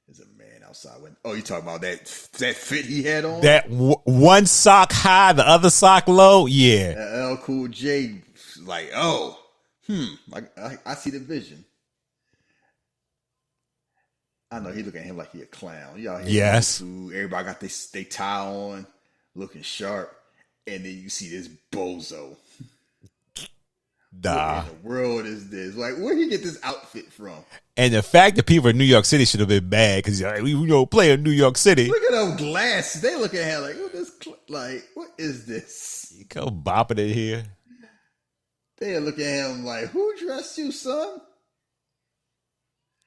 S8: There's a man outside. You talking about that fit he had on?
S7: That one sock high, the other sock low? Yeah.
S8: L Cool J, like, I see the vision. I know he looking at him like he a clown. Y'all hear
S7: yes.
S8: Everybody got they tie on, looking sharp, and then you see this bozo.
S7: Nah.
S8: What in the world is this? Like, where did he get this outfit from?
S7: And the fact that people in New York City should have been mad because we play in New York City.
S8: Look at them glasses. They look at him what is this?
S7: You come bopping in here.
S8: They look at him like, who dressed you, son?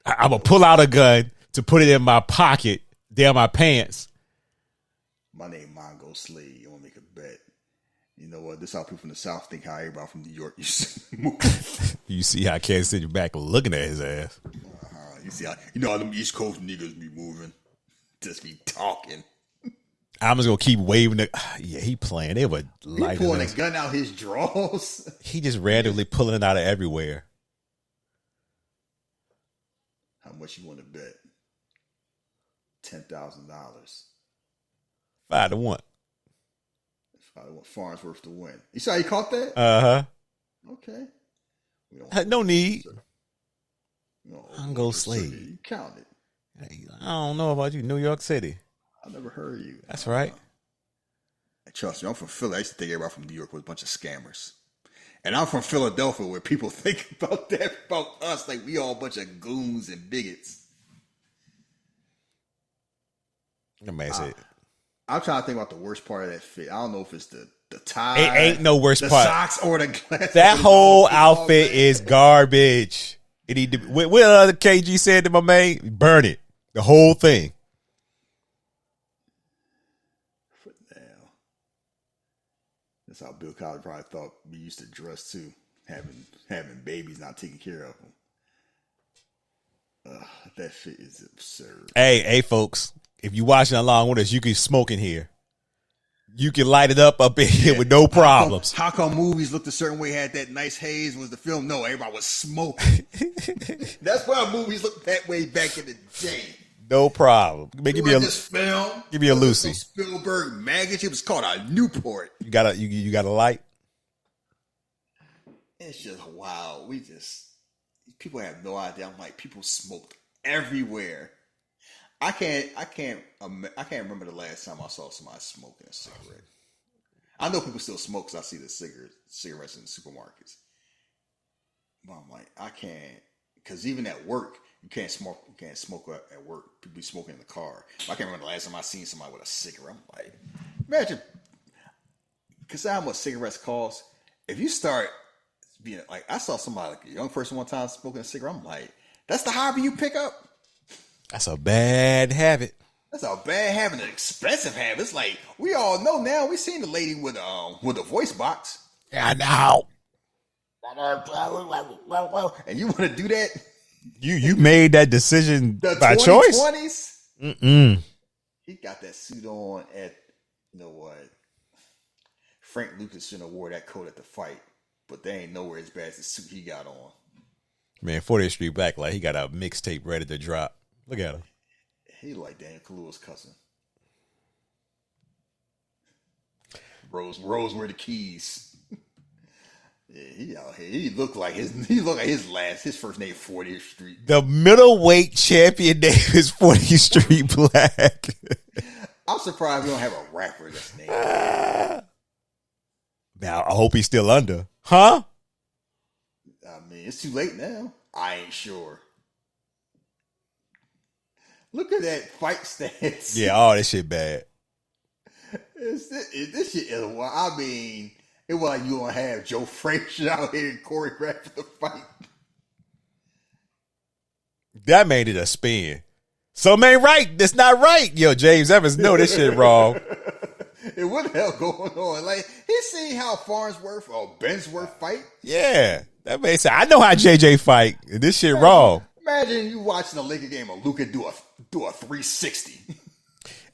S7: I'm going to pull out a gun to put it in my pocket, down my pants.
S8: My name Mongo Slade. You want to make a bet? You know what? This is how people from the South think how everybody from New York used to move.
S7: You see how Kansas City back looking at his ass.
S8: You see how them East Coast niggas be moving, just be talking.
S7: I'm just gonna keep waving the. Yeah, he playing. They were
S8: he pulling a gun out his drawers.
S7: He just randomly pulling it out of everywhere.
S8: How much you want to bet? $10,000.
S7: 5-1.
S8: 5-1. Farnsworth to win. You saw he caught that? Okay.
S7: No need.
S8: No,
S7: I'm go Slade.
S8: You counted.
S7: I don't know about you, New York City.
S8: I never heard you.
S7: That's right.
S8: Trust me, I'm from Philly. I used to think everybody from New York was a bunch of scammers. And I'm from Philadelphia, where people think about that about us like we all a bunch of goons and bigots.
S7: Amazing.
S8: I'm trying to think about the worst part of that fit. I don't know if it's the tie.
S7: It ain't no worst part.
S8: The socks or the glasses.
S7: That whole outfit is garbage. It need to. What other KG said to my man? Burn it. The whole thing.
S8: That's how Bill Cosby probably thought we used to dress too, having babies, not taking care of them. That fit is absurd.
S7: Hey, folks! If you watching along with us, you can smoke in here. You can light it up in here with no problems.
S8: How come movies looked a certain way, had that nice haze? Was the film? No, everybody was smoking. That's why movies looked that way back in the day.
S7: No problem. Give me a
S8: film.
S7: Give me a Lucy.
S8: Spielberg magazine. It was called a Newport.
S7: You got a light.
S8: It's just wow. People have no idea. I'm like, people smoked everywhere. I can't remember the last time I saw somebody smoking a cigarette. I know people still smoke because I see the cigarettes in the supermarkets. But I'm like, I can't, because even at work, you can't smoke at work. People be smoking in the car. I can't remember the last time I seen somebody with a cigarette. I'm like, imagine, because how much cigarettes cost. If you start being like, I saw somebody, like a young person one time smoking a cigarette. I'm like, that's the hobby you pick up?
S7: That's a bad habit.
S8: That's a bad habit, an expensive habit. It's like, we all know now. We seen the lady with a voice box.
S7: Yeah, I know.
S8: And you want to do that?
S7: You made that decision by
S8: 2020s?
S7: choice?
S8: He got that suit on at, you know what? Frank Lucas shouldn't have wore that coat at the fight, but they ain't nowhere as bad as the suit he got on.
S7: Man, 40th Street Black, like he got a mixtape ready to drop. Look at him.
S8: He like Daniel Kaluuya's cousin. Rose were the keys. Yeah, he out here. He looked like his first name 40th Street.
S7: The middleweight champion name is 40th Street Black.
S8: I'm surprised we don't have a rapper that's named.
S7: Now I hope he's still under. Huh?
S8: I mean, it's too late now. I ain't sure. Look at that fight stance.
S7: Yeah, all this shit bad.
S8: This shit is wild. I mean, it was like you gonna have Joe Frazier out here choreographing the fight.
S7: That made it a spin. Something ain't right. That's not right. Yo, James Evans know this shit wrong.
S8: And what the hell going on? Like, he seen how Farnsworth or Bensworth fight?
S7: Yeah. That made sense. I know how JJ fight. This shit wrong.
S8: Imagine you watching a Laker game and Luka do a 360.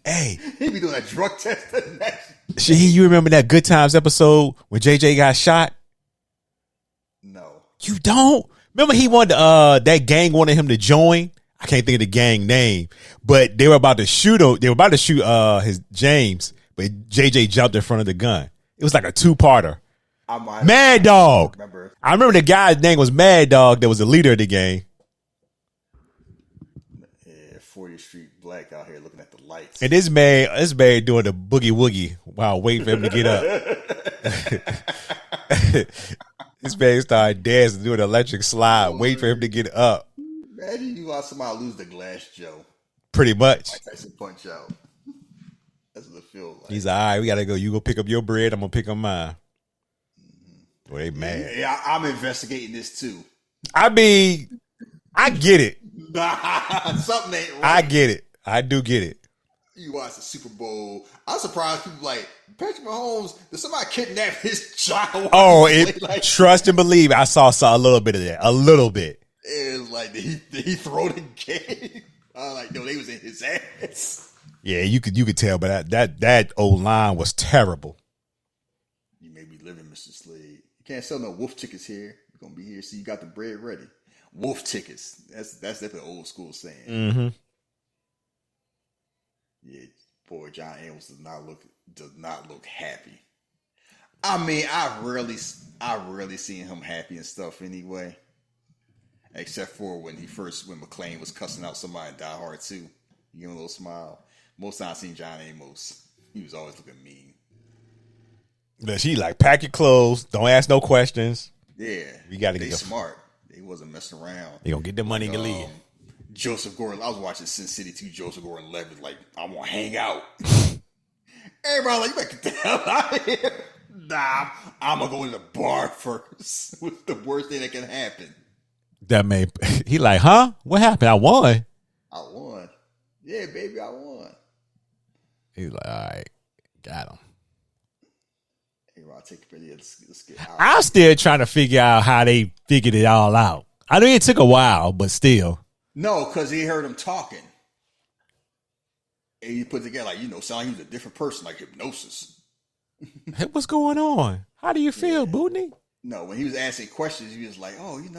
S7: Hey.
S8: He be doing a drug test.
S7: Shahid, you remember that Good Times episode when JJ got shot?
S8: No.
S7: You don't? Remember he wanted that gang wanted him to join? I can't think of the gang name. But they were about to shoot his James, but JJ jumped in front of the gun. It was like a two-parter. Mad Dog. I remember the guy's name was Mad Dog that was the leader of the gang.
S8: Yeah, 40th Street Black out here looking at the lights.
S7: And this man doing the boogie woogie while waiting for him to get up. This man started dancing, doing an electric slide, waiting for him to get up.
S8: Imagine you watch somebody lose the Glass Joe.
S7: Pretty much.
S8: Mike Tyson punch out. That's what it feels like.
S7: He's like, all right, we got to go. You go pick up your bread. I'm going to pick up mine. Well, they mad.
S8: Yeah, I'm investigating this too.
S7: I mean, I get it.
S8: Something ain't right.
S7: I get it. I do get it.
S8: You watch the Super Bowl. I'm surprised people like Patrick Mahomes. Did somebody kidnap his child?
S7: Oh, trust and believe. I saw a little bit of that. A little bit.
S8: It was like, did he throw the game? I was like, no, they was in his ass.
S7: Yeah, you could tell, but that old line was terrible.
S8: You may be living, Mr. Slade. You can't sell no wolf tickets here. You're gonna be here, so you got the bread ready. Wolf tickets. That's definitely old school saying.
S7: Mm-hmm.
S8: Yeah, Boy, John Amos does not look happy. I mean, I rarely seen him happy and stuff anyway. Except for when McClane was cussing out somebody in Die Hard 2. You give him a little smile. Most times I seen John Amos, he was always looking mean.
S7: But she like, pack your clothes, don't ask no questions.
S8: Yeah.
S7: We gotta get
S8: smart. They wasn't messing around.
S7: They gonna get the money and leave.
S8: Joseph Gordon, I was watching Sin City 2, Joseph Gordon-Levitt, like, I want to hang out. Everybody like, you better get the hell out of here. Nah, I'm going to go to the bar first. What's the worst thing that can happen?
S7: He like, huh? What happened? I won.
S8: Yeah, baby, I won.
S7: He's like, all right, got him.
S8: Hey, I'll take a video. Let's get out.
S7: I'm still trying to figure out how they figured it all out. I know it took a while, but still.
S8: No, because he heard him talking. And he put together, like, sound like he was a different person, like hypnosis.
S7: Hey, what's going on? How do you feel, Bootney?
S8: No, when he was asking questions, he was like, oh, he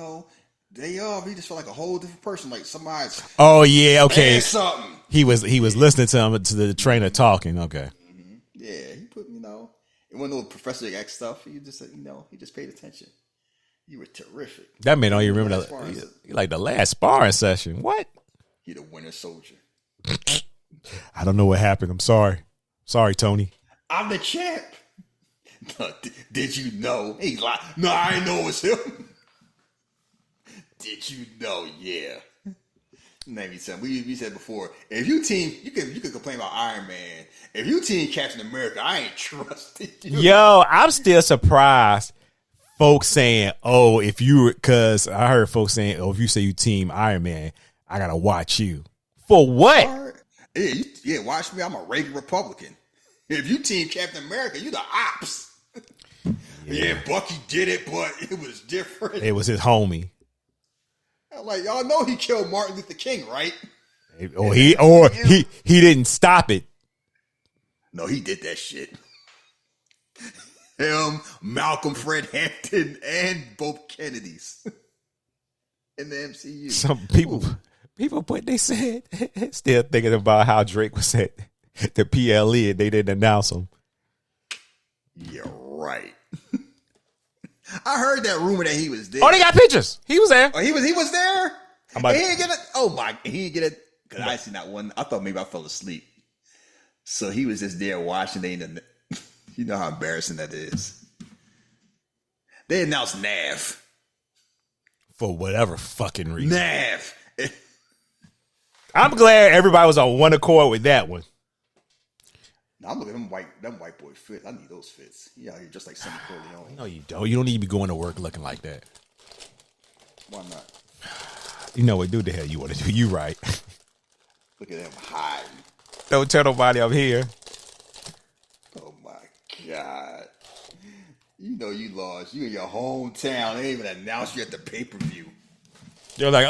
S8: just felt like a whole different person, like somebody's.
S7: Oh, yeah, okay.
S8: Something.
S7: He was listening to the trainer talking, okay.
S8: Mm-hmm. Yeah, he put, it wasn't no Professor X stuff. He just, he just paid attention. You were terrific.
S7: That man don't even remember the last sparring session. What?
S8: He the winter soldier.
S7: I don't know what happened. I'm sorry. Sorry, Tony.
S8: I'm the champ. Did you know? He's like, no, I didn't know it was him. Did you know? Yeah. Maybe we said before, if you team, you could complain about Iron Man. If you team Captain America, I ain't trusted you.
S7: Yo, I'm still surprised. Folks saying, oh, because I heard folks saying, oh, if you say you team Iron Man, I gotta watch you. For what?
S8: Yeah, watch me. I'm a Reagan Republican. If you team Captain America, you the ops. Yeah, Bucky did it, but it was different.
S7: It was his homie.
S8: I'm like, y'all know he killed Martin Luther King, right?
S7: He didn't stop it.
S8: No, he did that shit. Him, Malcolm, Fred Hampton, and both Kennedys in the MCU.
S7: Some people they said, still thinking about how Drake was at the PLE and they didn't announce him.
S8: You're right. I heard that rumor that he was there.
S7: Oh, they got pictures. He was there.
S8: Oh, he was there. He didn't get it. Oh my, he didn't get it because I seen that one. I thought maybe I fell asleep. So he was just there watching. You know how embarrassing that is. They announced Nav.
S7: For whatever fucking reason.
S8: Nav.
S7: I'm glad everybody was on one accord with that one.
S8: Now, I'm looking at them white boy fits. I need those fits. He out here just like Sonny Corleone.
S7: No, you don't. You don't need to be going to work looking like that.
S8: Why not?
S7: You know what? Do the hell you want to do. You right.
S8: Look at them hiding.
S7: Don't tell nobody I'm here.
S8: Oh my God. You know you lost. You in your hometown. They didn't even announce you at the pay-per-view.
S7: They're like,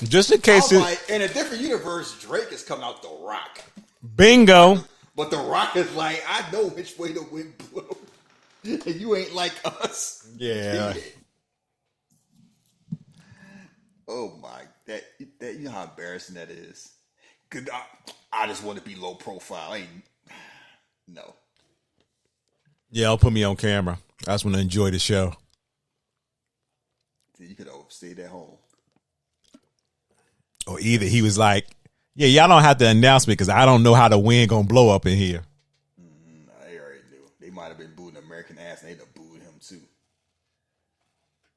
S7: just in case.
S8: In a different universe, Drake is coming out The Rock.
S7: Bingo.
S8: But The Rock is like, I know which way the wind blows. And you ain't like us.
S7: Yeah.
S8: Oh my, that you know how embarrassing that is. Cause I just want to be low profile. No.
S7: Yeah, I'll put me on camera. I just want to enjoy the show.
S8: You could have stayed at home.
S7: Or either he was like, yeah, y'all don't have to announce me because I don't know how the wind gonna blow up in here.
S8: They already knew. They might have been booing American ass and they'd have booed him too.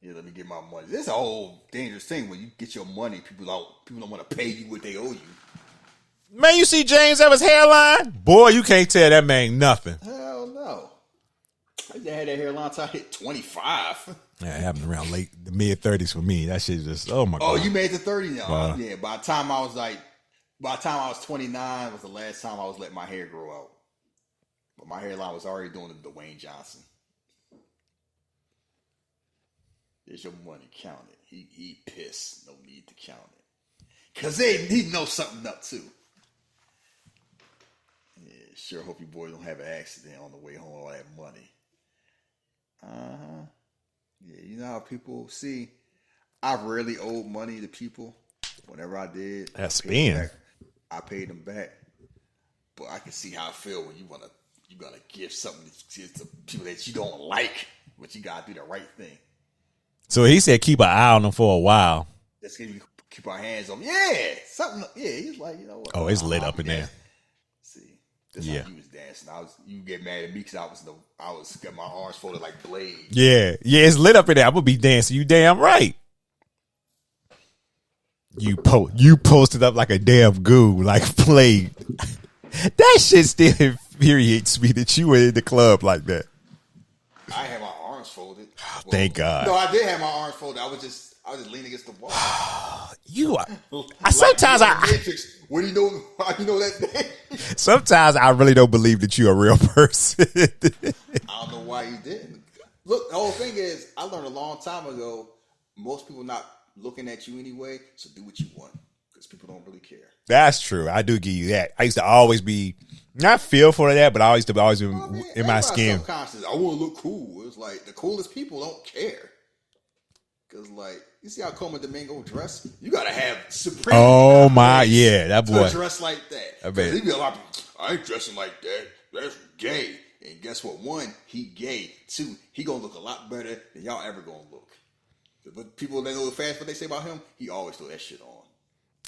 S8: Yeah, let me get my money. This is a whole dangerous thing when you get your money, people don't want to pay you what they owe you.
S7: Man, you see James Evans' hairline? Boy, you can't tell that man nothing.
S8: Hell no. I just had that hairline until I hit 25.
S7: Yeah, it happened around the mid-30s for me. That shit just, oh my God.
S8: Oh, you made it to 30 now?
S7: Wow.
S8: Yeah, by the time I was 29 was the last time I was letting my hair grow out. But my hairline was already doing the Dwayne Johnson. There's your money, count it. He pissed. No need to count it. Because he knows something up too. Yeah, sure hope your boy don't have an accident on the way home with all that money. Uh-huh. Yeah, you know how people see, I rarely owed money to people. Whenever I did,
S7: That's spin.
S8: I paid them back. But I can see how I feel when you're gonna give something to people that you don't like, but you gotta do the right thing.
S7: So he said keep an eye on them for a while.
S8: That's gonna keep our hands on. Yeah, something. Yeah, he's like, you know what?
S7: Oh, it's lit up in there.
S8: See, that's how you was dancing. You get mad at me because I was got my arms folded like blades.
S7: Yeah, it's lit up in there. I'm gonna be dancing. You damn right. You posted up like a damn goo, like played. That shit still infuriates me that you were in the club like that.
S8: I had my arms folded.
S7: Thank God.
S8: No, I did have my arms folded. I was just leaning against the wall.
S7: You are.
S8: Matrix. What do you know? How you know that?
S7: Sometimes I really don't believe that you're a real person.
S8: I don't know why you didn't. Look, the whole thing is, I learned a long time ago. Most people not looking at you anyway, so do what you want because people don't really care.
S7: That's true. I do give you that. I used to always be not feel for that, but I used to always be in my skin.
S8: Subconscious. I want to look cool. It's like the coolest people don't care because, like, you see how Coleman Domingo dress? You gotta have supreme.
S7: Oh my, yeah, that boy
S8: dress like that.
S7: I bet.
S8: He be a lot of people, I ain't dressing like that. That's gay. And guess what? One, he gay. Two, he gonna look a lot better than y'all ever gonna look. But people that know fast what they say about him, he always throw that shit on.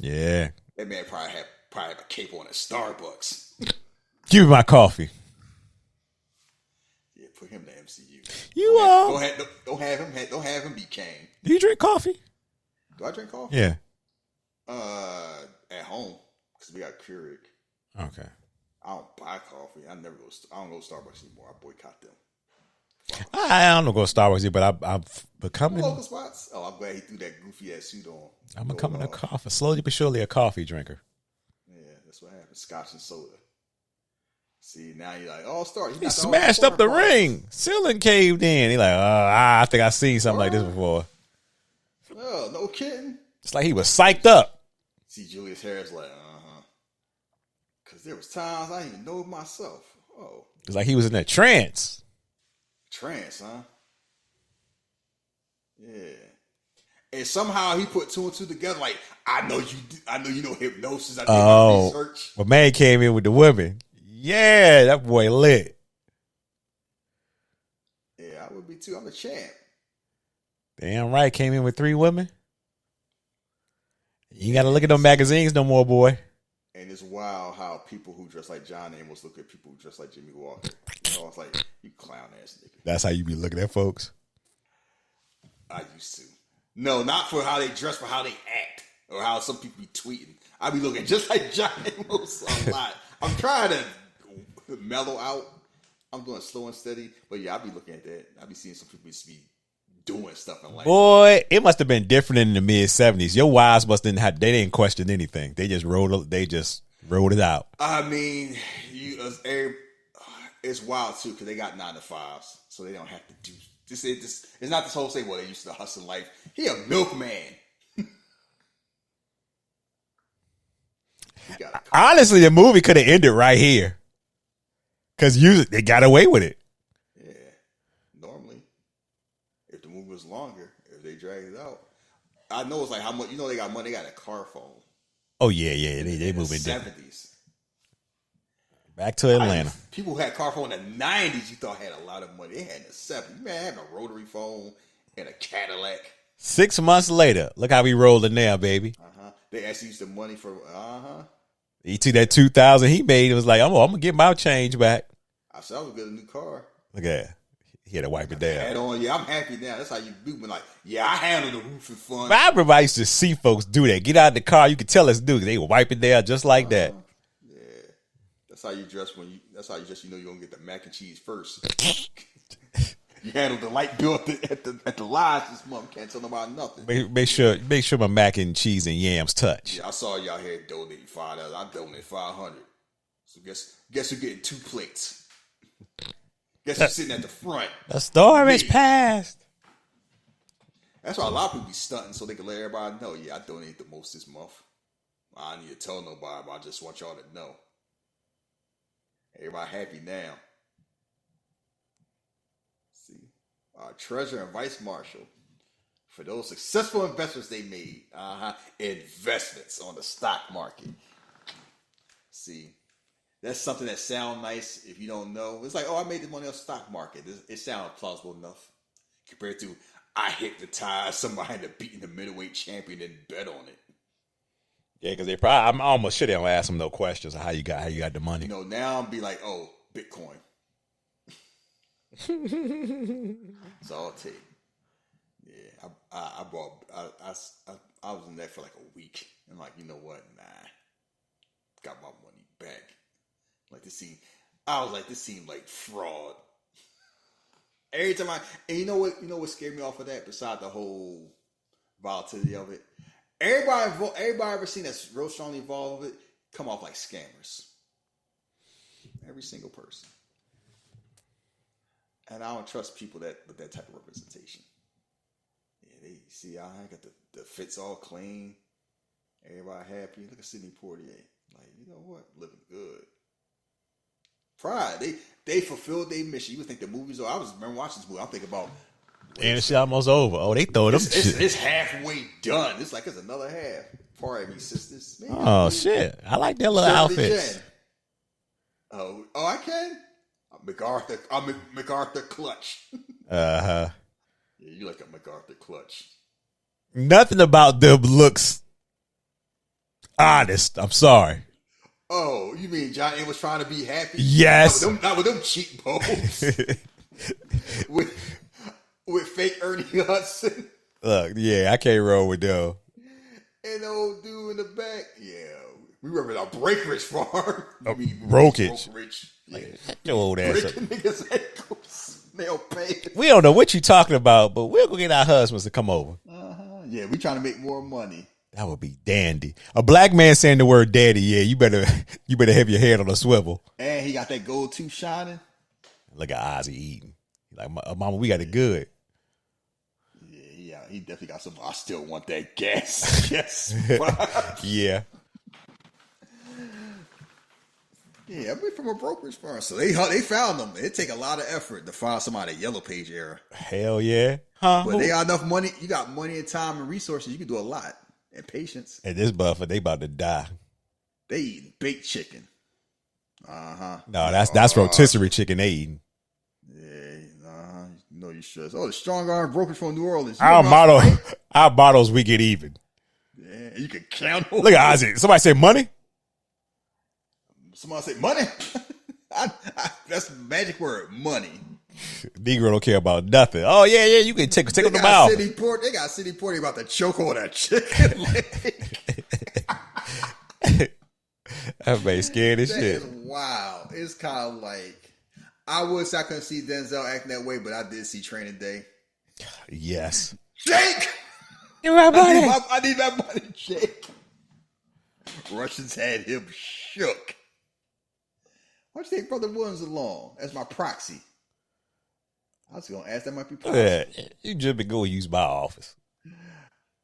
S7: Yeah.
S8: That man probably have a cape on at Starbucks.
S7: Give me my coffee.
S8: Yeah, put him in the MCU. Don't have him be Kane.
S7: Do you drink coffee?
S8: Do I drink coffee?
S7: Yeah.
S8: At home because we got Keurig.
S7: Okay.
S8: I don't buy coffee. I don't go to Starbucks anymore. I boycott them.
S7: I don't go to Starbucks, but I'm becoming
S8: local spots. Oh, I'm glad he threw that goofy ass suit on.
S7: I'm becoming slowly but surely a coffee drinker.
S8: Yeah, that's what happens. Scotch and soda. See, now you're like, oh, start.
S7: He smashed up the ring. Ceiling caved in. He like, I think I've seen something like this before.
S8: Oh, no kidding.
S7: It's like he was psyched up.
S8: See, Julius Harris like, because there was times I didn't even know myself. Oh,
S7: it's like he was in a trance.
S8: Trance, huh? Yeah. And somehow he put two and two together. Like, I know you know hypnosis. I did my research.
S7: My man came in with the women. Yeah, that boy lit.
S8: Yeah, I would be too. I'm a champ.
S7: Damn right, came in with 3 women. You got to look at them magazines no more, boy.
S8: And it's wild how people who dress like John Amos look at people who dress like Jimmie Walker. You know, it's like, you clown ass nigga.
S7: That's how you be looking at folks?
S8: I used to. No, not for how they dress, for how they act. Or how some people be tweeting. I be looking just like John Amos a lot. I'm trying to mellow out. I'm doing slow and steady. But yeah, I be looking at that. I be seeing some people just be doing stuff in life.
S7: Boy, it must have been different in the mid 70s. Your wives they didn't question anything. They just rolled it out.
S8: I mean, it's wild too because they got 9 to 5s, so they don't have to do this. It's not this whole thing where they used to hustle life. He a milkman.
S7: Honestly, the movie could have ended right here because they got away with it.
S8: Yeah, normally, if the movie was longer, if they dragged it out, I know it's like how much. You know, they got money. They got a car phone.
S7: Oh yeah, they moving
S8: in the 70s.
S7: Back to Atlanta.
S8: People who had car phone in the 90s, you thought had a lot of money. They had in the 70s. Man, having a rotary phone and a Cadillac.
S7: 6 months later, look how we rolling now, baby.
S8: They actually used the money for.
S7: He took that 2,000 he made. It was like, I'm gonna get my change back.
S8: I said I was getting a new car.
S7: Look at that. He had to wipe it down.
S8: Had on, yeah, I'm happy now. That's how you do. But like, yeah, I handle the roof and fun.
S7: But I remember I used to see folks do that. Get out of the car, you could tell us do. They would wipe it down just like that.
S8: Yeah, that's how you dress That's how you dress. You know, you don't get the mac and cheese first. You handle the light bill at the lodge this month. Can't tell nobody nothing.
S7: Make sure my mac and cheese and yams touch.
S8: Yeah, I saw y'all here donating $5. I donated $500. So guess who's getting 2 plates? Guess who's sitting at the front?
S7: The storm is past.
S8: That's why a lot of people be stunting so they can let everybody know. Yeah, I donated the most this month. I don't need to tell nobody, but I just want y'all to know. Everybody happy now. See, Treasurer and Vice Marshal, for those successful investments they made, investments on the stock market. See, that's something that sounds nice if you don't know. It's like, oh, I made this money on the stock market. It sounds plausible enough compared to I hypnotized somebody into beating the middleweight champion and bet on it.
S7: Yeah, because they probably, I'm almost sure they don't ask them no questions of how you got the money.
S8: Now I'm be like, oh, Bitcoin. That's all I'll take. Yeah, I was in that for like a week. I'm like, you know what? Nah, got my money back. Like this seemed like fraud. Every time and you know what scared me off of that? Besides the whole volatility of it, everybody ever seen that's real strongly involved with it come off like scammers. Every single person. And I don't trust people with that type of representation. Yeah, they see I got the fits all clean. Everybody happy. Look at Sidney Poitier. Like, you know what? Living good. Pride. They fulfilled their mission. You would think the movies are. I remember watching this movie. I'm thinking about.
S7: And it's almost over. Oh, they throw them.
S8: It's halfway done. It's like it's another half. Pardon me, sisters. Man,
S7: oh shit! I like their little outfits.
S8: Oh, I can. I'm MacArthur Clutch.
S7: Yeah,
S8: you like a MacArthur Clutch.
S7: Nothing about them looks honest. I'm sorry.
S8: Oh, you mean John Amos trying to be happy?
S7: Yes.
S8: Not with them cheap pose. with fake Ernie Hudson.
S7: Look, yeah, I can't roll with them.
S8: And the old dude in the back. Yeah. We remember our Breakridge farm.
S7: Brokerage.
S8: Yeah.
S7: Your old ass.
S8: Breaking niggas' ankles. They'll pay.
S7: We don't know what you're talking about, but we'll go get our husbands to come over.
S8: Yeah, we trying to make more money.
S7: That would be dandy. A black man saying the word daddy, yeah, you better have your head on a swivel.
S8: And he got that gold tooth shining.
S7: Look at Ozzy eating. Like, mama, we got it good.
S8: Yeah, he definitely got some. I still want that gas. Yes.
S7: Yeah.
S8: Yeah, I'm from a brokerage firm, so they found them. It take a lot of effort to find somebody Yellow Page era.
S7: Hell yeah, huh?
S8: But they got enough money. You got money and time and resources. You can do a lot and patience.
S7: And this buffer, they about to die.
S8: They eating baked chicken.
S7: No, that's rotisserie chicken they eating.
S8: Yeah, you know you stress. Oh, the strong arm brokerage from New Orleans.
S7: Our bottles we get even.
S8: Yeah, you can count on.
S7: Look at Ozzy. Somebody say money.
S8: Somebody say money. That's the magic word, money.
S7: Negro don't care about nothing. Oh yeah, you can take them out.
S8: They got Sidney Poitier about to choke on that chicken leg.
S7: That man scared as shit.
S8: Is wild. It's kind of like I wish I couldn't see Denzel acting that way, but I did see Training Day.
S7: Yes.
S8: Jake,
S7: give my money.
S8: I need that money, Jake. Russians had him shook. Why'd you take Brother Williams along as my proxy? I was going to ask. That might be possible.
S7: Yeah, you just be go use my office.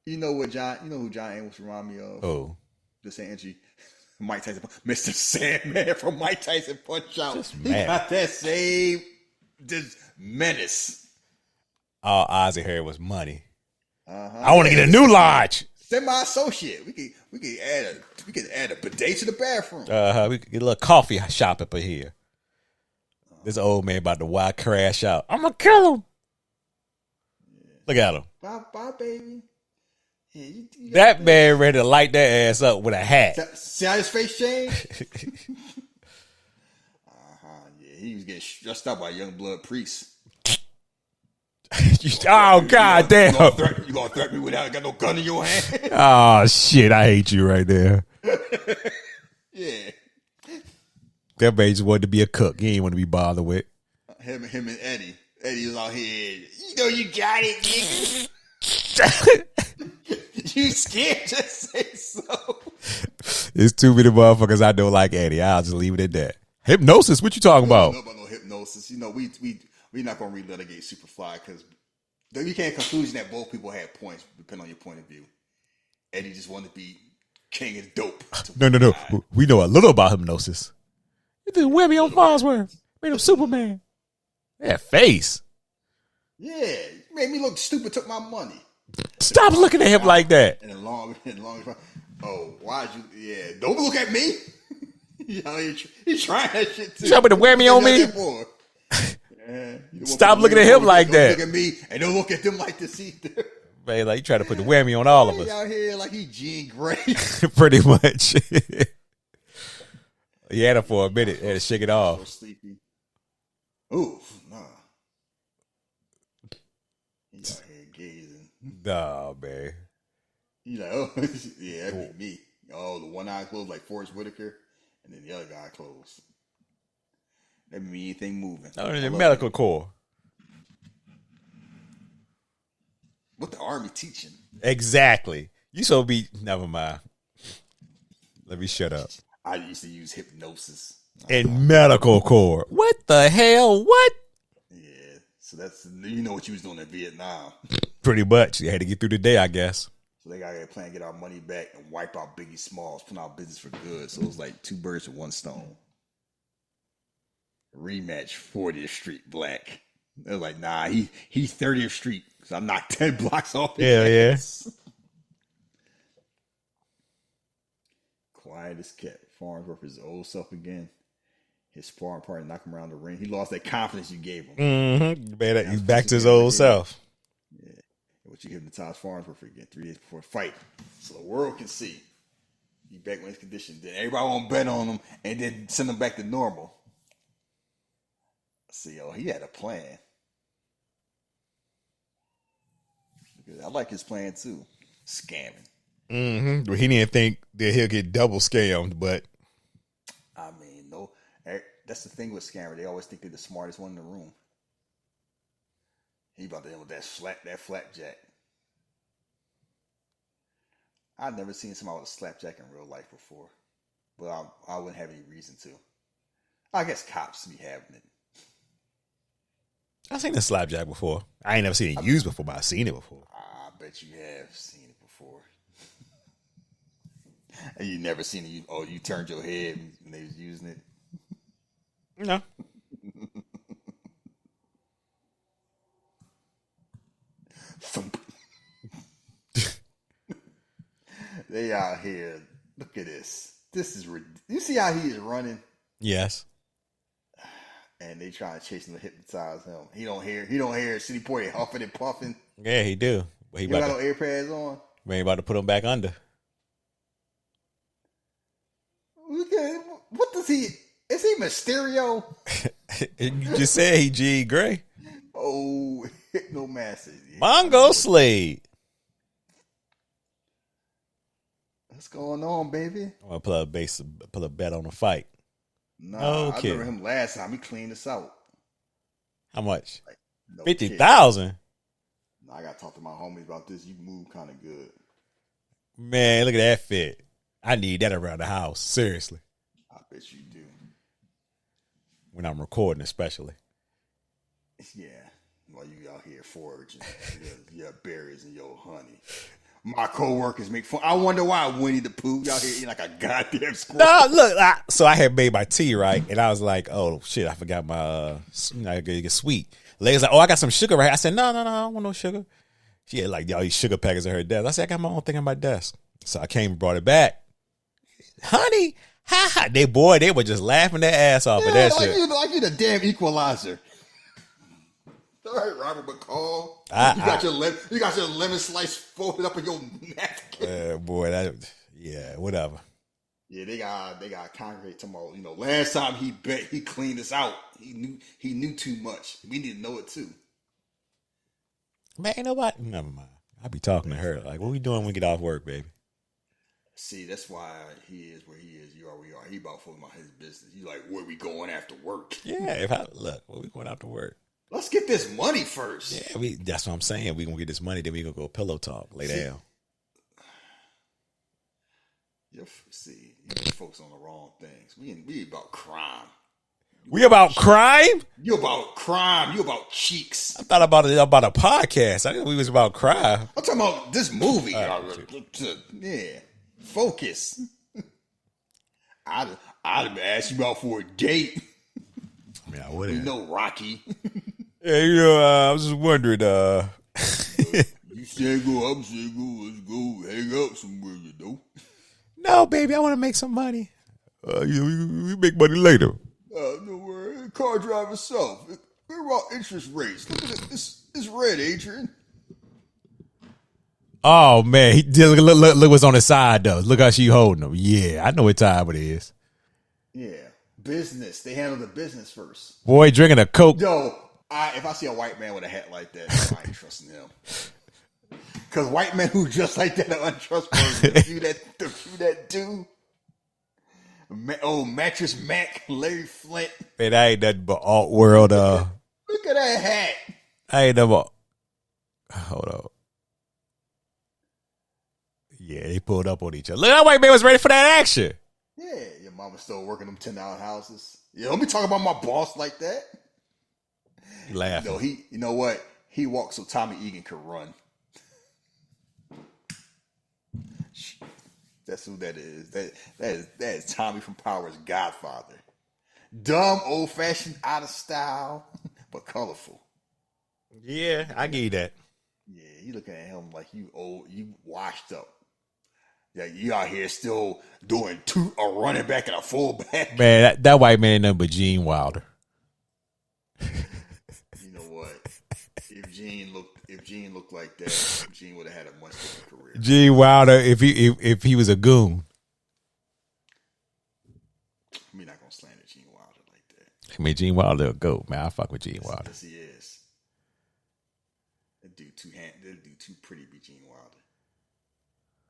S8: You know who John Amos remind me of?
S7: Oh,
S8: this Angie, Mike Tyson, Mr. Sandman from Mike Tyson Punch Out. He got that same menace.
S7: All Ozzy heard was money. I want to get a new lodge.
S8: Send my associate. We could add a bidet to the bathroom.
S7: We could get a little coffee shop up in here. This old man about to wild crash out. I'm gonna kill him. Yeah. Look at him.
S8: Bye, baby. Yeah, you
S7: that man ready to light that ass up with a hat.
S8: See how his face changed? Yeah, he was getting stressed out by young blood priests.
S7: Oh god damn!
S8: You gonna threaten me without got no gun in your hand?
S7: Oh shit! I hate you right there.
S8: Yeah,
S7: that man just wanted to be a cook. He ain't want to be bothered with
S8: him and Eddie. Eddie was out here. You know you got it, nigga. You scared? Just say so.
S7: It's too many motherfuckers I don't like Eddie. I'll just leave it at that. Hypnosis? What you talking about?
S8: I don't know about no hypnosis. You know we're not gonna relitigate Superfly because you can't conclusion that both people had points depending on your point of view. Eddie just wanted to be king and dope.
S7: No. We know a little about hypnosis. You did Webby on Farnsworth. Made him Superman. That face.
S8: Yeah, you made me look stupid. Took my money.
S7: Stop looking at him like that.
S8: And long. Oh, why'd you? Yeah, don't look at me. He's trying that shit too.
S7: You trying to put the whammy on me? Stop looking at him like that.
S8: Look at me and don't look at them like this either.
S7: Man, like you try to put the whammy on all of
S8: He
S7: us.
S8: out here like he Jean Grey.
S7: Pretty much. He had him for a minute. Had to shake it off.
S8: So sleepy. Ooh, nah. He out here gazing.
S7: Nah, man.
S8: He's like, oh, yeah, that'd be me. Oh, the one eye closed like Forrest Whitaker, and then the other guy closed. That mean anything moving.
S7: No, in the medical corps.
S8: What the army teaching?
S7: Exactly. You so be. Never mind. Let me shut up.
S8: I used to use hypnosis.
S7: In medical corps. What the hell? What?
S8: Yeah. So that's, you know what you was doing in Vietnam.
S7: Pretty much. You had to get through the day, I guess.
S8: So they got a plan to get our money back and wipe out Biggie Smalls, put out business for good. So it was like 2 birds with 1 stone. Rematch 40th Street Black. They're like, nah, he's 30th Street. So I knocked 10 blocks off his ass. Quiet as kept. Farnsworth is his old self again. His sparring partner knocked him around the ring. He lost that confidence you gave him.
S7: Mm-hmm. Man, he's back to his old self.
S8: Yeah. What you hypnotized Farnsworth again 3 days before the fight. So the world can see. He back when his condition. Then everybody won't bet on him and then send him back to normal. See, he had a plan. I like his plan too. Scamming.
S7: Mm-hmm. But he didn't think that he'll get double scammed, but
S8: I mean, no. That's the thing with scammer. They always think they're the smartest one in the room. He about to end with that flapjack. I've never seen somebody with a slapjack in real life before, but I wouldn't have any reason to. I guess cops be having it.
S7: I've seen the slapjack before. I ain't never seen it used before, but I've seen it before.
S8: I bet you have seen it before. And you never seen it. You turned your head when they was using it?
S7: No.
S8: They out here. Look at this. This is you see how he is running?
S7: Yes.
S8: And they trying to chase him to hypnotize him. He don't hear Sidney Poitier huffing and puffing.
S7: Yeah, he do. But he
S8: got no air pads on.
S7: Man, about to put him back under.
S8: Look at him. What does he? Is he Mysterio?
S7: You just said he G. Gray.
S8: Oh, Hypnomaster. Yeah.
S7: Mongo Slade.
S8: What's going on, baby?
S7: I'm gonna put a bet on a fight.
S8: Nah,
S7: I
S8: remember him last time. He cleaned us out.
S7: How much?
S8: Like, no
S7: 50,000.
S8: I gotta talk to my homies about this. You move kind of good.
S7: Man, look at that fit. I need that around the house. Seriously.
S8: I bet you do.
S7: When I'm recording, especially.
S8: Yeah. While you out here foraging your berries and your honey. My co-workers make fun. I wonder why Winnie the Pooh out here eating like a goddamn squirrel.
S7: No, look. So I had made my tea, right? And I was like, oh, shit, I forgot my, I get sweet. Lady's like, oh, I got some sugar right here. I said, no, I don't want no sugar. She had like all these sugar packets at her desk. I said, I got my own thing on my desk. So I came and brought it back. Honey, ha ha. They were just laughing their ass off at that shit.
S8: You the damn equalizer. All right, Robert McCall. You got your lemon slice folded up in your napkin.
S7: Boy, whatever.
S8: Yeah, they got congregate tomorrow. Last time he bet he cleaned us out. He knew too much. We need to know it too.
S7: Man, ain't nobody. Never mind. I be talking to her like, what we doing when we get off work, baby?
S8: See, that's why he is where he is. You are where you are. He about focusing on his business. He's like, where we going after work?
S7: Yeah, where we going after work?
S8: Let's get this money first.
S7: Yeah, that's what I'm saying. We gonna get this money, then we gonna go pillow talk, lay down.
S8: You focus on the wrong things. We about crime.
S7: We about crime?
S8: You about crime. You about cheeks.
S7: I thought about a podcast. I think we was about crime.
S8: I'm talking about this movie. Yeah. Focus. I'd have asked you about for a date.
S7: I mean, I would have.
S8: You know Rocky.
S7: Yeah, I was just wondering.
S8: You single, I'm single. Let's go hang out somewhere,
S7: No, baby, I want to make some money. We make money later.
S8: No worry. Car drive itself. What about interest rates? Look at it. It's red, Adrian.
S7: Oh man, look what's on the side though. Look how she holding them. Yeah, I know what time it is.
S8: Yeah, business. They handle the business first.
S7: Boy, drinking a Coke.
S8: Yo, if I see a white man with a hat like that, I ain't trusting him. Because white men who dress like that are untrustworthy. The few that do. Mattress Mac, Larry Flint.
S7: Man, I ain't nothing but alt world.
S8: Look at that hat.
S7: I ain't never. Hold on. Yeah, they pulled up on each other. Look, that white man was ready for that action.
S8: Yeah, your mama's still working them $10 houses. Yeah, don't be talking about my boss like that.
S7: He laughing.
S8: No, you know what? He walked so Tommy Egan could run. That's who that is. That is Tommy from Power's Godfather. Dumb, old fashioned, out of style, but colorful.
S7: Yeah, I give you that.
S8: Yeah, you looking at him like you old, you washed up. Yeah, you out here still doing a running back and a fullback.
S7: Man, that white man ain't nothing but Gene Wilder.
S8: You know what? If Gene looked like that, Gene would have had a much different career.
S7: Gene Wilder, if he was a goon.
S8: We're not gonna slander Gene Wilder like that.
S7: I mean, Gene Wilder a goat, man. I fuck with Gene Wilder.
S8: Yes, he is. That dude too pretty to be Gene Wilder.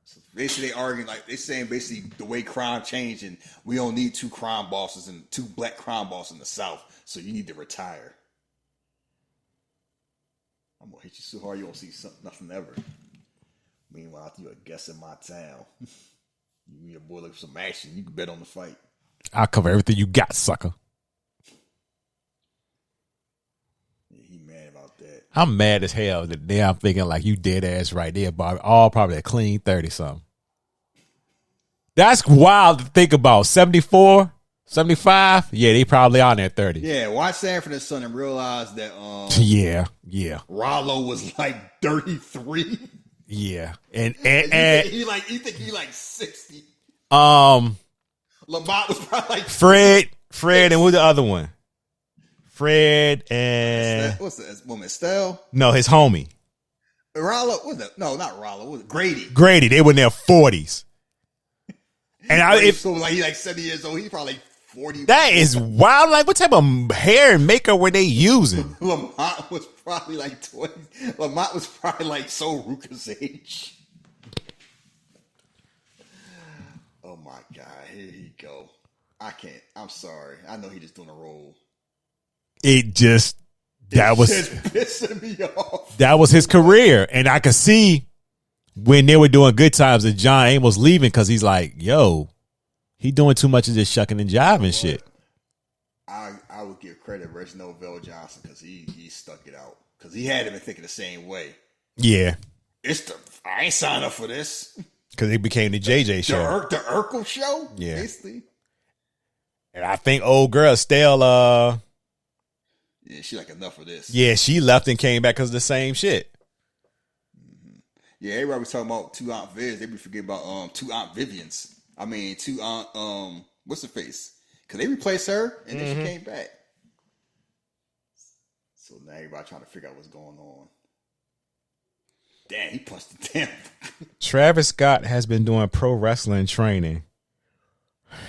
S8: So basically, they arguing they saying basically the way crime changed, and we don't need two black crime bosses in the South, so you need to retire. I'm gonna hit you so hard you won't see nothing ever. Meanwhile, you're a guest in my town. You need a boy look for some action. You can bet on the fight.
S7: I'll cover everything you got, sucker.
S8: Yeah, he mad about that.
S7: I'm mad as hell that now I'm thinking like you dead ass right there, Bobby. All probably a clean 30 something. That's wild to think about. 74, 75. Yeah, they probably on there 30.
S8: Yeah, watch Sanford and Son and realize that
S7: yeah.
S8: Rollo was like 33.
S7: Yeah.
S8: And you think he like 60. Lamont was probably like
S7: Fred, and who's the other one? Fred and
S8: what's that woman? Estelle?
S7: No, his homie.
S8: Rollo was it? No, not Rollo. Was it Grady?
S7: Grady, they were in their 40s. And
S8: so like he like 70 years old, he probably like 40.
S7: That is wild. Like what type of hair and makeup were they using?
S8: Lamont was probably like 20. Lamont was probably like So Ruka's age. Oh my God, here you go. I can't. I'm sorry. I know he just doing a role.
S7: That was
S8: pissing me off.
S7: That was his career. And I could see when they were doing Good Times that John Amos leaving because he's like, yo, he doing too much of this shucking and jiving shit.
S8: I would give credit to Reginald Vell Johnson because he stuck it out. Because he had been thinking the same way.
S7: Yeah.
S8: I ain't signed up for this.
S7: Because it became the JJ show.
S8: The Urkel show?
S7: Yeah.
S8: Basically.
S7: And I think old girl Estelle,
S8: yeah, she like enough of this.
S7: Yeah, she left and came back because of the same shit.
S8: Mm-hmm. Yeah, everybody was talking about two Aunt Viv. They be forgetting about two Aunt Vivians. I mean, two Aunt what's her face? Because they replaced her and then she came back. So now everybody trying to figure out what's going on. Damn, he punched the damn.
S7: Travis Scott has been doing pro wrestling training.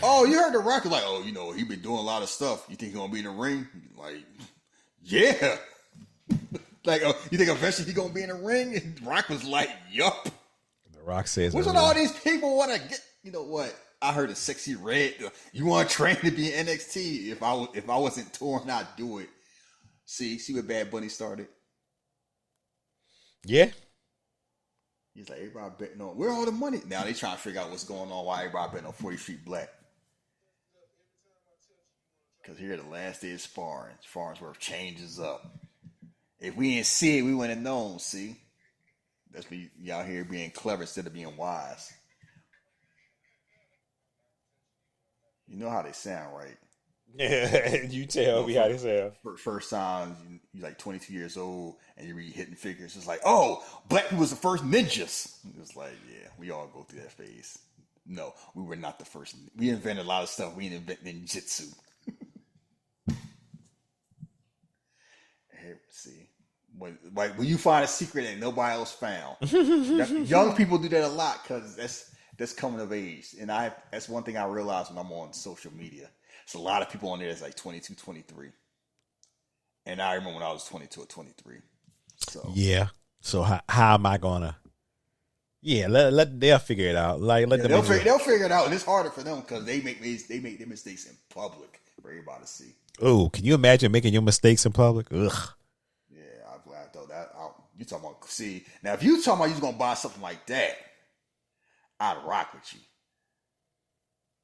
S8: Oh, you heard the Rock like, oh, you know, he been doing a lot of stuff. You think he gonna be in the ring? Like, yeah. Like, you think eventually he gonna be in the ring? And Rock was like, yup.
S7: The Rock says,
S8: what's what all these people want to get? You know what? I heard a sexy red. You want to train to be in NXT? If I wasn't torn, I'd do it. See what Bad Bunny started?
S7: Yeah.
S8: He's like, everybody betting on, where all the money? Now they trying to figure out what's going on, why everybody betting on 40 Street Black. Because here the last day of sparring. Farnsworth changes up. If we didn't see it, we wouldn't have known, see? That's me y'all here being clever instead of being wise. You know how they sound, right?
S7: Yeah, you tell me how they sound.
S8: First time, you're like 22 years old, and you read Hidden Figures. It's like, oh, Black people was the first ninjas. It's like, yeah, we all go through that phase. No, we were not the first. We invented a lot of stuff. We didn't invent ninjutsu. Hey, see. When you find a secret that nobody else found, young people do that a lot because that's coming of age. And that's one thing I realized when I'm on social media. There's a lot of people on there that's like 22, 23. And I remember when I was 22 or 23. So
S7: yeah. So how am I gonna? Yeah, they'll figure it out. Like
S8: they'll figure it out, and it's harder for them because they make their mistakes in public for everybody to see.
S7: Oh, can you imagine making your mistakes in public? Ugh.
S8: Yeah, I thought that out. You talking about? See, now if you talking about you was gonna buy something like that, I'd rock with you.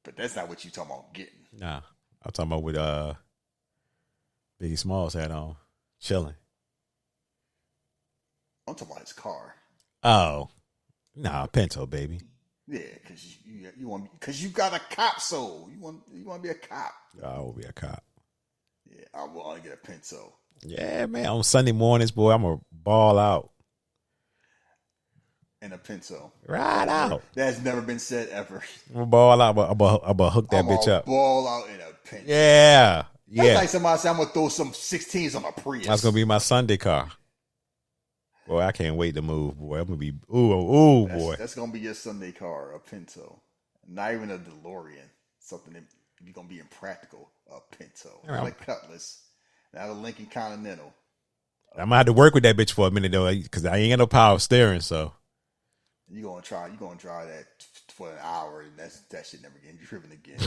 S8: But that's not what you talking about getting.
S7: Nah, I'm talking about with Biggie Smalls had on chilling.
S8: I'm talking about his car.
S7: Oh, nah, Pinto, baby.
S8: Yeah, because you got a cop soul. You want to be a cop.
S7: I will be a cop.
S8: Yeah, I want to get a Pinto.
S7: Yeah, man. On Sunday mornings, boy, I'm gonna ball out.
S8: And a Pinto.
S7: Right out.
S8: That's never been said ever.
S7: I'm gonna ball out. I'm gonna hook that bitch up.
S8: Ball out in a Pinto.
S7: Yeah.
S8: That's like somebody said, I'm gonna throw some 16s on a Prius.
S7: That's gonna be my Sunday car. Boy, I can't wait to move, boy. I'm gonna be boy.
S8: That's gonna be your Sunday car, a Pinto. Not even a DeLorean. Something that you're gonna be impractical. A Pinto. Not a Cutlass. Not a Lincoln Continental.
S7: I'm gonna have to work with that bitch for a minute though, because I ain't got no power steering, so
S8: you're gonna drive that for an hour and that shit never getting driven again.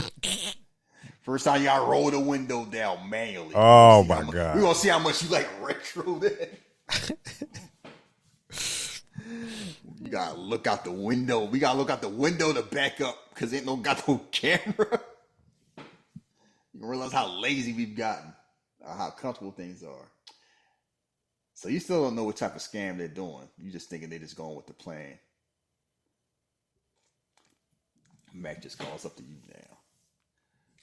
S8: First time you gotta roll the window down manually.
S7: Oh my God.
S8: We're gonna see how much you like retro that. You gotta look out the window. We gotta look out the window to back up because ain't got no camera. You realize how lazy we've gotten, how comfortable things are. So you still don't know what type of scam they're doing. You just thinking they're just going with the plan. Mac just calls up to you now.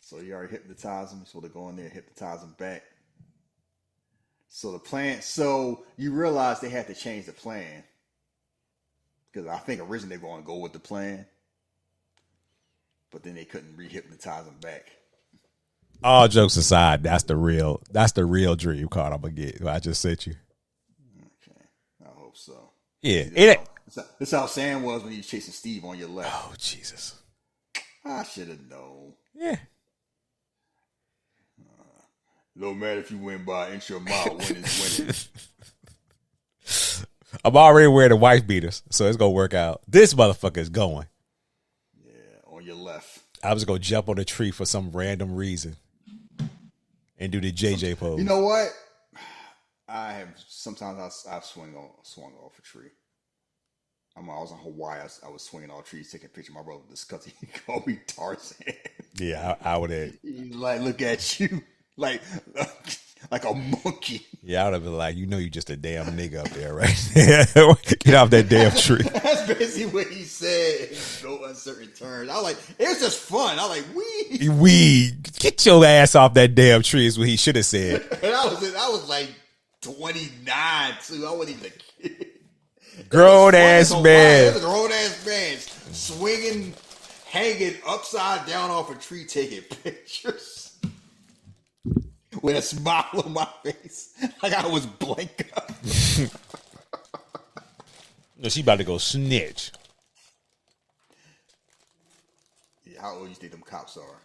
S8: So you already hypnotized them. So they go in there and hypnotize them back. So the plan. So you realize they had to change the plan. Because I think originally they were going to go with the plan. But then they couldn't re-hypnotize them back.
S7: All jokes aside, that's the real dream card I'm gonna get. I just sent you.
S8: Okay. I hope so.
S7: Yeah.
S8: This how Sam was when he was chasing Steve on your left.
S7: Oh, Jesus.
S8: I should have known.
S7: Yeah.
S8: No matter if you win by an inch or a mile, winning is winning.
S7: I'm already wearing the wife beaters, so it's gonna work out. This motherfucker is going.
S8: Yeah, on your left.
S7: I was gonna jump on a tree for some random reason and do the JJ pose.
S8: You know what? I've swung off a tree. I was in Hawaii. I was swinging off trees, taking a picture of my brother because he called me Tarzan.
S7: Yeah, I would have.
S8: Like, look at you, like a monkey.
S7: Yeah, I would have been like, you just a damn nigga up there, right? Get off that damn tree.
S8: That's basically what he said in no uncertain terms. I was like, it was just fun. I was like,
S7: we get your ass off that damn tree is what he should have said.
S8: And I was like 29 too. I wasn't even a kid.
S7: Grown ass man.
S8: Grown ass man swinging, hanging upside down off a tree, taking pictures with a smile on my face, like I was blank up.
S7: No, she about to go snitch.
S8: Yeah, how old do you think them cops are?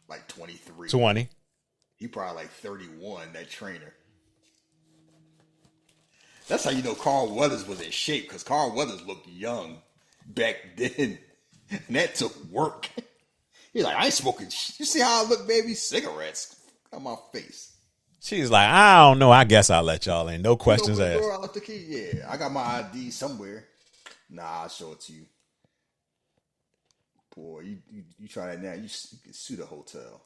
S8: Like 23.
S7: 20.
S8: He probably like 31. That trainer. That's how you know Carl Weathers was in shape, because Carl Weathers looked young back then. And that took work. He's like, I ain't smoking. You see how I look, baby? Cigarettes on my face.
S7: She's like, I don't know. I guess I'll let y'all in. No questions asked.
S8: I left the key. Yeah, I got my ID somewhere. Nah, I'll show it to you. Boy, you try that now. You can sue the hotel.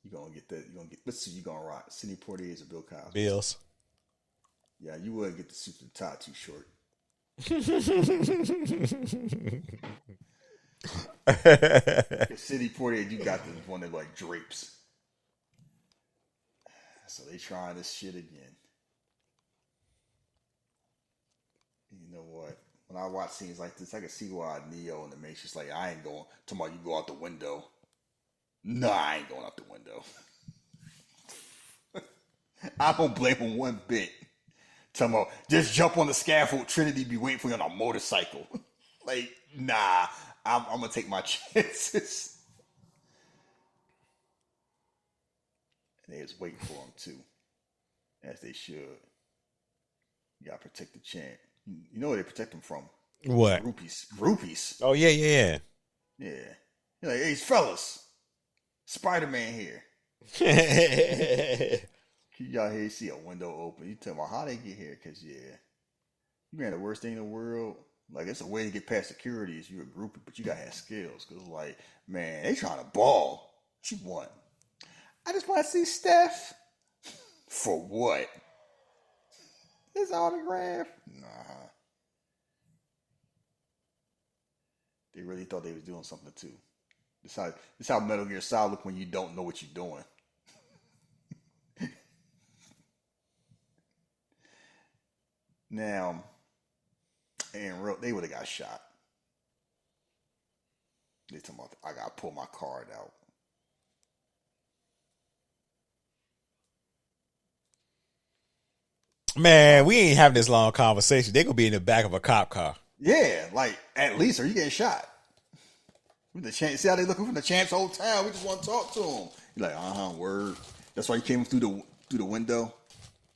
S8: You gonna get that? You gonna get? Let's see. You gonna rock Sidney Poitier or Bill Cosby?
S7: Bills.
S8: Yeah, you wouldn't get the suit to the tie too short. Sidney Poitier, you got this one that like drapes. So they trying this shit again. You know what? when I watch scenes like this, I can see why Neo in the Matrix like, I ain't going. Tomorrow you go out the window. No, I ain't going out the window. I don't blame him one bit. Talking about, just jump on the scaffold. Trinity be waiting for you on a motorcycle. Like, nah, I'm gonna take my chances. And they was waiting for him too, as they should. You gotta protect the champ. You know where they protect him from?
S7: What?
S8: Groupies.
S7: Oh yeah.
S8: Yeah. You're like, hey, fellas, Spider-Man here. You out here, you see a window open. You tell them how they get here, because, yeah, you ran the worst thing in the world. Like, it's a way to get past security is you're a groupie, but you got to have skills. Because, like, man, they trying to ball. She won. I just want to see Steph. For what? His autograph? Nah. They really thought they was doing something, too. This how Metal Gear Solid look when you don't know what you're doing. Now, and they would have got shot. They talking about, I got to pull my card out.
S7: Man, we ain't having this long conversation. They gonna be in the back of a cop car.
S8: Yeah, like, at least, or you getting shot. The champ, see how they looking from the champ's whole town? We just want to talk to him. You're like, word. That's why you came through the window.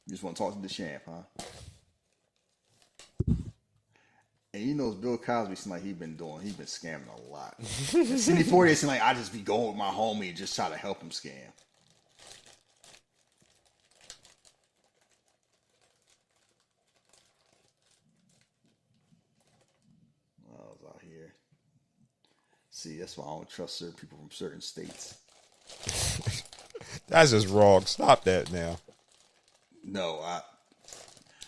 S8: You just want to talk to the champ, huh? And you know, Bill Cosby seemed like he's been scamming a lot. Sidney Poitier seemed like I just be going with my homie and just try to help him scam. I was out here. See, that's why I don't trust certain people from certain states.
S7: That's just wrong. Stop that now.
S8: No,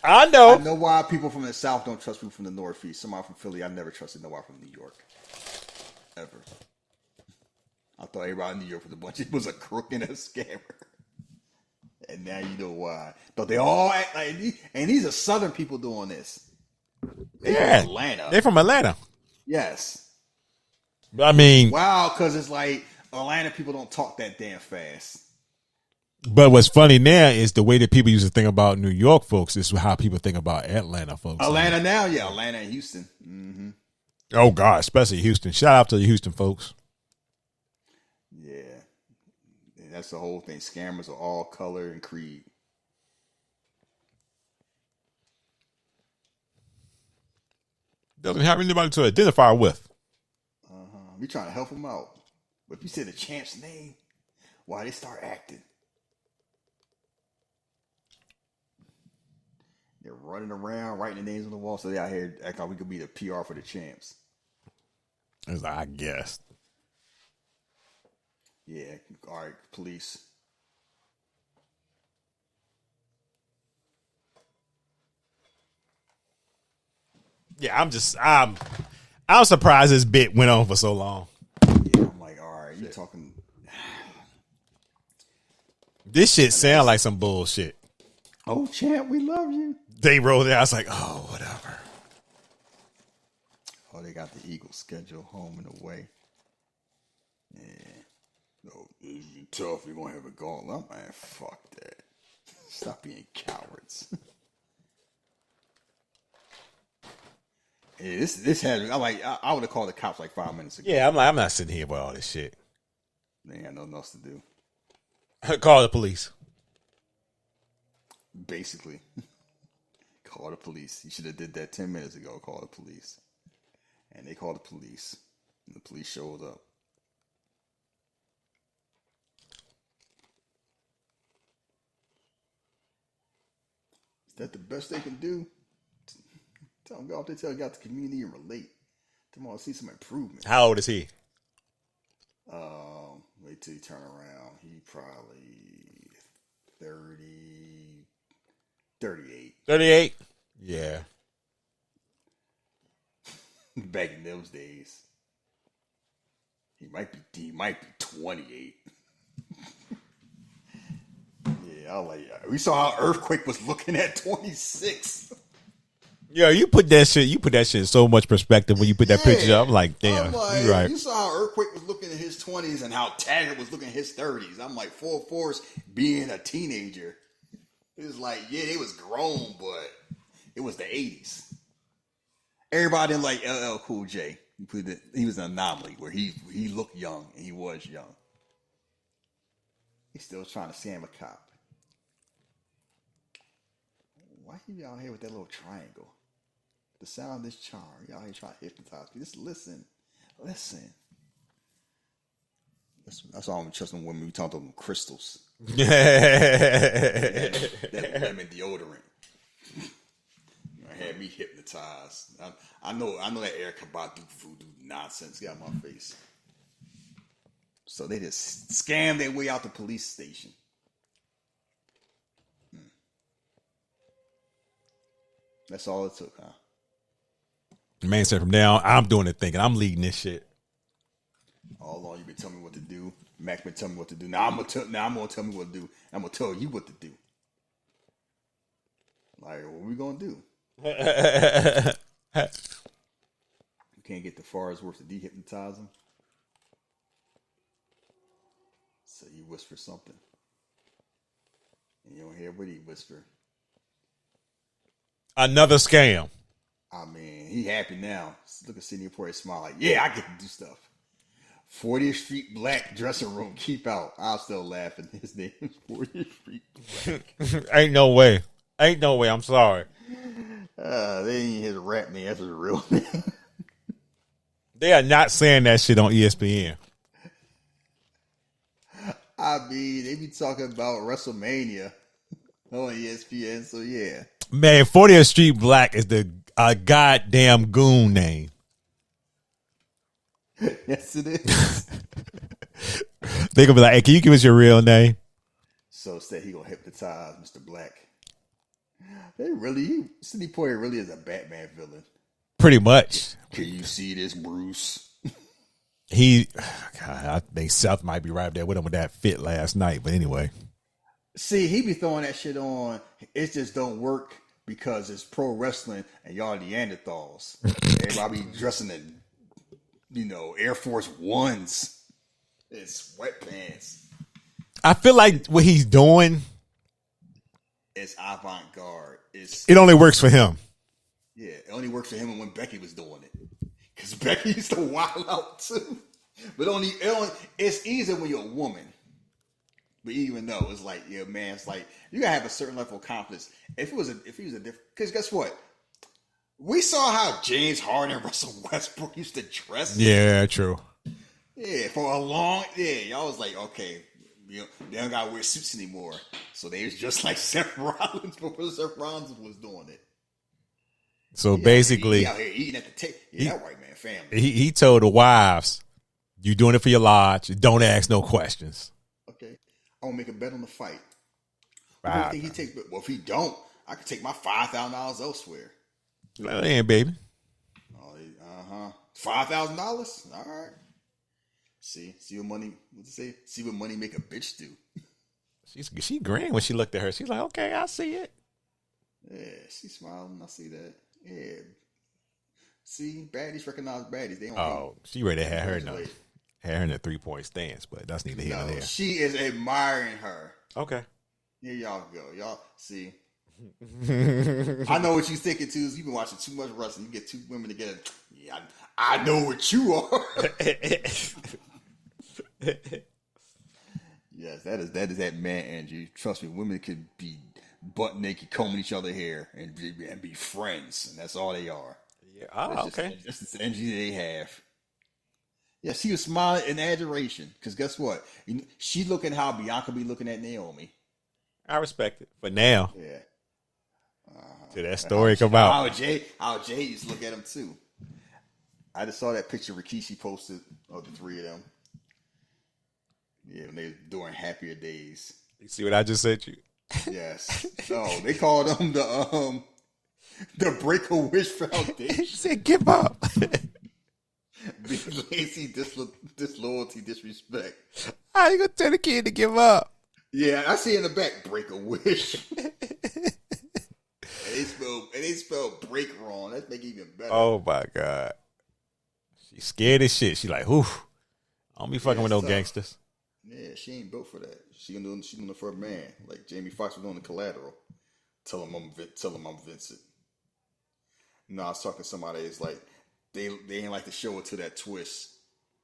S7: I know.
S8: I know why people from the South don't trust people from the Northeast. Somebody from Philly, I never trusted nobody from New York. Ever. I thought everybody in New York was a crook and a scammer. And now you know why. But they all act like, and these are Southern people doing this. They're from Atlanta.
S7: They're from Atlanta.
S8: Yes.
S7: I mean,
S8: wow, because it's like Atlanta people don't talk that damn fast.
S7: But what's funny now is the way that people used to think about New York folks is how people think about Atlanta folks.
S8: Atlanta now, yeah, Atlanta and Houston. Mm-hmm.
S7: Oh God, especially Houston. Shout out to the Houston folks.
S8: Yeah, and that's the whole thing. Scammers are all color and creed.
S7: Doesn't have anybody to identify with.
S8: We trying to help them out. But if you say the champ's name, why they start acting? They're running around, writing the names on the wall, so they out here acting like we could be the PR for the champs.
S7: It's like, I guess.
S8: Yeah, all right, police.
S7: Yeah, I'm surprised this bit went on for so long.
S8: Yeah, I'm like, all right, you talking.
S7: This shit sound like some bullshit.
S8: Oh, champ, we love you.
S7: They rolled it. I was like, oh, whatever.
S8: Oh, they got the Eagles schedule home and away. Yeah. Oh, this is tough. You're going to have a gauntlet. Man, fuck that. Stop being cowards. Yeah, this has. I'm like, I would have called the cops like 5 minutes ago.
S7: Yeah, I'm not sitting here with all this shit.
S8: They ain't got nothing else to do.
S7: Call the police.
S8: Basically, call the police. You should have did that 10 minutes ago. Call the police, and they called the police, and the police showed up. Is that the best they can do? Tell them go out there, tell you got the community and relate. Tell them I see some improvement.
S7: How old is he?
S8: Wait till you turn around. He probably 30, 38.
S7: 38? Yeah.
S8: Back in those days. He might be 28. Yeah, I was like, we saw how Earthquake was looking at 26.
S7: Yeah, you put that shit in so much perspective when you put that picture up. I'm like, damn, you're right.
S8: You saw how Earthquake was looking in his 20s and how Taggart was looking in his 30s. I'm like, full force being a teenager. It was like, yeah, they was grown, but it was the 80s. Everybody didn't like LL Cool J. He was an anomaly where he looked young and he was young. He's still trying to scam a cop. Why he out here with that little triangle? The sound of this charm. You out here trying to hypnotize me. Just listen. That's all I'm trusting women. We talk about them crystals. that lemon deodorant. Had me hypnotized. I know that Erykah Badu voodoo nonsense got my face. So they just scammed their way out the police station. That's all it took, huh?
S7: The man said, from now on, I'm doing the thinking. I'm leading this shit.
S8: All along, you've been telling me what to do. Mac been telling me what to do. Now I'm gonna tell me what to do. I'm gonna tell you what to do. Like, what we gonna do? You can't get the Farnsworth to dehypnotize him. So you whisper something. And you don't hear what he whisper.
S7: Another scam.
S8: I mean, he happy now. Look at Sidney Poitier smile like, yeah, I get to do stuff. 40th Street Black dressing room, keep out. I'm still laughing. His name is 40th Street Black.
S7: Ain't no way. I'm sorry.
S8: They ain't his rap name. That's his real name.
S7: They are not saying that shit on ESPN.
S8: I mean, they be talking about WrestleMania on ESPN, so yeah.
S7: Man, 40th Street Black is the goddamn goon name.
S8: Yes, it is.
S7: They gonna be like, hey, can you give us your real name?
S8: So said he gonna hypnotize Mr. Black. Sidney Poitier really is a Batman villain.
S7: Pretty much.
S8: Can you see this, Bruce?
S7: I think Seth might be right there with him with that fit last night. But anyway.
S8: See, he be throwing that shit on. It just don't work because it's pro wrestling and y'all Neanderthals. Everybody be dressing in, Air Force Ones and sweatpants.
S7: I feel like what he's doing,
S8: it's avant-garde.
S7: It only works for him.
S8: Yeah, it only works for him and when Becky was doing it. Because Becky used to wild out too. But it's easier when you're a woman. But even though it's like, yeah, man, it's like you gotta have a certain level of confidence. If he was a different, because guess what? We saw how James Harden and Russell Westbrook used to dress.
S7: Yeah, true.
S8: Yeah, for a long, y'all was like, okay, they don't gotta wear suits anymore. So they was just like Seth Rollins before Seth Rollins was doing it.
S7: So basically,
S8: he out here eating at the table. Yeah, that white man family.
S7: He told the wives, "You doing it for your lodge? Don't ask no questions."
S8: Okay, I'm gonna make a bet on the fight.
S7: What
S8: do you think he takes? Well, if he don't, I could take my $5,000 elsewhere.
S7: Man, baby.
S8: $5,000. All right. See what money. What's it say? See what money make a bitch do.
S7: She grinned when she looked at her. She's like, "Okay, I see it."
S8: Yeah, she smiling. I see that. Yeah. See, baddies recognize baddies. They don't hate.
S7: She ready to have her in a 3-point stance, but that's neither here nor there.
S8: She is admiring her.
S7: Okay.
S8: Here y'all go. Y'all see. I know what you're thinking too. Is you've been watching too much wrestling. You get two women together. Yeah, I know what you are. Yes, that is that man, Angie. Trust me, women could be butt naked, combing each other hair, and be friends, and that's all they are.
S7: Yeah. Okay.
S8: That's the energy they have. Yeah, she was smiling in adoration because guess what? She looking how Bianca be looking at Naomi.
S7: I respect it, but now,
S8: yeah.
S7: Till that story come out.
S8: How Jay used to look at him too. I just saw that picture Rikishi posted of the three of them. Yeah, when they were doing happier days.
S7: You see what I just sent you?
S8: Yes. Oh, they called them the Break-A-Wish Foundation.
S7: He said, "Give up."
S8: Be lazy, disloyalty, disrespect.
S7: How you gonna tell the kid to give up?
S8: Yeah, I see in the back, Break-A-Wish. spelled break wrong. That make it even better.
S7: Oh my God. She's scared as shit. She like, whew. I don't be fucking with no gangsters.
S8: Yeah, she ain't built for that. She doing it for a man. Like Jamie Foxx was doing the Collateral. Tell him I'm Vincent. No, I was talking to somebody. It's like they ain't like to show it to that twist.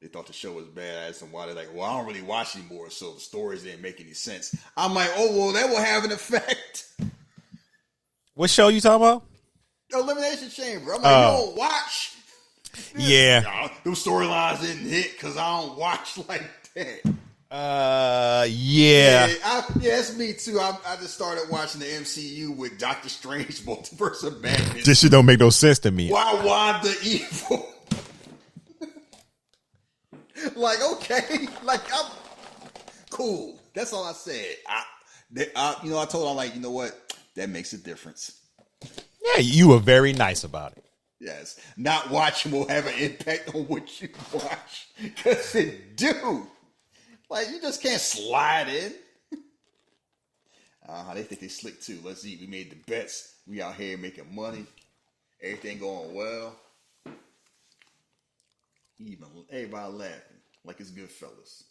S8: They thought the show was badass, and why they're like, well, I don't really watch anymore, so the stories didn't make any sense. I'm like, oh well, that will have an effect.
S7: What show you talking about?
S8: Elimination Chamber. I'm like, you don't watch.
S7: Yeah.
S8: Those storylines didn't hit because I don't watch like that.
S7: Yeah.
S8: That's me too. I just started watching the MCU with Doctor Strange Multiverse of Madness.
S7: This shit don't make no sense to me.
S8: Why Wanda evil? Like, okay. Like, I'm cool. That's all I said. I told her, I'm like, you know what? That makes a difference.
S7: Yeah, you were very nice about it.
S8: Yes. Not watching will have an impact on what you watch. Because it do. Like, you just can't slide in. They think they slick too. Let's see. We made the bets. We out here making money. Everything going well. Even everybody laughing like it's good fellas.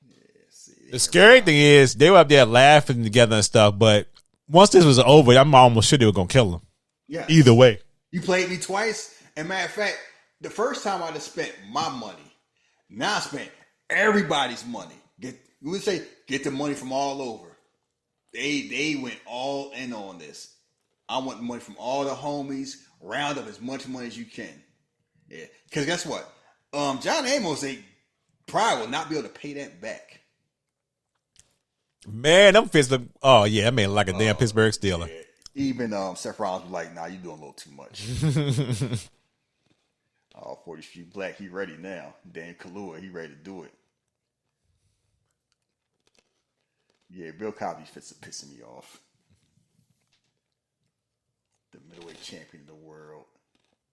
S8: Yeah, see.
S7: The scary thing is they were up there laughing together and stuff, but once this was over, I'm almost sure they were gonna kill him.
S8: Yeah.
S7: Either way.
S8: You played me twice. And matter of fact, the first time I just spent my money. Now I spent everybody's money. Get the money from all over. They went all in on this. I want the money from all the homies. Round up as much money as you can. Yeah, because guess what? John Amos, they probably will not be able to pay that back.
S7: Man, them fits look. Oh yeah, I mean like a damn Pittsburgh Steeler.
S8: Yeah. Even Seth Rollins was like, "Nah, you doing a little too much." 40 Street Black, he ready now. Dan Kaluuya, he ready to do it. Yeah, Bill Cosby fits pissing me off. The middleweight champion of the world.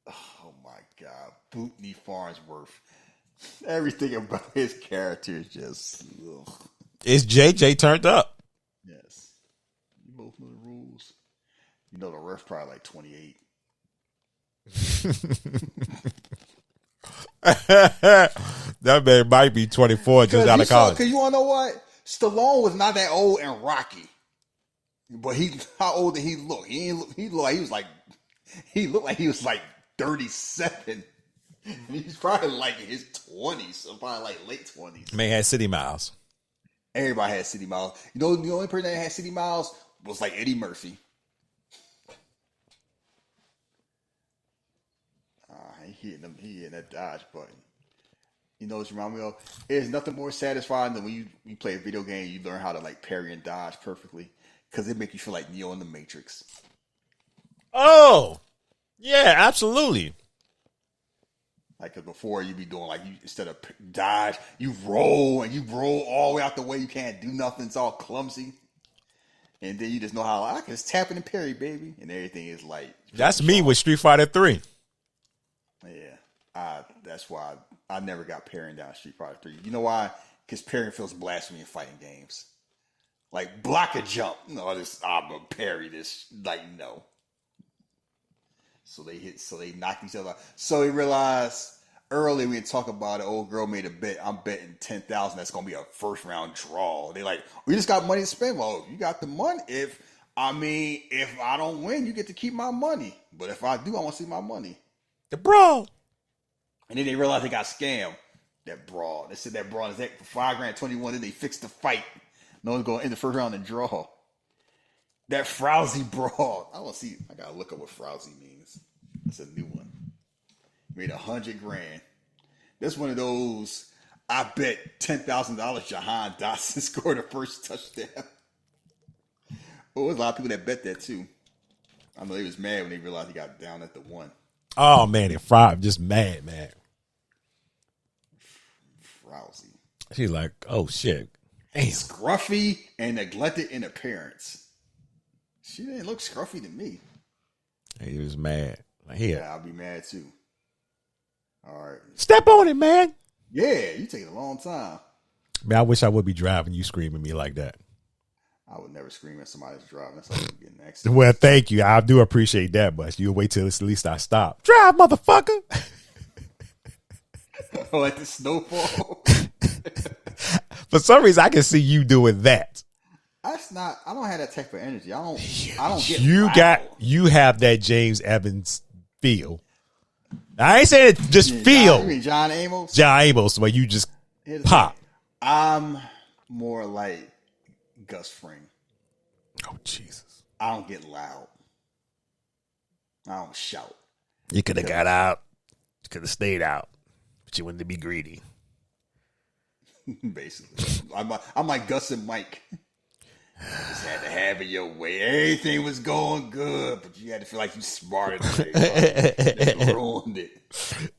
S8: Oh my God, Bootney Farnsworth. Everything about his character is just. Ugh.
S7: It's JJ turned up.
S8: Yes, you both know the rules. You know the ref probably like 28.
S7: That man might be 24 just out of college.
S8: Because you want to know what? Stallone was not that old and Rocky. But how old did he look? He looked like he was like 37. He's probably like in his 20s, or probably like late 20s.
S7: Man had City Miles.
S8: Everybody had City Miles. You know, the only person that had City Miles was like Eddie Murphy. He hitting that dodge button. You know what you remind me of? There's nothing more satisfying than when you play a video game, you learn how to like parry and dodge perfectly. Because it makes you feel like Neo in the Matrix.
S7: Oh, yeah, absolutely.
S8: Like, cause before you be doing like, instead of dodge, you roll all the way out the way. You can't do nothing. It's all clumsy. And then you just know how I can just tap in and parry, baby. And everything is like.
S7: That's me with Street Fighter 3.
S8: Yeah. That's why I never got parrying down Street Fighter 3. You know why? Because parrying feels blasphemy in fighting games. Like, block a jump. No, I'm going to parry this. Like, no. So they knock each other out. So he realized earlier we talk about it, old girl made a bet. I'm betting 10,000 that's going to be a first round draw. They like, we just got money to spend. Well, you got the money. If I don't win, you get to keep my money. But if I do, I want to see my money.
S7: The brawl.
S8: And then they realized they got scammed. That brawl. They said that brawl is for $5,021. Then they fixed the fight. No one's going in the first round and draw. That frowsy brawl. I gotta look up what frowsy means. That's a new one. Made $100,000. That's one of those. I bet $10,000 Jahan Dotson scored the first touchdown. Well, there's a lot of people that bet that too. I know they was mad when they realized he got down at the one.
S7: Oh man, and Fry just mad.
S8: Frowsy.
S7: She's like, oh shit.
S8: Damn. Scruffy and neglected in appearance. She didn't look scruffy to me.
S7: He was mad. Like,
S8: yeah, I'll be mad too. All right.
S7: Step on it, man.
S8: Yeah, you take a long time.
S7: Man, I wish I would be driving you screaming at me like that.
S8: I would never scream at somebody that's driving. That's how you get an accident.
S7: Well, thank you. I do appreciate that, but you'll wait till at least I stop. Drive, motherfucker.
S8: Like the snowfall.
S7: For some reason, I can see you doing that.
S8: That's not. I don't have that type of energy. I don't get.
S7: You have that James Evans feel. I ain't saying it just feel.
S8: You mean John Amos?
S7: John Amos, where you just pop.
S8: I'm more like Gus Fring.
S7: Oh Jesus!
S8: I don't get loud. I don't shout.
S7: You could have got out. You could have stayed out, but you wanted to be greedy.
S8: Basically, I'm like Gus and Mike. Just had to have it your way. Everything was going good, but you had to feel like you smarter than everybody. They ruined it.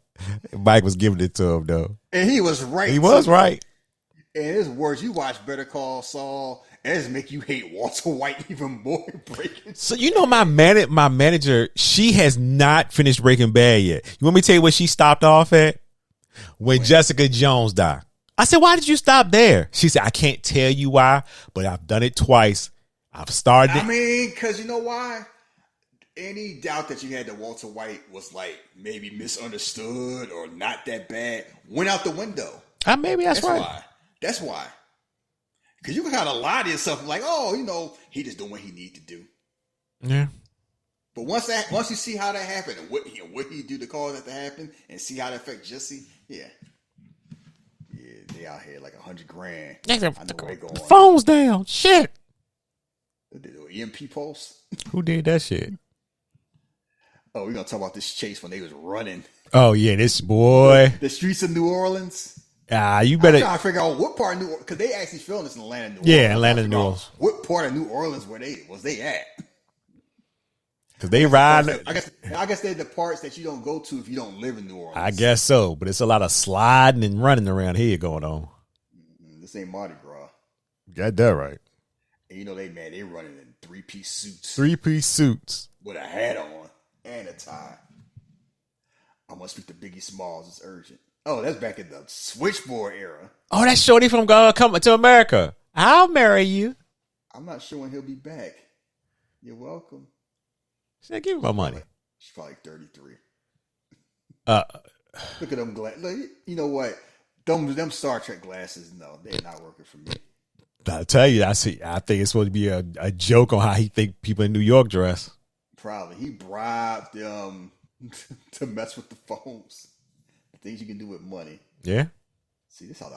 S7: Mike was giving it to him though,
S8: and he was right.
S7: He was right.
S8: And his words, you watch Better Call Saul, and it's make you hate Walter White even more. Breaking.
S7: So you know my manager, she has not finished Breaking Bad yet. You want me to tell you where she stopped off at? When Jessica Jones died. I said, why did you stop there? She said, I can't tell you why, but I've done it twice. I've started it.
S8: I mean, because you know why? Any doubt that you had that Walter White was like maybe misunderstood or not that bad went out the window.
S7: Maybe that's right.
S8: Why. That's why. Because you can kind of lie to yourself like, oh, you know, he just doing what he need to do.
S7: Yeah.
S8: But once you see how that happened and what he do to cause that to happen and see how that affect Jesse, yeah, they out here like $100,000. I know where they going.
S7: The phone's down. Shit.
S8: They did an EMP pulse.
S7: Who did that shit?
S8: Oh, we're gonna talk about this chase when they was running.
S7: Oh yeah, this boy.
S8: The streets of New Orleans.
S7: You better.
S8: I'm trying to figure out what part of New Orleans, because they actually filmed this in Atlanta, New Orleans.
S7: Yeah, Atlanta, New Orleans.
S8: What part of New Orleans was they at?
S7: Because they ride.
S8: I guess they're the parts that you don't go to if you don't live in New Orleans.
S7: I guess so, but it's a lot of sliding and running around here going on.
S8: This ain't Mardi Gras.
S7: Got that right.
S8: And you know they running in 3-piece suits.
S7: 3-piece suits.
S8: With a hat on and a tie. I'm gonna speak to Biggie Smalls. It's urgent. Oh, that's back in the switchboard era.
S7: Oh, that's Shorty from Coming to America. I'll marry you.
S8: I'm not sure when he'll be back. You're welcome.
S7: Said, give me my money.
S8: She's probably 33.
S7: Look
S8: at them glasses. You know what? Them Star Trek glasses, no, they're not working for me.
S7: I'll tell you, I think it's supposed to be a joke on how he think people in New York dress.
S8: Probably. He bribed them to mess with the phones. The things you can do with money.
S7: Yeah.
S8: See, this how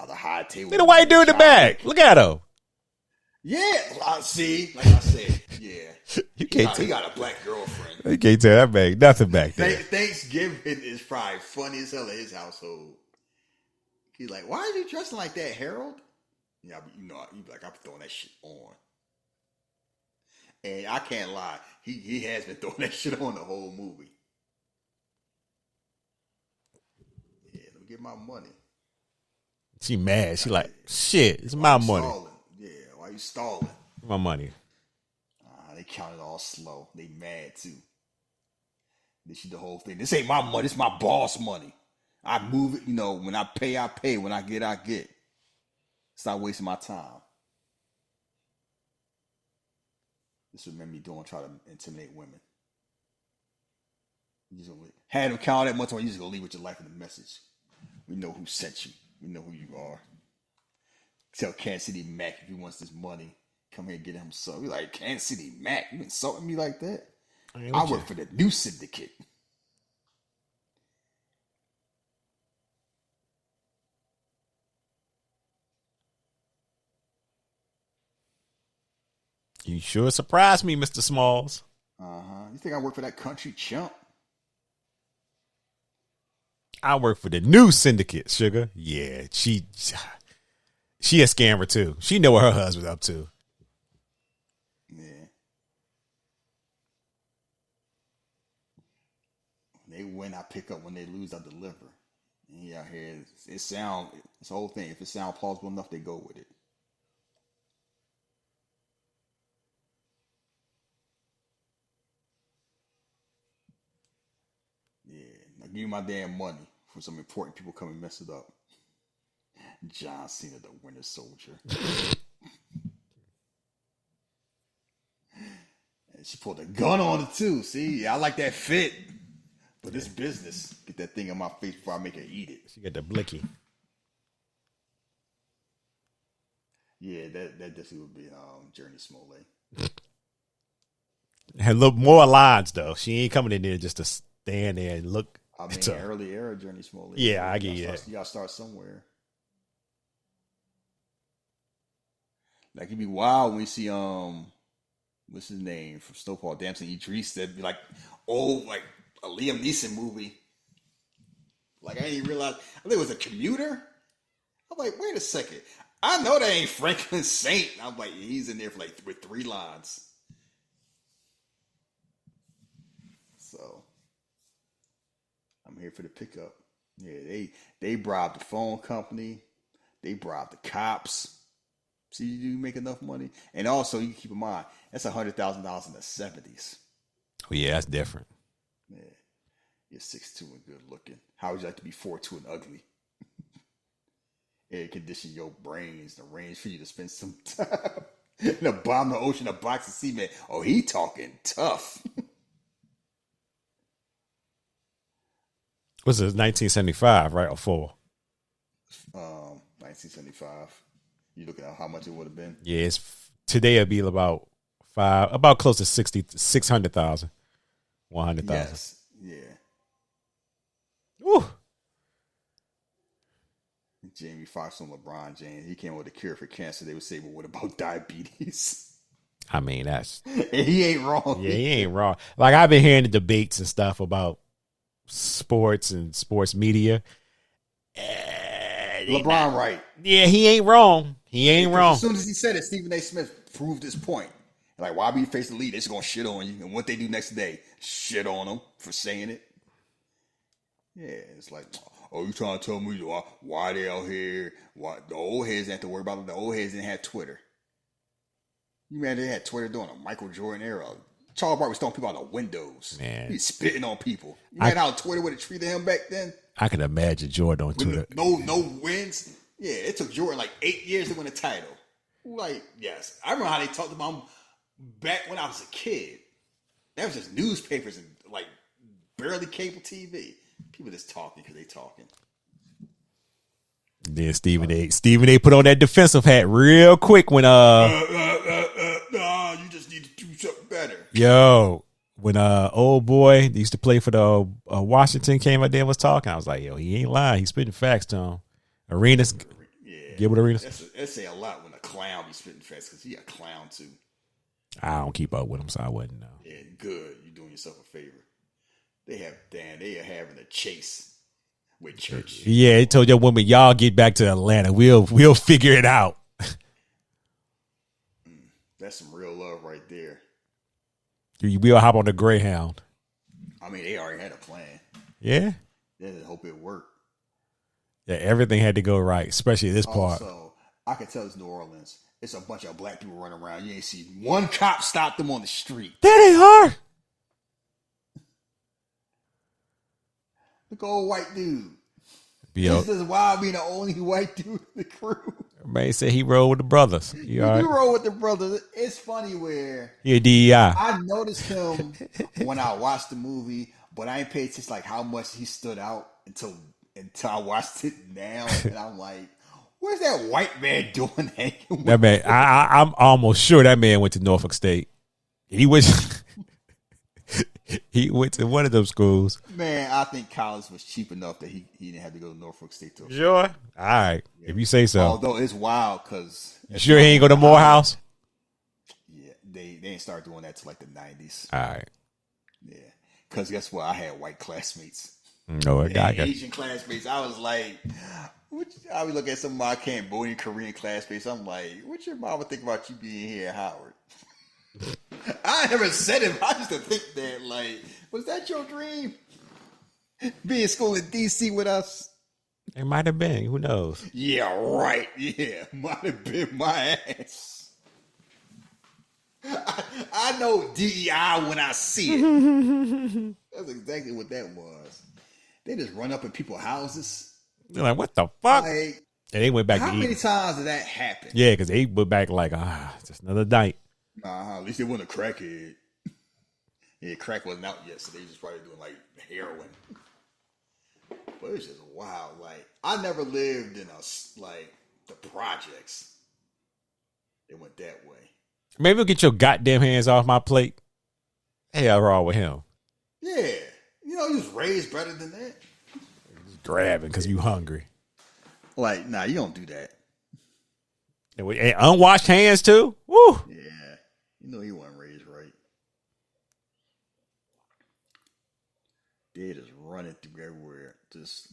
S8: the high table.
S7: Look at the white dude in the back. Look at him.
S8: Yeah. See, like I said, yeah.
S7: You can't
S8: he got a black girlfriend.
S7: You can't tell that man nothing back there.
S8: Thanksgiving is probably funny as hell in his household. He's like, why are you dressing like that, Harold? Yeah, but you be like, I'm throwing that shit on. And I can't lie, he has been throwing that shit on the whole movie. Yeah, let me get my money.
S7: She mad. She like, shit, it's my money.
S8: Stalling? Yeah, why you stalling?
S7: My money.
S8: They counted all slow. They mad too. They see the whole thing. This ain't my money. This my boss money. I move it. When I pay, I pay. When I get, I get. Stop wasting my time. This would make me try to intimidate women. You just had them count that much, or you just gonna leave with your life in the message. We know who sent you. We know who you are. Tell Kansas City Mac if he wants this money, come here and get him so. We like, Kansas City Mac, you insulting me like that? I work for the new syndicate.
S7: You sure surprised me, Mr. Smalls.
S8: You think I work for that country chump?
S7: I work for the new syndicate, sugar. Yeah, she a scammer too. She know what her husband's up to.
S8: Yeah. When they win, I pick up. When they lose, I deliver. And he out here, it's the whole thing. If it sounds plausible enough, they go with it. Yeah, now give me my damn money for some important people come and mess it up. John Cena, the Winter Soldier. She pulled a gun on it too. See, I like that fit. But this business, get that thing on my face before I make her eat it.
S7: She got the blicky.
S8: Yeah, that definitely would be Journey Smollett.
S7: Had a little more lines though. She ain't coming in there just to stand there and look.
S8: I mean, early era Journey Smollett.
S7: Yeah, I get you that.
S8: You gotta start somewhere. Like it'd be wild when you see what's his name from Snowfall Damson Idris, that'd be like like a Liam Neeson movie. Like I didn't realize I think it was a Commuter. I'm like, wait a second. I know that ain't Franklin Saint. I'm like, he's in there for like with 3 lines. So I'm here for the pickup. Yeah, they bribed the phone company. They bribed the cops. See, you make enough money. And also, you keep in mind, that's $100,000 in the 70s.
S7: Oh, yeah, that's different.
S8: Yeah. You're 6'2" and good looking. How would you like to be 4'2" and ugly? Air condition your brains, the range for you to spend some time in the bottom of the ocean, a box of cement. Oh, he talking tough.
S7: What's this, 1975, right? Or 4?
S8: 1975. You looking at how much it would have been?
S7: Yeah, today it'd be about close to 600,000, 100,000.
S8: Yes, yeah.
S7: Woo.
S8: Jamie Foxx and LeBron James, he came with a cure for cancer. They would say, well, what about diabetes?
S7: I mean, that's...
S8: And he ain't wrong.
S7: Yeah, he ain't wrong. Like, I've been hearing the debates and stuff about sports and sports media.
S8: LeBron right.
S7: Yeah, he ain't wrong. He ain't wrong.
S8: As soon as he said it, Stephen A. Smith proved his point. Like, why be face the lead? They're just going to shit on you. And what they do next day, shit on them for saying it. Yeah, it's like... Oh, you trying to tell me why they out here? Why the old heads didn't have to worry about it? The old heads didn't have Twitter. You man, they had Twitter during a Michael Jordan era. Charles Barkley was throwing people out the windows. Man, he's spitting on people. You man, how Twitter would have treated him back then?
S7: I can imagine Jordan on Twitter.
S8: No wins. Yeah, it took Jordan like 8 years to win a title. Like, yes, I remember how they talked about him back when I was a kid. That was just newspapers and like barely cable TV. People just talking because they talking.
S7: Then Stephen A. put on that defensive hat real quick when
S8: you just need to do something better.
S7: Yo, when old boy that used to play for the Washington came out there and was talking, I was like, yo, he ain't lying. He's spitting facts to him. Arenas,
S8: yeah,
S7: Gilbert Arenas.
S8: That say a lot when a clown be spitting facts because he a clown too.
S7: I don't keep up with him, so I wouldn't know.
S8: Yeah, good. You're doing yourself a favor. They are having a chase with church.
S7: Yeah, they told your woman, y'all get back to Atlanta. We'll figure it out.
S8: That's some real love right there.
S7: We'll hop on the Greyhound.
S8: I mean, they already had a plan.
S7: Yeah.
S8: They just hope it worked.
S7: Yeah, everything had to go right, especially this part.
S8: Also, I can tell it's New Orleans. It's a bunch of black people running around. You ain't see one cop stop them on the street.
S7: There they are.
S8: Look, old white dude.
S7: This
S8: is why I be the only white dude in the crew.
S7: Everybody said he rolled with the brothers.
S8: You roll with the brothers. It's funny where
S7: he a DEI.
S8: I noticed him when I watched the movie, but I ain't paid attention like how much he stood out until I watched it now, and I'm like, where's that white man doing hanging with?
S7: That man, I'm almost sure that man went to Norfolk State. He was. He went to one of those schools.
S8: Man, I think college was cheap enough that he didn't have to go to Norfolk State.
S7: Sure. All right. Yeah. If you say so.
S8: Although it's wild because...
S7: Sure he ain't go to Morehouse?
S8: Yeah. They ain't start doing that till like the 90s.
S7: All right.
S8: Yeah. Because guess what? I had white classmates.
S7: No,
S8: Asian classmates. I was like... I would look at some of my Cambodian, Korean classmates. I'm like, what your mama think about you being here at Howard? I never said it. I used to think that, like, was that your dream? Be in school in D.C. with us?
S7: It might have been. Who knows?
S8: Yeah, right. Yeah, might have been my ass. I know DEI when I see it. That's exactly what that was. They just run up in people's houses.
S7: They're like, what the fuck?
S8: Like,
S7: and they went back
S8: how
S7: to
S8: many times did that happen?
S7: Yeah, because they went back like, just another night.
S8: At least they wasn't a crackhead. Yeah, crack wasn't out yet, so they just probably doing like heroin. But it's just wild. Like, I never lived in the projects. It went that way.
S7: Maybe we'll get your goddamn hands off my plate. Hell wrong with him.
S8: Yeah. You know, he was raised better than that.
S7: Just grabbing because you hungry.
S8: Like, nah, you don't do that.
S7: And unwashed hands too? Woo!
S8: Yeah. You know he wasn't raised right. They just running through everywhere. Just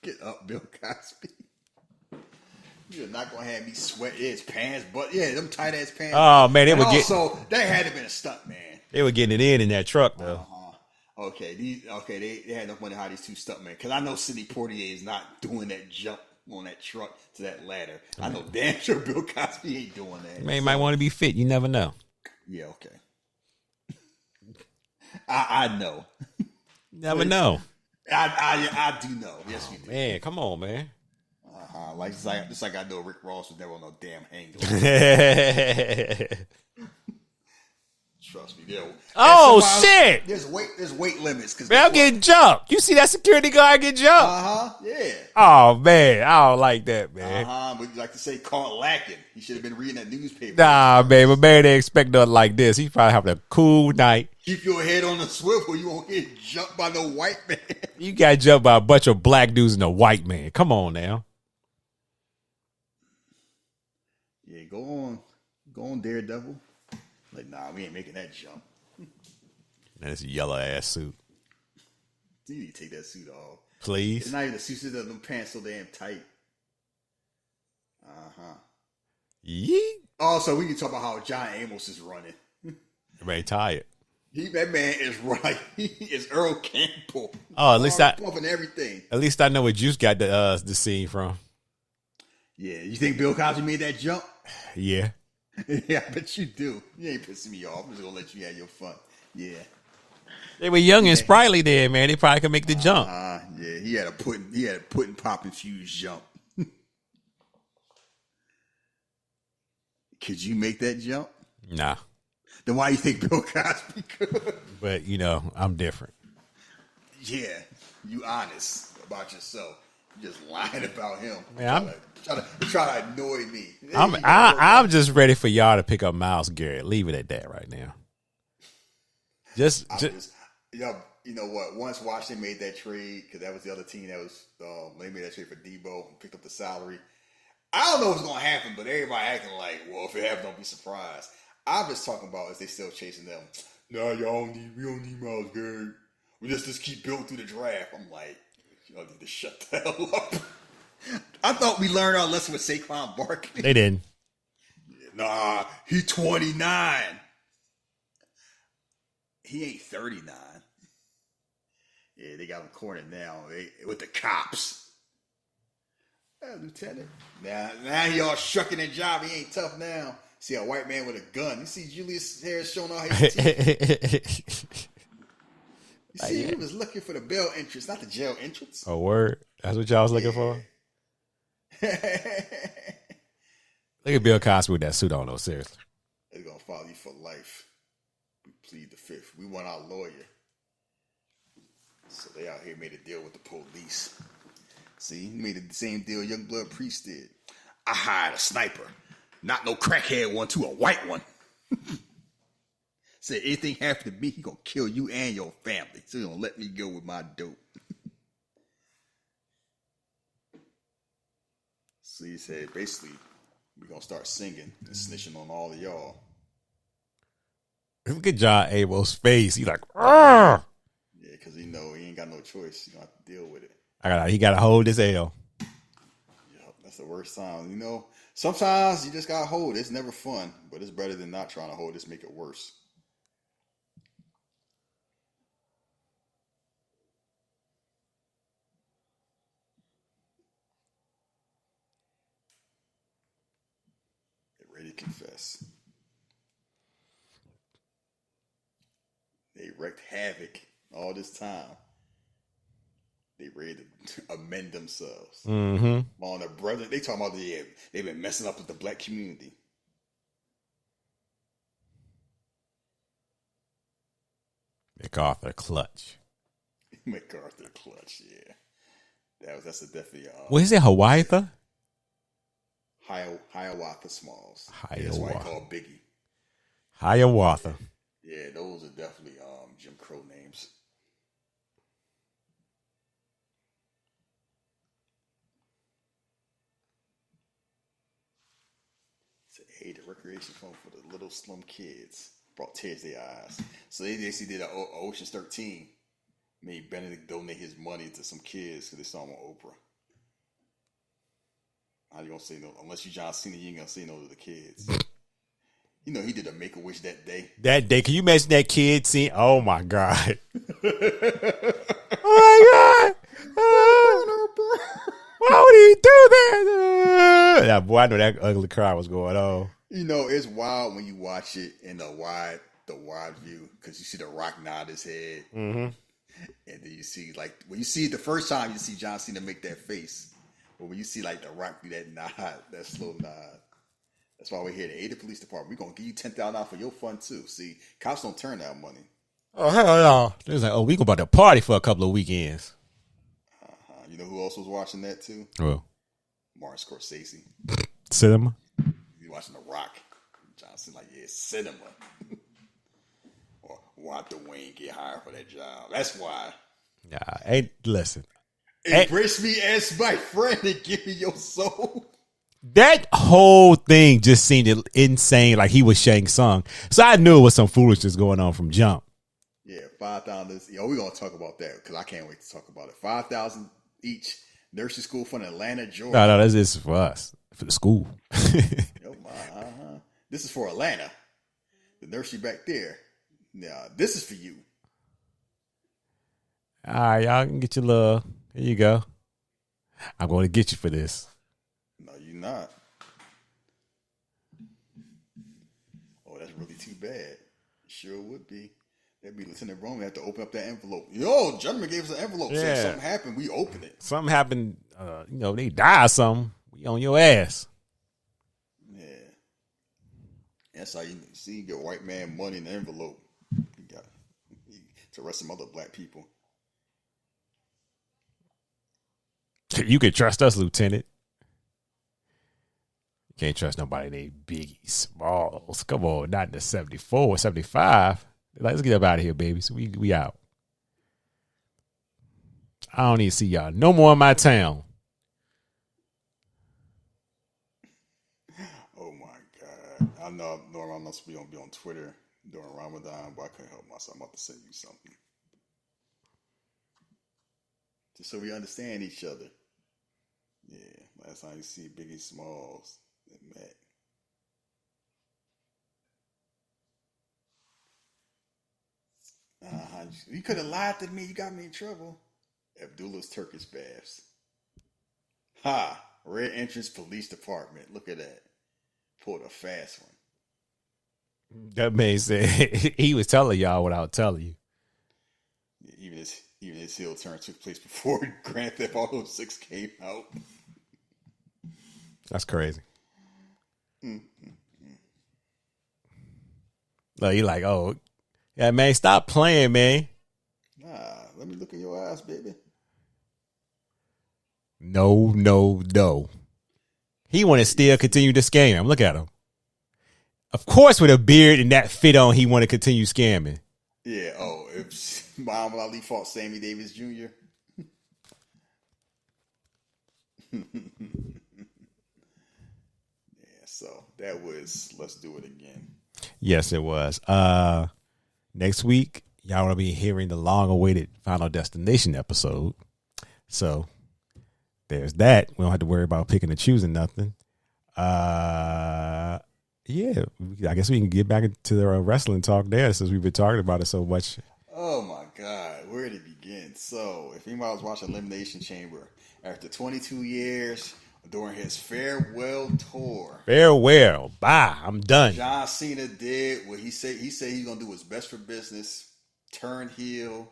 S8: get up, Bill Cosby. You're not gonna have me sweat his pants, but yeah, them tight ass pants.
S7: Oh man, they were
S8: also that had to been a stunt, man.
S7: They were getting it in that truck though.
S8: Okay, they had enough money to hire these two stuntmen because I know Sidney Poitier is not doing that jump on that truck to that ladder. I know damn sure Bill Cosby ain't doing that.
S7: Man, might want to be fit. You never know.
S8: Yeah, okay. I know.
S7: Never know.
S8: I do know. Yes, you do.
S7: Man, come on, man.
S8: Just like I know Rick Ross was never on no damn hangar. Trust me.
S7: Oh shit!
S8: There's weight limits because
S7: man, I'm getting jumped. You see that security guard get jumped?
S8: Yeah.
S7: Oh man, I don't like that, man.
S8: But you like to say caught lacking. He should have been reading that newspaper.
S7: Nah, man, but man, they expect nothing like this. He's probably having a cool night.
S8: Keep your head on the swivel. You won't get jumped by no white man.
S7: You got jumped by a bunch of black dudes and a white man. Come on now.
S8: Yeah, go on, Daredevil. Like, nah, we ain't making that jump.
S7: Man, it's a yellow ass suit.
S8: You need to take that suit off.
S7: Please.
S8: It's not even the suit, it's them pants so damn tight.
S7: Yeet.
S8: Also, we can talk about how John Amos is running.
S7: Everybody tired.
S8: That man is right. He is Earl Campbell.
S7: Oh, at least
S8: pumping everything.
S7: At least I know where Juice got the scene from.
S8: Yeah, you think Bill Cosby made that jump?
S7: Yeah.
S8: Yeah, I bet you do. You ain't pissing me off. I'm just gonna let you have your fun. Yeah.
S7: They were young and sprightly there, man. They probably could make the jump.
S8: Yeah, he had a pudding pop infused jump. Could you make that jump?
S7: Nah.
S8: Then why you think Bill Cosby could?
S7: But I'm different.
S8: Yeah, you honest about yourself. You just lying about him.
S7: Man,
S8: try to annoy me.
S7: I'm just ready for y'all to pick up Myles Garrett. Leave it at that right now. Just
S8: you know what? Once Washington made that trade, because that was the other team that was they made that trade for Debo and picked up the salary. I don't know what's gonna happen, but everybody acting like, well, if it happens, don't be surprised. I'm just talking about is they still chasing them. No, we don't need Myles Garrett. We just keep building through the draft. I'm like, y'all need to shut the hell up. I thought we learned our lesson with Saquon Barkley.
S7: They didn't.
S8: Nah, he 29. He ain't 39. Yeah, they got him cornered now with the cops. Lieutenant. Now he all shucking that job. He ain't tough now. See a white man with a gun. You see Julius Harris showing all his teeth. You see, he was looking for the bail entrance, not the jail entrance.
S7: Oh, word. That's what y'all was looking for? Look at Bill Cosby with that suit on, though, seriously.
S8: They're going to follow you for life. We plead the fifth. We want our lawyer. So they out here made a deal with the police. See, he made the same deal Youngblood Priest did. I hired a sniper. Not no crackhead one, too, a white one. Said anything happened to me, he gonna kill you and your family. So he gonna let me go with my dope. So he said, basically, we gonna start singing and snitching on all of y'all.
S7: Look at John Amos' face. He's like, argh!
S8: Yeah, because he know he ain't got no choice. He gonna have to deal with it.
S7: He gotta hold his L.
S8: Yeah, that's the worst time. You know, sometimes you just gotta hold it. It's never fun, but it's better than not trying to hold it, make it worse. Get ready to confess. They wreaked havoc all this time. They ready to amend themselves.
S7: Mm-hmm.
S8: On their brother, they talking about they've been messing up with the black community.
S7: MacArthur Clutch.
S8: MacArthur Clutch, yeah. That's a definitely.
S7: What is it, Hawaii?
S8: Hiawatha Smalls. Yeah, that's why I call Biggie.
S7: Hiawatha.
S8: Yeah, those are definitely Jim Crow names. Hey, the recreation fund for the little slum kids brought tears to their eyes. So they actually did an Ocean's 13. Made Benedict donate his money to some kids because they saw him on Oprah. How you gonna say no? Unless you John Cena, you ain't gonna say no to the kids. You know he did a Make-A-Wish that day.
S7: That day, can you imagine that kid seeing? Oh my God! Oh my God! Why would he do that? Yeah, boy, I know that ugly cry was going on.
S8: You know, it's wild when you watch it in the wide view because you see The Rock nod his head, and then you see like when you see it the first time, you see John Cena make that face, but when you see like The Rock do that nod, that slow nod. That's why we're here to aid the police department. We're gonna give you $10,000 for your fun too. See, cops don't turn down money.
S7: Oh hell no! They was like, oh, we go about to party for a couple of weekends.
S8: You know who else was watching that too?
S7: Well,
S8: Martin Scorsese.
S7: Cinema.
S8: You watching The Rock? Johnson like, yeah, cinema. Or why Dwayne get hired for that job? That's why.
S7: Nah, listen.
S8: Embrace me as my friend and give me your soul.
S7: That whole thing just seemed insane, like he was Shang Tsung. So I knew it was some foolishness going on from jump.
S8: Yeah, $5,000. Yo, we're gonna talk about that because I can't wait to talk about it. $5,000 each. Nursing school from Atlanta, Georgia.
S7: No, this is for us, for the school.
S8: This is for Atlanta. The nursery back there. Now, this is for you.
S7: All right, y'all can get your love. Here you go. I'm going to get you for this.
S8: No, you're not. Oh, that's really too bad. Sure would be. That'd be Lieutenant Roman have to open up that envelope. Yo, gentleman gave us an envelope. Yeah. So if something happened, we open it.
S7: Something happened, they die or something. We on your ass.
S8: Yeah. That's how you see you get white man money in the envelope. You got to arrest some other black people.
S7: You can trust us, Lieutenant. You can't trust nobody named Biggie Smalls. Come on, not in the 74, 75. Let's get up out of here, baby. So we out. I don't need to see y'all no more in my town.
S8: Oh my God. I know I'm not supposed to be on Twitter during Ramadan, but I couldn't help myself. I'm about to send you something. Just so we understand each other. Yeah, last time you see Biggie Smalls and Mac. You could have lied to me. You got me in trouble. Abdullah's Turkish baths. Ha! Red Entrance Police Department. Look at that. Pulled a fast one.
S7: That man said he was telling y'all without telling you.
S8: Even his heel turn took place before Grand Theft Auto 6 came out.
S7: That's crazy. Like, you're like, oh, yeah, man, stop playing, man.
S8: Nah, let me look in your eyes, baby.
S7: No. He want to still continue to scam him. Look at him. Of course, with a beard and that fit on, he want to continue scamming.
S8: Yeah, if Muhammad Ali fought Sammy Davis Jr. Yeah, so that was Let's Do It Again.
S7: Yes, it was. Next week, y'all will be hearing the long-awaited Final Destination episode. So there's that. We don't have to worry about picking and choosing nothing. Yeah, I guess we can get back into the wrestling talk there since we've been talking about it so much.
S8: Oh my God, where to begin? So, if anybody was watching Elimination Chamber, after 22 years during his farewell tour,
S7: bye, I'm done.
S8: John Cena did what he said. He said he's gonna do his best for business, turn heel,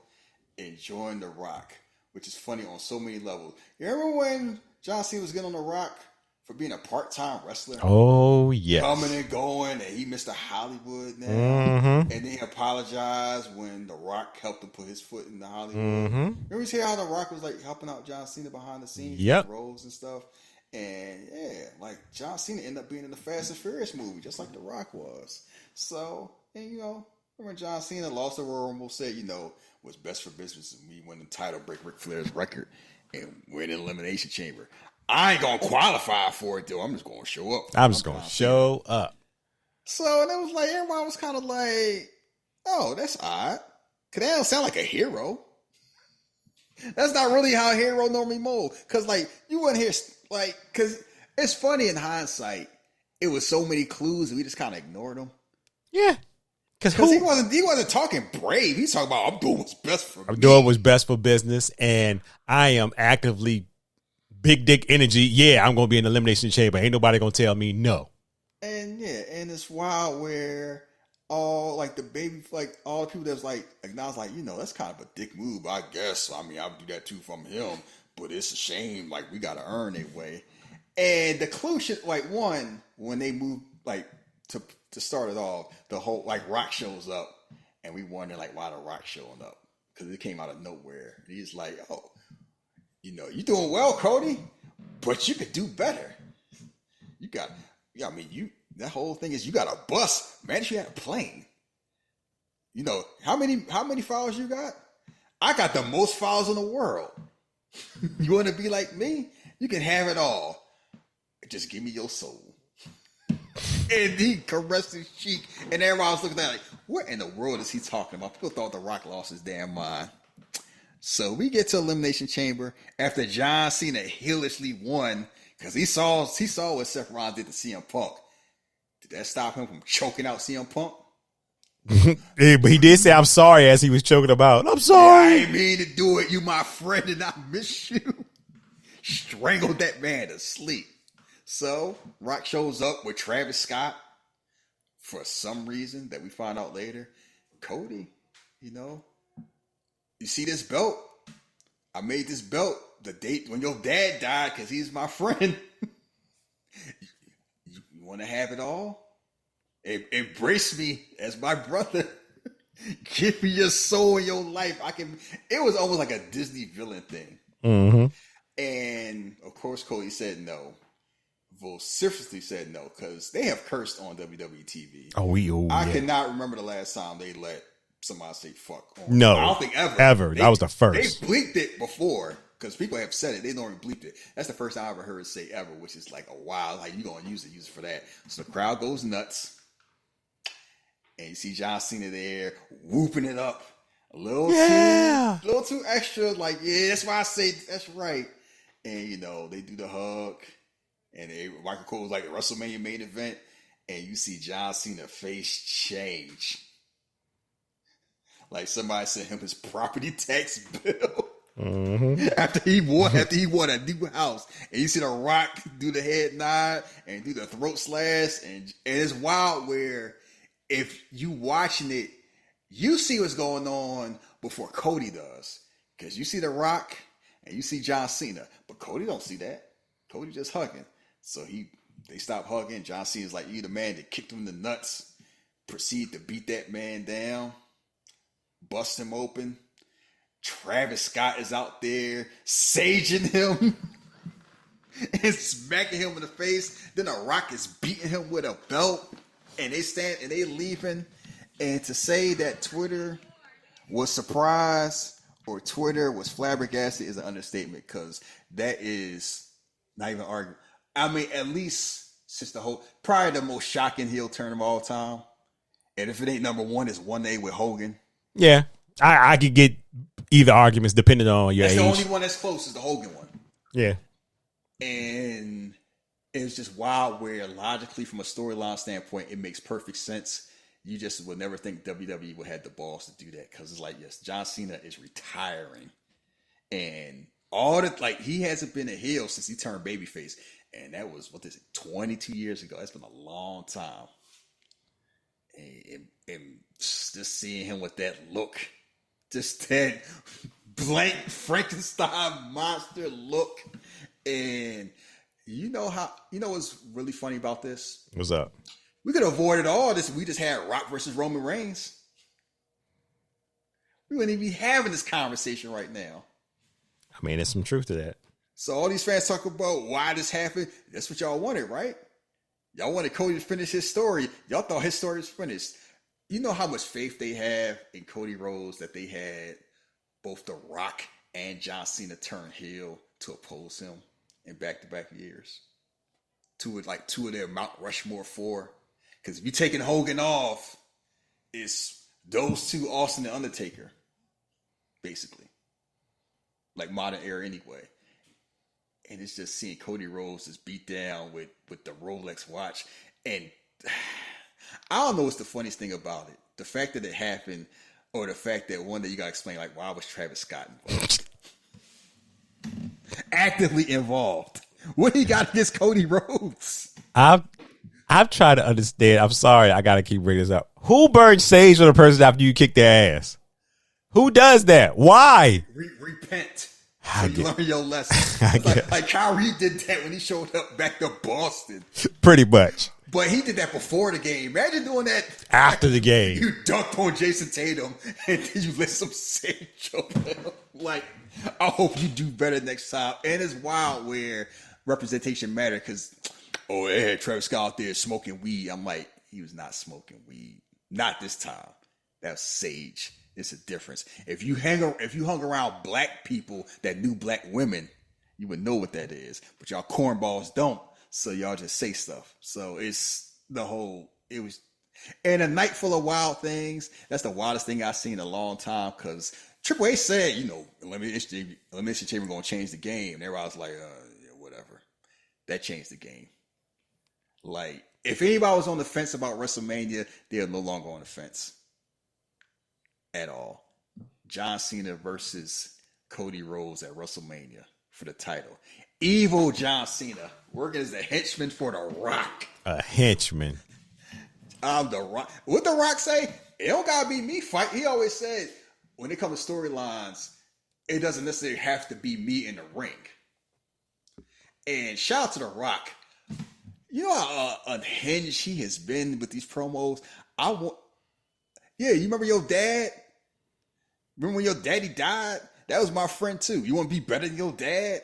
S8: and join The Rock, which is funny on so many levels. You remember when John Cena was getting on The Rock for being a part-time wrestler.
S7: Oh, yes.
S8: Coming and going, and he Mr. Hollywood now.
S7: Mm-hmm.
S8: And then he apologized when The Rock helped him put his foot in the Hollywood.
S7: Mm-hmm.
S8: Remember see how The Rock was like helping out John Cena behind the scenes,
S7: Yep.
S8: roles and stuff. And yeah, like John Cena ended up being in the Fast and Furious movie, just like The Rock was. So, and you know, remember John Cena lost the Royal Rumble, said, you know, what's best for business and me win the title, break Ric Flair's record, and win an Elimination Chamber. I ain't gonna qualify for it though. I'm just gonna show up.
S7: I'm just gonna show up.
S8: So and it was like everybody was kind of like, "Oh, that's odd," because that don't sound like a hero. That's not really how a hero normally moves. Because like you wouldn't hear like because it's funny in hindsight. It was so many clues and we just kind of ignored them.
S7: Yeah, because
S8: he wasn't talking brave. He's talking about I'm doing what's best for me.
S7: I'm doing what's best for business, and I am actively. Big dick energy. Yeah, I'm gonna be in the Elimination Chamber. Ain't nobody gonna tell me no.
S8: And yeah, and it's wild where all like the baby, like all the people that's like acknowledge, like you know, that's kind of a dick move, I guess. I mean, I would do that too from him, but it's a shame. Like we gotta earn a way. And the clue should like one when they move like to start it off, the whole like Rock shows up, and we wonder like why the Rock showing up because it came out of nowhere. And he's like, oh. You know, you're doing well, Cody, but you could do better. That whole thing is you got a bus. Man, you had a plane. You know, how many files you got? I got the most files in the world. You want to be like me? You can have it all. Just give me your soul. And he caressed his cheek, and everybody was looking at it like, what in the world is he talking about? People thought The Rock lost his damn mind. So we get to Elimination Chamber after John Cena heelishly won because he saw what Seth Rollins did to CM Punk. Did that stop him from choking out CM Punk?
S7: Yeah, but he did say I'm sorry as he was choking him out. I'm sorry.
S8: Yeah, I ain't mean to do it. You my friend and I miss you. Strangled that man to sleep. So Rock shows up with Travis Scott for some reason that we find out later. Cody, you know. You see this belt? I made this belt the date when your dad died because he's my friend. You want to have it all? Embrace me as my brother. Give me your soul and your life. It was almost like a Disney villain thing.
S7: Mm-hmm.
S8: And of course, Cody said no. Vociferously said no because they have cursed on WWE TV. I cannot remember the last time they let somebody say fuck.
S7: No.
S8: I don't think ever.
S7: That was the first.
S8: They bleeped it before because people have said it. They don't even bleeped it. That's the first time I ever heard it say ever, which is like a wild, like you going to use it for that. So the crowd goes nuts. And you see John Cena there whooping it up. A little too extra. Like, yeah, that's why I say that's right. And, you know, they do the hug. And Michael Cole was like a WrestleMania main event. And you see John Cena face change. Like somebody sent him his property tax bill after he won a new house, and you see The Rock do the head nod and do the throat slash, and it's wild where if you watching it, you see what's going on before Cody does, because you see The Rock and you see John Cena, but Cody don't see that. Cody just hugging, so they stop hugging. John Cena's like, you the man that kicked him in the nuts, proceed to beat that man down. Bust him open. Travis Scott is out there saging him and smacking him in the face. Then The Rock is beating him with a belt, and they leaving. And to say that Twitter was surprised or Twitter was flabbergasted is an understatement because that is not even arguing. I mean, at least since probably the most shocking heel turn of all time. And if it ain't number one, it's 1A with Hogan.
S7: Yeah, I could get either arguments depending on your age.
S8: That's the only one that's close is the Hogan one.
S7: Yeah.
S8: And it's just wild where logically from a storyline standpoint, it makes perfect sense. You just would never think WWE would have the balls to do that because it's like, yes, John Cena is retiring. And he hasn't been a heel since he turned babyface. And that was, 22 years ago. That's been a long time. And just seeing him with that look, just that blank Frankenstein monster look, and You know what's really funny about this?
S7: What's up?
S8: We could have avoided all this if we just had Rock versus Roman Reigns. We wouldn't even be having this conversation right now.
S7: I mean, there's some truth to that.
S8: So all these fans talk about why this happened. That's what y'all wanted, right? Y'all wanted Cody to finish his story. Y'all thought his story was finished. You know how much faith they have in Cody Rhodes that they had both The Rock and John Cena turn heel to oppose him in back-to-back years. Two of their Mount Rushmore 4. Because if you're taking Hogan off, it's those two, Austin and Undertaker, basically. Like modern era anyway. And it's just seeing Cody Rhodes just beat down with the Rolex watch. And I don't know what's the funniest thing about it. The fact that it happened, or the fact that one day you got to explain, like, why was Travis Scott involved? Actively involved. What he got against Cody Rhodes?
S7: I've tried to understand. I'm sorry, I got to keep bringing this up. Who burns sage on a person after you kick their ass? Who does that? Why?
S8: Repent. So you learn your lesson. Like Kyrie did that when he showed up back to Boston.
S7: Pretty much.
S8: But he did that before the game. Imagine doing that
S7: after the game.
S8: You dunked on Jason Tatum and then you lit some sage over him. Like, I hope you do better next time. And it's wild where representation matters because, they had Travis Scott out there smoking weed. I'm like, he was not smoking weed. Not this time. That was sage. It's a difference. If you hung around black people that knew black women, you would know what that is. But y'all cornballs don't. So y'all just say stuff. So and a night full of wild things. That's the wildest thing I've seen in a long time. Because Triple H said, elimination chamber going to change the game. And everybody was like, whatever. That changed the game. Like, if anybody was on the fence about WrestleMania, they're no longer on the fence. At all. John Cena versus Cody Rhodes at WrestleMania for the title. Evil John Cena working as a henchman for The Rock.
S7: A henchman.
S8: I'm The Rock. What The Rock say? It don't gotta be me fight. He always said when it comes to storylines, it doesn't necessarily have to be me in the ring. And shout out to The Rock. You know how unhinged he has been with these promos. You remember your dad? Remember when your daddy died? That was my friend too. You want to be better than your dad?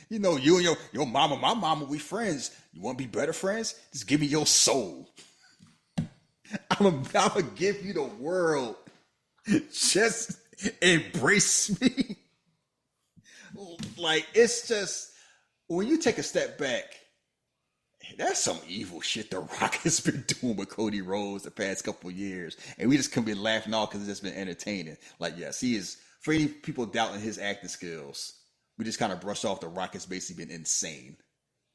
S8: You know, you and your mama, my mama, we friends. You want to be better friends? Just give me your soul. I'm gonna give you the world. Just embrace me. Like, it's just, when you take a step back, that's some evil shit The Rock has been doing with Cody Rhodes the past couple of years. And we just couldn't be laughing off because it's just been entertaining. Like, yes, he is, for any people doubting his acting skills, we just kind of brushed off The Rock has basically been insane.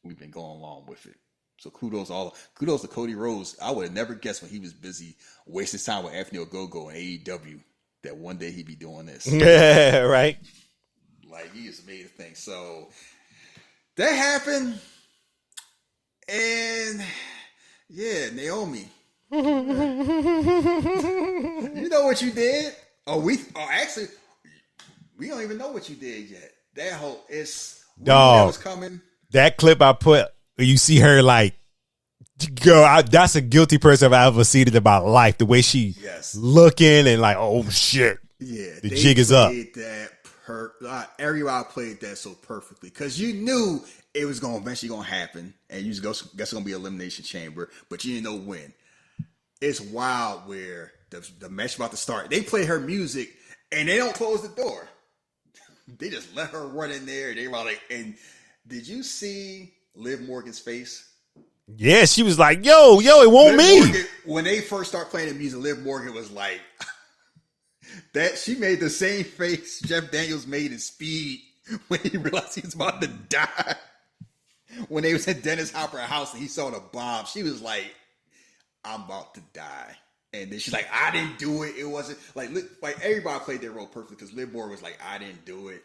S8: We've been going along with it. So kudos to Cody Rhodes. I would have never guessed when he was busy wasting time with Anthony Ogogo and AEW that one day he'd be doing this.
S7: Yeah, right.
S8: Like, he just made a thing. So that happened. And yeah, Naomi. You know what you did? Actually, we don't even know what you did yet. That whole that was coming.
S7: That clip I put, you see her like, girl, that's a guilty person I've ever seen in my life. The way she looking and like, oh shit,
S8: yeah,
S7: the jig is up.
S8: Everybody played that so perfectly because you knew it was eventually going to happen, and you guess it's going to be elimination chamber, but you didn't know when. It's wild where the match about to start. They play her music, and they don't close the door. They just let her run in there. They were like, and did you see Liv Morgan's face?
S7: Yeah, she was like, yo, it won't me.
S8: Morgan, when they first start playing the music, Liv Morgan was like, that she made the same face Jeff Daniels made in Speed when he realized he was about to die. When they was at Dennis Hopper's house and he saw the bomb, she was like, I'm about to die. And then she's like, I didn't do it. It wasn't like everybody played their role perfectly because Liv Morgan was like, I didn't do it.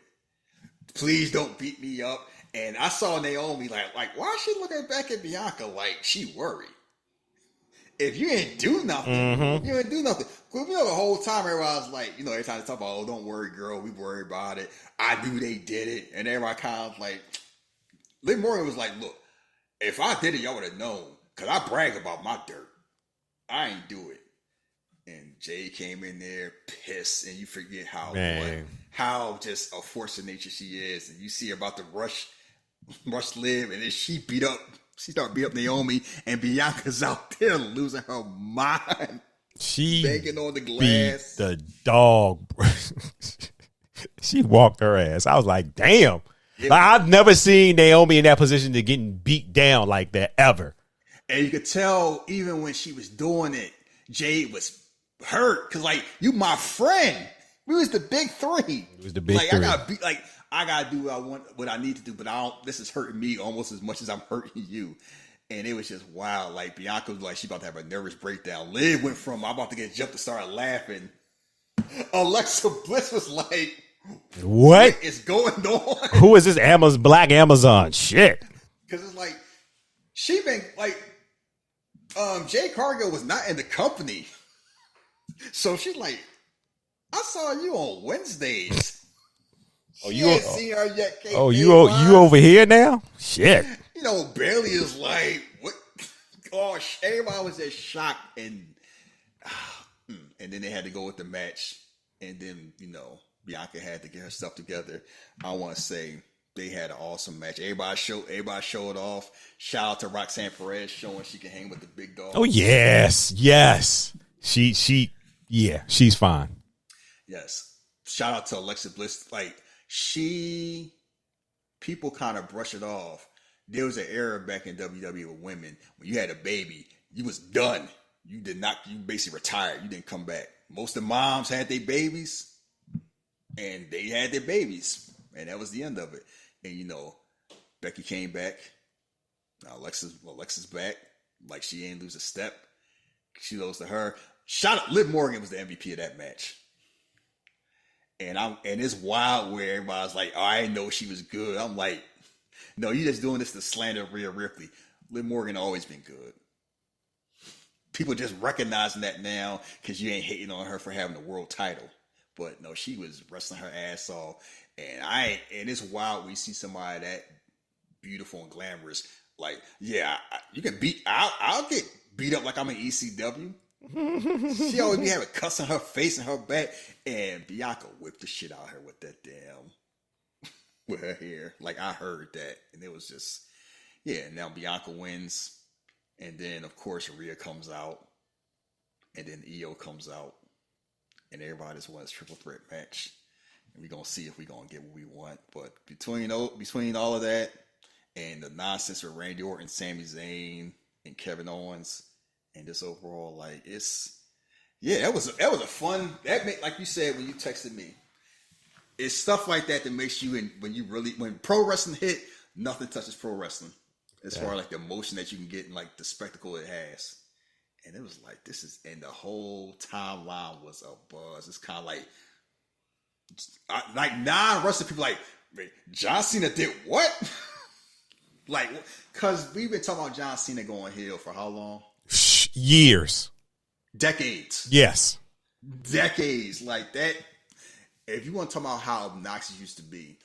S8: Please don't beat me up. And I saw Naomi like, why is she looking back at Bianca like she worried? If you ain't do nothing, you ain't do nothing. Well, the whole time everybody was like, every time they talk about, don't worry, girl, we worry about it. I knew they did it. And everybody kind of like, Liv Morgan was like, look, if I did it, y'all would have known. Because I brag about my dirt. I ain't do it. And Jay came in there pissed, and you forget how just a force of nature she is. And you see her about to rush Liv, and then she started beat up Naomi, and Bianca's out there losing her mind.
S7: She
S8: banging on the glass.
S7: Beat the dog. She walked her ass. I was like, damn. Like, I've never seen Naomi in that position to getting beat down like that ever.
S8: And you could tell even when she was doing it, Jade was hurt because, like, you my friend. We was the big three.
S7: It was the big three.
S8: I gotta do what I need to do, but this is hurting me almost as much as I'm hurting you. And it was just wild. Like, Bianca was like, she about to have a nervous breakdown. Liv went from, I'm about to get jumped to start laughing. Alexa Bliss was like, what is going on?
S7: Who is this Black Amazon? Shit.
S8: Because it's like, she been like, Jay Cargill was not in the company. So she's like, I saw you on Wednesdays.
S7: Oh,
S8: you ain't seen her yet.
S7: Oh, you over here now? Shit.
S8: You know, Bailey is like, what? Oh, everybody was just shocked, and then they had to go with the match, and then Bianca had to get her stuff together. I want to say they had an awesome match. Everybody showed off. Shout out to Roxanne Perez showing she can hang with the big dog.
S7: Oh yes. She's fine.
S8: Yes. Shout out to Alexa Bliss. Like, people kind of brush it off. There was an era back in WWE with women when you had a baby, you was done. You basically retired. You didn't come back. Most of the moms had their babies, and they had their babies, and that was the end of it. And Becky came back. Now Alexa's back. Like, she ain't lose a step. She goes to her. Shout out, Liv Morgan was the MVP of that match. And it's wild where everybody's like, oh, I didn't know she was good. I'm like, no, you just doing this to slander Rhea Ripley. Liv Morgan always been good. People just recognizing that now because you ain't hating on her for having the world title. But no, she was wrestling her ass off. And it's wild when you see somebody that beautiful and glamorous. Like, yeah, you can I'll get beat up like I'm in ECW. She always be having cuts on her face and her back, and Bianca whipped the shit out of her with that with her hair. Like, I heard that, and it was just, now Bianca wins, and then of course Rhea comes out, and then Io comes out, and everybody just wants a triple threat match, and we're gonna see if we're gonna get what we want. But between all of that and the nonsense with Randy Orton, Sami Zayn, and Kevin Owens, and this overall, like, that was a fun, like you said when you texted me, it's stuff like that makes you, when pro wrestling hit, nothing touches pro wrestling as far as like the emotion that you can get and like the spectacle it has. And it was like, and the whole timeline was a buzz. It's kind of like non-wrestling people like, John Cena did what? Like, because we've been talking about John Cena going heel for how long?
S7: Years.
S8: Decades.
S7: Yes.
S8: Decades. Like that. If you want to talk about how obnoxious used to be,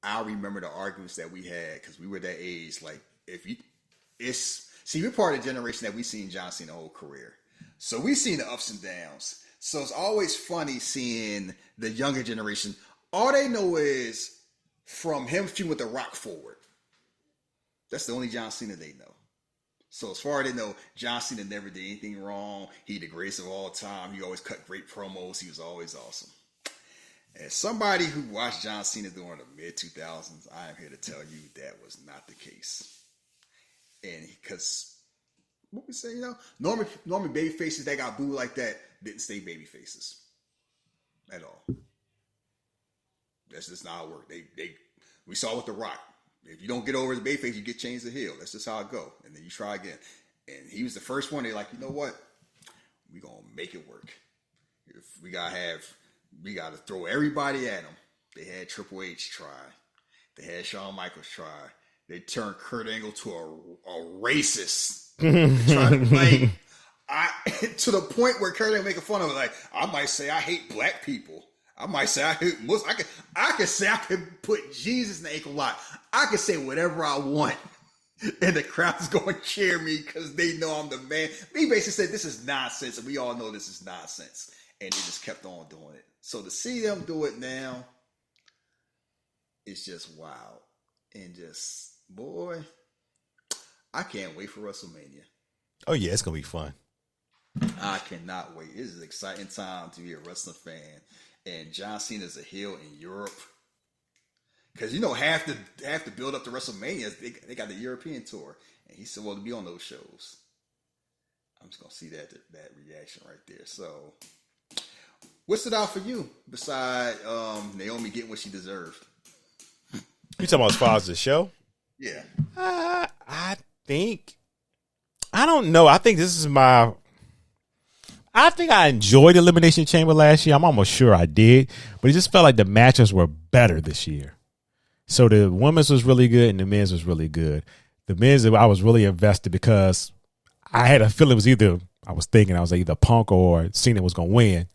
S8: I remember the arguments that we had because we were that age. Like, we're part of the generation that we've seen John Cena whole career. So we've seen the ups and downs. So it's always funny seeing the younger generation. All they know is from him feuding with The Rock forward. That's the only John Cena they know. So as far as they know, John Cena never did anything wrong. He the greatest of all time. He always cut great promos. He was always awesome. As somebody who watched John Cena during the mid-2000s, I am here to tell you that was not the case. And because, what we say, normally baby faces that got booed like that didn't stay baby faces at all. That's just not how it worked. We saw with The Rock. If you don't get over the baby face, you get changed to heel. That's just how it go. And then you try again. And he was the first one. They're like, you know what? We're going to make it work. If we got to throw everybody at him. They had Triple H try. They had Shawn Michaels try. They turned Kurt Angle to a racist. They tried to to the point where Kurt Angle making fun of it. Like, I might say I hate black people. I might say I could say I could put Jesus in the ankle lock. I could say whatever I want, and the crowd's going to cheer me because they know I'm the man. He basically said this is nonsense, and we all know this is nonsense, and they just kept on doing it. So to see them do it now, it's just wild, and just boy, I can't wait for WrestleMania.
S7: Oh yeah, it's gonna be fun.
S8: I cannot wait. It is an exciting time to be a wrestling fan. And John Cena's a heel in Europe. Because, half the build up to WrestleMania, they got the European tour. And he said, well, to be on those shows. I'm just going to see that reaction right there. So, what stood out for you besides Naomi getting what she deserved?
S7: You talking about as far as the show?
S8: Yeah.
S7: I don't know. I think I enjoyed Elimination Chamber last year. I'm almost sure I did. But it just felt like the matches were better this year. So the women's was really good and the men's was really good. The men's, I was really invested because I had a feeling it was either Punk or Cena was going to win.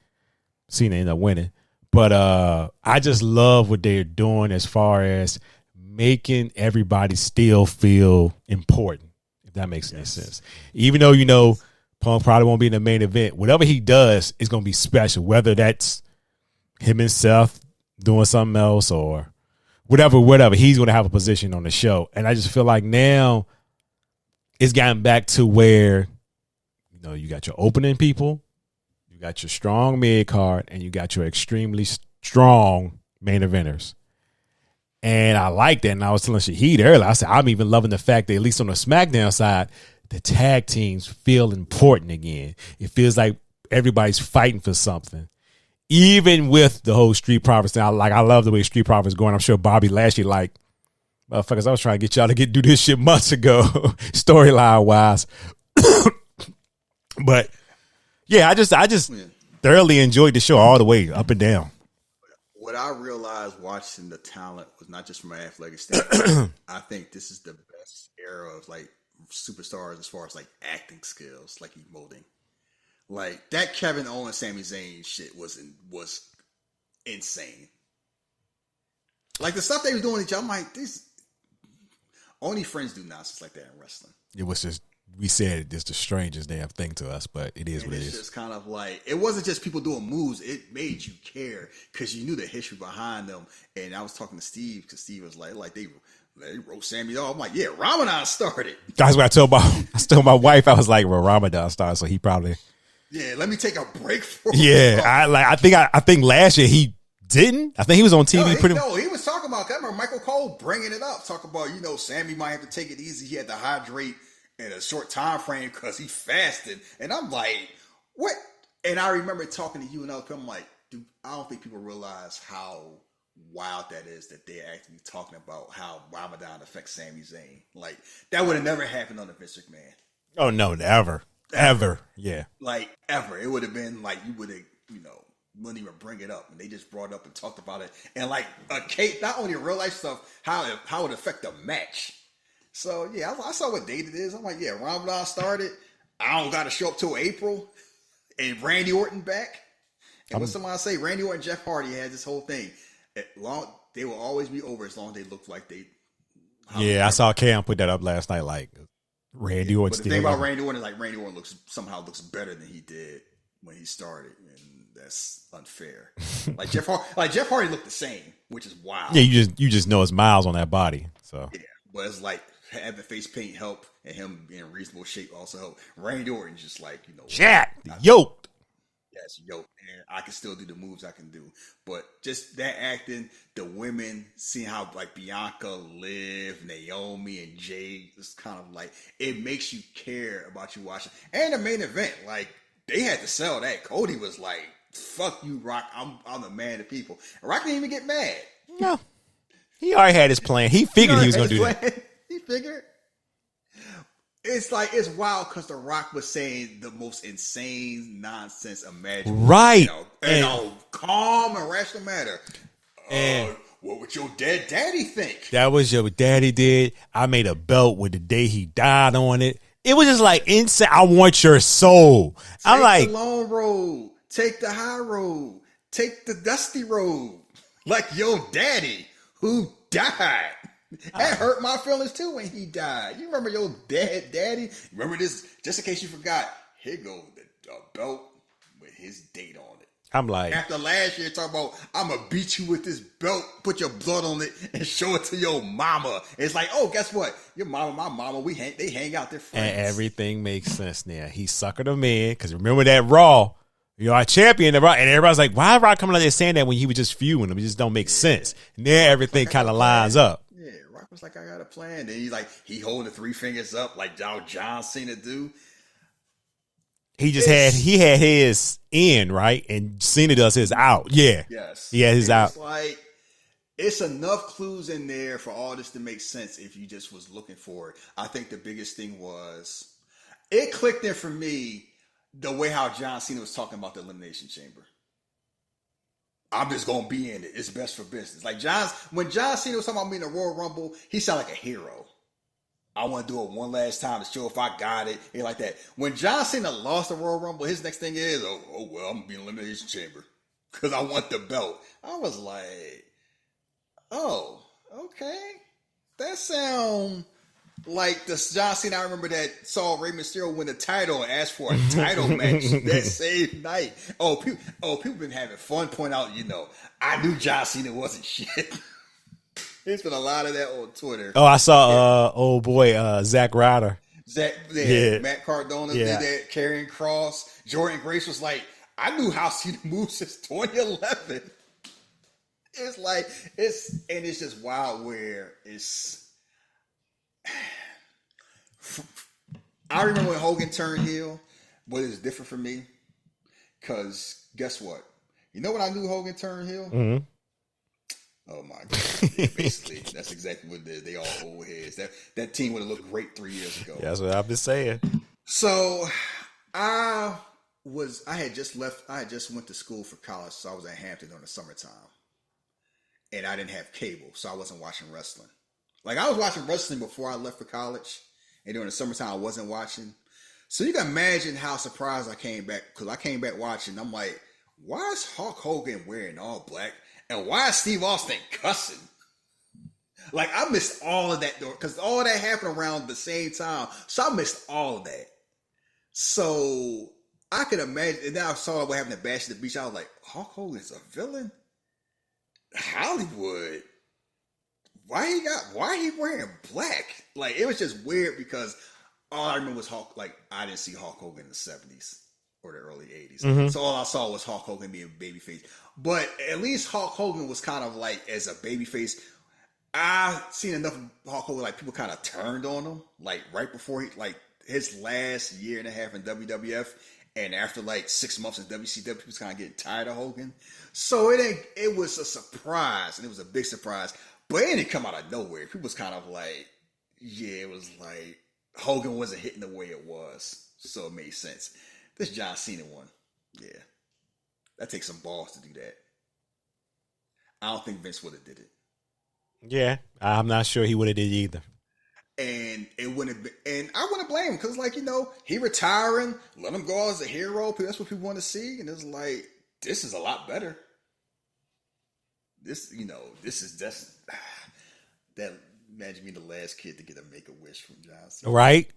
S7: Cena ended up winning. But I just love what they're doing as far as making everybody still feel important, if that makes any sense. Even though, Punk probably won't be in the main event. Whatever he does is going to be special, whether that's him and Seth doing something else or whatever. He's going to have a position on the show. And I just feel like now it's gotten back to where, you got your opening people, you got your strong mid card, and you got your extremely strong main eventers. And I like that. And I was telling Shahid earlier, I said, I'm even loving the fact that at least on the SmackDown side, the tag teams feel important again. It feels like everybody's fighting for something. Even with the whole Street Profits now, I love the way Street Profits going. I'm sure Bobby Lashley motherfuckers, I was trying to get y'all to do this shit months ago, storyline wise. But yeah, I just thoroughly enjoyed the show all the way up and down.
S8: What I realized watching the talent was not just from an athletic standpoint. I think this is the best era of superstars as far as acting skills, emoting. That Kevin Owens, Sami Zayn shit was insane. The stuff they were doing each other, I'm like, these only friends do nonsense like that in wrestling.
S7: It was just, we said it's the strangest damn thing to us, but it is what it is. It's
S8: just kind of it wasn't just people doing moves. It made you care because you knew the history behind them. And I was talking to Steve because Steve was they wrote Sammy off. I'm like, yeah, Ramadan started.
S7: That's what I told my wife. I was like, well, Ramadan started, so he probably.
S8: Yeah, let me take a break for.
S7: Yeah, I think last year he didn't. I think he was on TV
S8: he was talking about. I remember Michael Cole bringing it up, talking about Sammy might have to take it easy. He had to hydrate in a short time frame because he fasted, and I'm like, what? And I remember talking to you and I'm like, dude, I don't think people realize how wild that is that they're actually talking about how Ramadan affects Sami Zayn. That would have never happened on the Vince McMahon.
S7: Oh no, never. Ever. Yeah.
S8: Ever. It would have been you would have, wouldn't even bring it up. And they just brought it up and talked about it. And not only real life stuff, how it would affect the match. So yeah, I saw what date it is. I'm like, yeah, Ramadan started. I don't got to show up till April. And Randy Orton back. And what somebody say, Randy Orton and Jeff Hardy had this whole thing. They will always be over as long as they look like they.
S7: Yeah, I saw Cam put that up last night. Randy Orton.
S8: But the thing about Randy Orton is Randy Orton somehow looks better than he did when he started, and that's unfair. Jeff Hardy looked the same, which is wild.
S7: Yeah, you just know it's miles on that body. So
S8: yeah, but it's having face paint help and him being in reasonable shape also help. Randy Orton's just
S7: jacked, yoked.
S8: Yes, yoked, and I can still do the moves I can do. But just that acting, the women, seeing how Bianca, Liv, Naomi, and Jade, it's kind of it makes you care about you watching. And the main event, they had to sell that. Cody was like, "Fuck you, Rock. I'm the man of people." And Rock didn't even get mad.
S7: No, he already had his plan. He figured he was going to do that.
S8: He figured. It's it's wild because The Rock was saying the most insane nonsense imaginable.
S7: Right.
S8: Calm and rational matter. And what would your dead daddy think?
S7: That was what daddy did. I made a belt with the day he died on it. It was just insane. I want your soul.
S8: Take the long road. Take the high road. take the dusty road, like your daddy who died. That hurt my feelings too when he died. You remember your daddy? Remember this? Just in case you forgot, here goes the belt with his date on it.
S7: I'm like,
S8: after last year, talking about I'm gonna beat you with this belt, put your blood on it, and show it to your mama. It's like, oh, guess what? Your mama, my mama, they hang out. They're friends.
S7: and everything makes sense now. He suckered him in because remember that Raw, you're our champion, and everybody's like, why Rock coming out there saying that when he was just feuding him? It just don't make sense. Now everything kind of lines up.
S8: Yeah, Rock was like, I got a plan. Then he holding the 3 fingers up like how John Cena do.
S7: He had his in, right? And Cena does his out. Yeah.
S8: Yes.
S7: He had his out.
S8: It's like, it's enough clues in there for all this to make sense if you just was looking for it. I think the biggest thing was, it clicked in for me the way how John Cena was talking about the Elimination Chamber. I'm just going to be in it. It's best for business. Like when John Cena was talking about being in the Royal Rumble, he sounded like a hero. I want to do it one last time to show if I got it. And like that. When John Cena lost the Royal Rumble, his next thing is, oh well, I'm going to be in the Elimination Chamber because I want the belt. I was like, oh, okay. That sound like the John Cena I remember that saw Rey Mysterio win the title and asked for a title match that same night. People been having fun point out, I knew John Cena wasn't shit. There's been a lot of that on Twitter.
S7: Oh, I saw old boy Zack Ryder.
S8: Matt Cardona did that, carrying cross. Jordan Grace was like, I knew how Cena moved since 2011. It's like, it's just wild where it's... I remember when Hogan turned heel, but it's different for me. Because guess what? You know when I knew Hogan turned heel?
S7: Mm-hmm.
S8: Oh my God. Yeah, basically, that's exactly what it is. They all old heads. That team would have looked great 3 years ago.
S7: That's what I've been saying.
S8: So I had just went to school for college, so I was at Hampton during the summertime. And I didn't have cable, so I wasn't watching wrestling. Like, I was watching wrestling before I left for college, and during the summertime I wasn't watching. So you can imagine how surprised I came back, because I came back watching. I'm like, why is Hulk Hogan wearing all black? And why is Steve Austin cussing? Like, I missed all of that, because all of that happened around the same time. So I missed all of that. So I could imagine, and then I saw what happened at Bash at the Beach. I was like, Hulk Hogan's a villain? Hollywood? Why he wearing black? Like, it was just weird because all I remember was Hulk. Like, I didn't see Hulk Hogan in the 70s or the early 80s. Mm-hmm. So all I saw was Hulk Hogan being babyface. But at least Hulk Hogan was kind of like, as a babyface, I seen enough of Hulk Hogan, like, people kind of turned on him, like, right before his last year and a half in WWF, and after like 6 months in WCW, people was kind of getting tired of Hogan. So it was a surprise, and it was a big surprise, but it didn't come out of nowhere. People was kind of like, yeah, it was like Hogan wasn't hitting the way it was, so it made sense. This John Cena one, yeah, that takes some balls to do that. I don't think Vince would have did it. Yeah,
S7: I'm not sure he would have did either.
S8: And it wouldn't have been, and I wouldn't blame him, because, like, he retiring, let him go out as a hero. That's what people want to see. And it's like, this is a lot better. This is that. Imagine being the last kid to get a Make-A-Wish from John Cena.
S7: Right?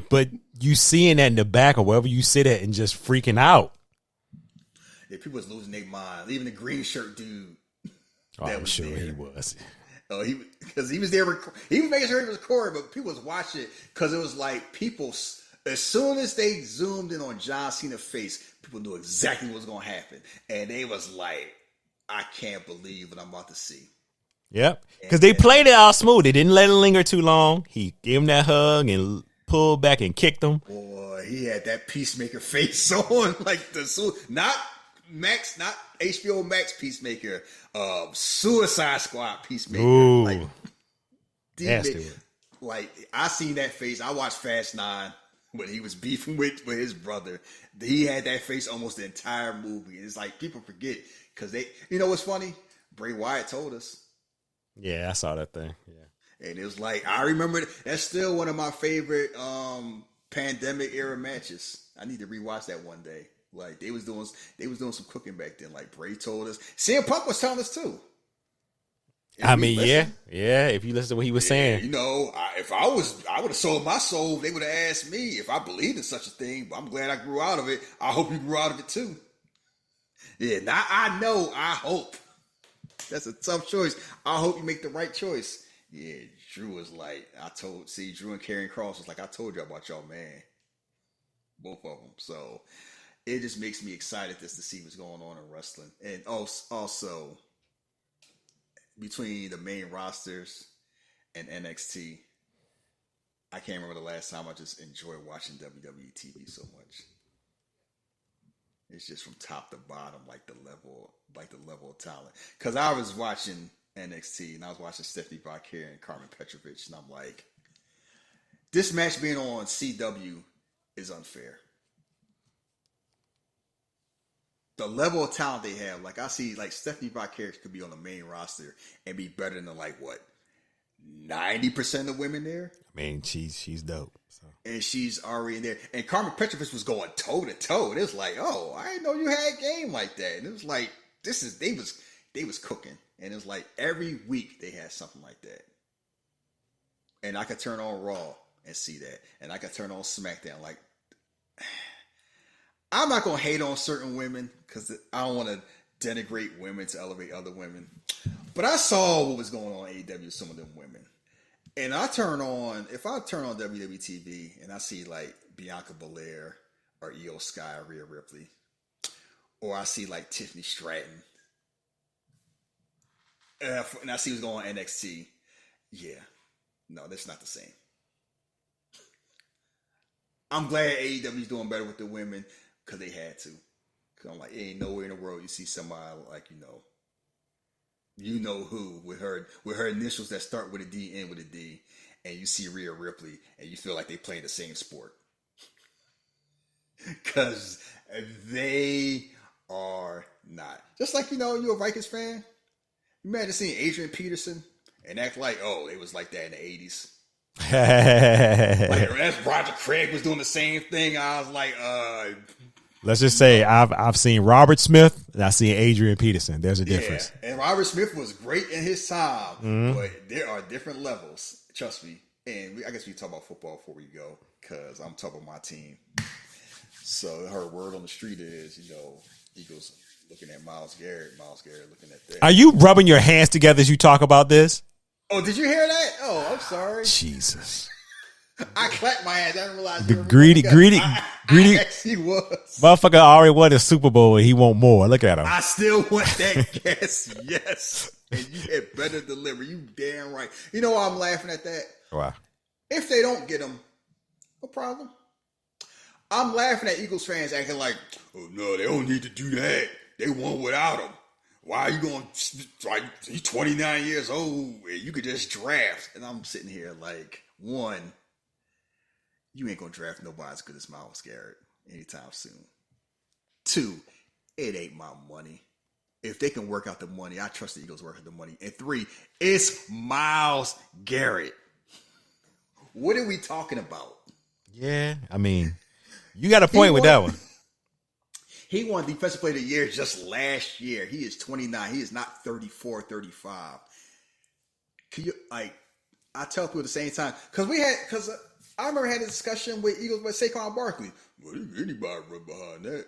S7: But you seeing that in the back or wherever you sit at and just freaking out.
S8: Yeah, people was losing their mind. Even the green shirt dude.
S7: Oh, I'm sure there. He was.
S8: Oh, because he was there. He was making sure he was recording, but people was watching it because it was like people. As soon as they zoomed in on John Cena's face, people knew exactly what was going to happen, and they was like, "I can't believe what I'm about to see."
S7: Yep, because they played it all smooth. They didn't let it linger too long. He gave him that hug and pulled back and kicked him.
S8: Boy, he had that Peacemaker face on, like not HBO Max Peacemaker, Suicide Squad Peacemaker.
S7: Ooh,
S8: like, I seen that face. I watched Fast 9 when he was beefing with his brother. He had that face almost the entire movie. It's like, people forget, because what's funny? Bray Wyatt told us.
S7: Yeah, I saw that thing. Yeah,
S8: and it was like, I remember that's still one of my favorite pandemic era matches. I need to rewatch that one day. Like they was doing some cooking back then. Like Bray told us. CM Punk was telling us too.
S7: I mean, yeah. If you listen to what he was saying,
S8: you know, I would have sold my soul. They would have asked me if I believed in such a thing. But I'm glad I grew out of it. I hope you grew out of it too. Yeah, now I know. I hope. That's a tough choice. I hope you make the right choice. Yeah, Drew was like, Drew and Karrion Kross was like, I told you about y'all, man. Both of them. So it just makes me excited just to see what's going on in wrestling. And also between the main rosters and NXT, I can't remember the last time I just enjoyed watching WWE TV so much. It's just from top to bottom, like the level of talent. Because I was watching NXT and I was watching Stephanie Poitier and Carmen Petrovich, and I'm like, this match being on CW is unfair. The level of talent they have, like I see, like Stephanie Poitier could be on the main roster and be better than like what 90% of women there. I mean,
S7: she's dope. So.
S8: And she's already in there. And Carmen Petrovich was going toe to toe. It was like, oh, I didn't know you had a game like that. And it was like, they was cooking. And it was like every week they had something like that. And I could turn on Raw and see that. And I could turn on SmackDown. Like, I'm not gonna hate on certain women because I don't want to denigrate women to elevate other women. But I saw what was going on in AEW with some of them women. And if I turn on WWE TV and I see like Bianca Belair or Io Sky or Rhea Ripley, or I see like Tiffany Stratton, and I see what's going on NXT, yeah, no, that's not the same. I'm glad AEW's doing better with the women because they had to. Cause I'm like, it ain't nowhere in the world you see somebody like you know who with her initials that start with a D, end with a D, and you see Rhea Ripley and you feel like they play the same sport. Cause they are not. Just like, you're a Vikings fan. Imagine seeing Adrian Peterson and act like, oh, it was like that in the 80s. Like that's Roger Craig was doing the same thing. I was like,
S7: let's just say I've seen Robert Smith and I've seen Adrian Peterson. There's a difference.
S8: And Robert Smith was great in his time, but there are different levels. Trust me. And I guess we talk about football before we go, because I'm talking about my team. So her word on the street is, Eagles looking at Myles Garrett looking at that.
S7: Are you rubbing your hands together as you talk about this?
S8: Oh, did you hear that? Oh, I'm sorry.
S7: Jesus.
S8: I clapped my hands. I didn't realize
S7: the greedy.
S8: I actually was.
S7: Motherfucker already won the Super Bowl and he want more. Look at him.
S8: I still want that guess. Yes. And you had better deliver. You damn right. You know why I'm laughing at that?
S7: Why?
S8: If they don't get him, no problem. I'm laughing at Eagles fans acting like, oh no, they don't need to do that. They won without him. Why are you going to, he's 29 years old and you could just draft. And I'm sitting here like, one, you ain't going to draft nobody as good as Myles Garrett anytime soon. Two, it ain't my money. If they can work out the money, I trust the Eagles work out the money. And three, it's Myles Garrett. What are we talking about?
S7: Yeah, I mean, you got a point with that one.
S8: He won Defensive Player of the Year just last year. He is 29. He is not 34, 35. Can you, I tell people at the same time, because I remember having a discussion with Eagles with Saquon Barkley. Well, anybody run behind that.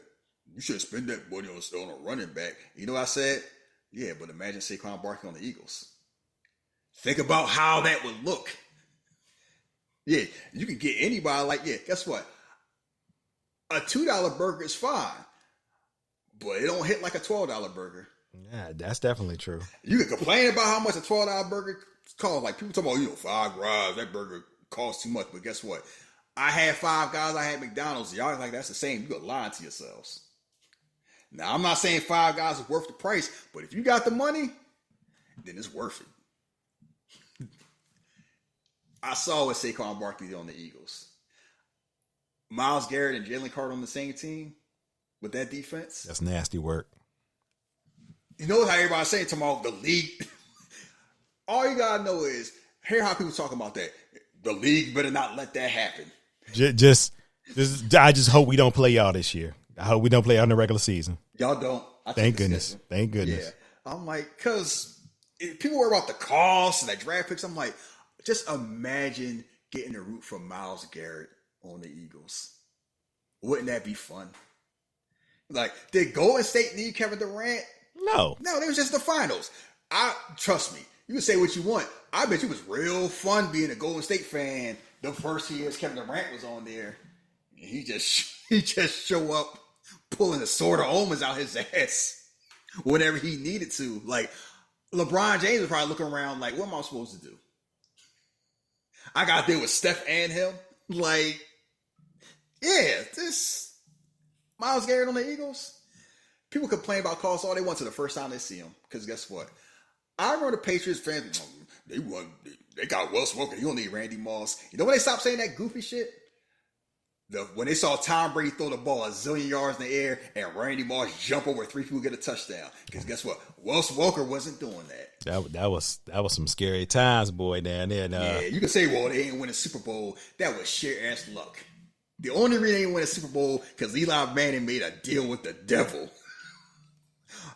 S8: You should spend that money on a running back. You know what I said? Yeah, but imagine Saquon Barkley on the Eagles. Think about how that would look. Yeah, you can get anybody guess what? A $2 burger is fine, but it don't hit like a $12 burger.
S7: Yeah, that's definitely true.
S8: You can complain about how much a $12 burger costs. Like people talk about, Five Guys, that burger costs too much. But guess what? I had Five Guys, I had McDonald's. Y'all like that's the same. You got lying to yourselves. Now, I'm not saying Five Guys is worth the price, but if you got the money, then it's worth it. I saw what Saquon Barkley did on the Eagles. Myles Garrett and Jalen Carter on the same team with that defense.
S7: That's nasty work.
S8: You know how everybody's saying tomorrow, the league. All you got to know is, hear how people talk about that. The league better not let that happen.
S7: I just hope we don't play y'all this year. I hope we don't play on the regular season.
S8: Y'all don't.
S7: Thank goodness. Thank goodness.
S8: Yeah. I'm like, because people worry about the cost and the draft picks. I'm like, just imagine getting a root for Myles Garrett on the Eagles. Wouldn't that be fun? Like, did Golden State need Kevin Durant?
S7: No.
S8: No, they was just the finals. Trust me, you can say what you want. I bet you it was real fun being a Golden State fan the first years Kevin Durant was on there. He just show up pulling the sword of omens out his ass whenever he needed to. Like, LeBron James was probably looking around like, what am I supposed to do? I got there with Steph and him. Like, yeah, this Myles Garrett on the Eagles. People complain about costs all they want to the first time they see him. Because guess what? I remember the Patriots fans, they got Wes Welker. You don't need Randy Moss. You know when they stopped saying that goofy shit? When they saw Tom Brady throw the ball a zillion yards in the air and Randy Moss jump over 3 people get a touchdown. Because guess what? Wes Welker wasn't doing that.
S7: That was some scary times, boy, down there.
S8: Yeah, you can say, well, they ain't win a Super Bowl. That was sheer ass luck. The only reason they didn't win a Super Bowl because Eli Manning made a deal with the devil.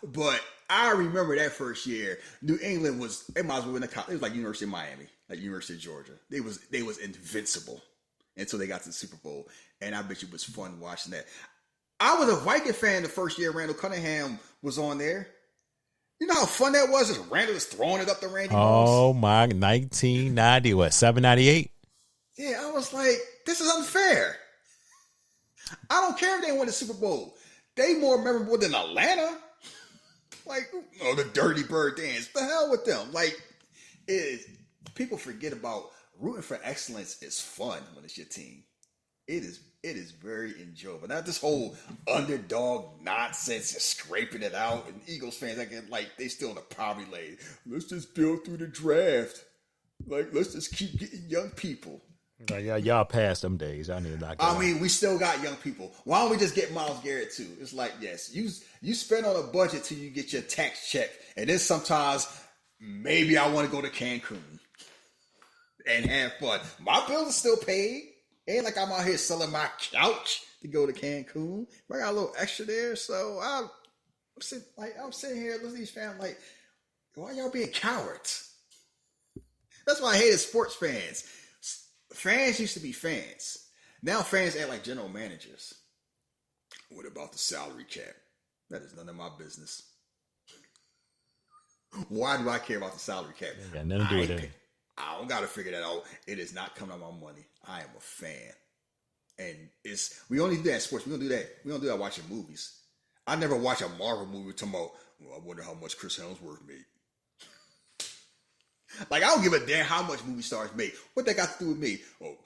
S8: But I remember that first year, New England they might as well win the college. It was like University of Miami, like University of Georgia. They was invincible until they got to the Super Bowl. And I bet you it was fun watching that. I was a Viking fan the first year Randall Cunningham was on there. You know how fun that was? As Randall was throwing it up to Randy Moss.
S7: Oh my, 1990, what, 798?
S8: Yeah, I was like, this is unfair. I don't care if they win the Super Bowl. They more memorable than Atlanta. Like, the Dirty Bird dance. The hell with them. Like, people forget about rooting for excellence is fun when it's your team. It is very enjoyable. Not this whole underdog nonsense and scraping it out. And Eagles fans acting like they still in the poverty lane. Let's just build through the draft. Like, let's just keep getting young people.
S7: Yeah, y'all passed them days. I need to
S8: I mean, we still got young people. Why don't we just get Myles Garrett too? It's like, yes, you spend on a budget till you get your tax check, and then sometimes maybe I want to go to Cancun and have fun. My bills are still paid. Ain't like I'm out here selling my couch to go to Cancun. I got a little extra there, so I'm sitting here listening to these fans like, why y'all being cowards? That's why I hated sports fans. Fans used to be fans. Now fans act like general managers. What about the salary cap? That is none of my business. Why do I care about the salary cap?
S7: Got nothing to do with it.
S8: I don't got to figure that out. It is not coming out of my money. I am a fan. And we only do that in sports. We don't do that. We don't do that watching movies. I never watch a Marvel movie talking about, well, I wonder how much Chris Hemsworth made. Like, I don't give a damn how much movie stars make. What they got to do with me? Oh,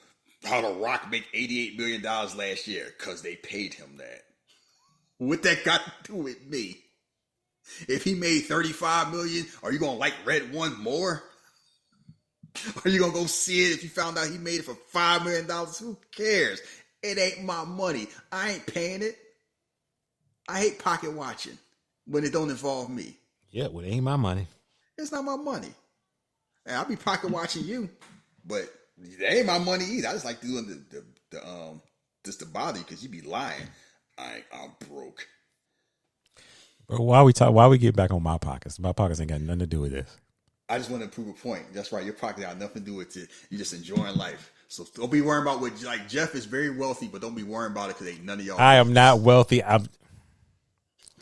S8: how The Rock make $88 million last year? Because they paid him that. What that got to do with me? If he made $35 million, are you going to like Red One more? Are you going to go see it if you found out he made it for $5 million? Who cares? It ain't my money. I ain't paying it. I hate pocket watching when it don't involve me.
S7: Yeah, well, it ain't my money.
S8: It's not my money. And I'll be pocket watching you, but that ain't my money either. I just like doing just to bother you because you be lying. I'm broke.
S7: Bro, why we get back on my pockets? My pockets ain't got nothing to do with this.
S8: I just want to prove a point. That's right. Your pocket got nothing to do with it. You just enjoying life. So don't be worrying about what, like, Jeff is very wealthy, but don't be worrying about it because ain't none of y'all.
S7: I am not wealthy.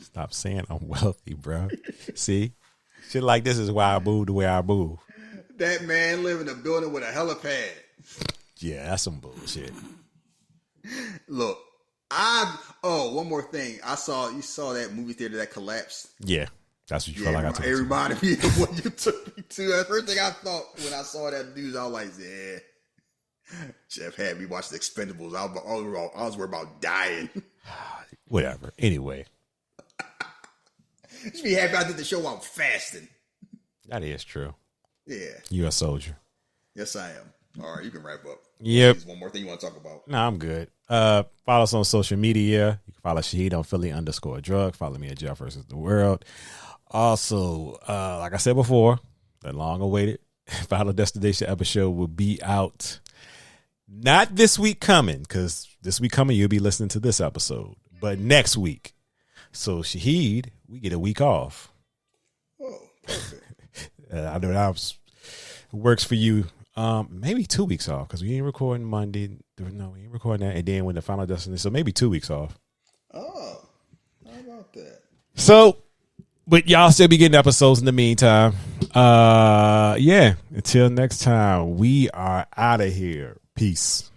S7: Stop saying I'm wealthy, bro. See? Shit like this is why I move the way I move.
S8: That man live in a building with a helipad.
S7: Yeah, that's some bullshit.
S8: Look, one more thing. You saw that movie theater that collapsed.
S7: Yeah, that's what you felt like I told you.
S8: It reminded me of what you took me to. The first thing I thought when I saw that news, I was like, yeah. Jeff had me watch the Expendables. I was worried about dying.
S7: Whatever. Anyway.
S8: Just be happy I did the show while I'm fasting.
S7: That is true.
S8: Yeah.
S7: You a soldier.
S8: Yes, I am. All right, you can wrap up.
S7: Yep.
S8: There's one more thing you want to talk about.
S7: No, I'm good. Follow us on social media. You can follow Shahid on Philly_drug. Follow me at Jeff versus the World. Also, like I said before, the long-awaited Final Destination episode will be out. Not this week coming, because this week coming, you'll be listening to this episode. but next week. So Shahid, we get a week off.
S8: Oh, perfect.
S7: I know that works for you. Maybe 2 weeks off because we ain't recording Monday. No, we ain't recording that. And then when the final destination, so maybe 2 weeks off.
S8: Oh, how about that?
S7: So, but y'all still be getting episodes in the meantime. Yeah. Until next time, we are out of here. Peace.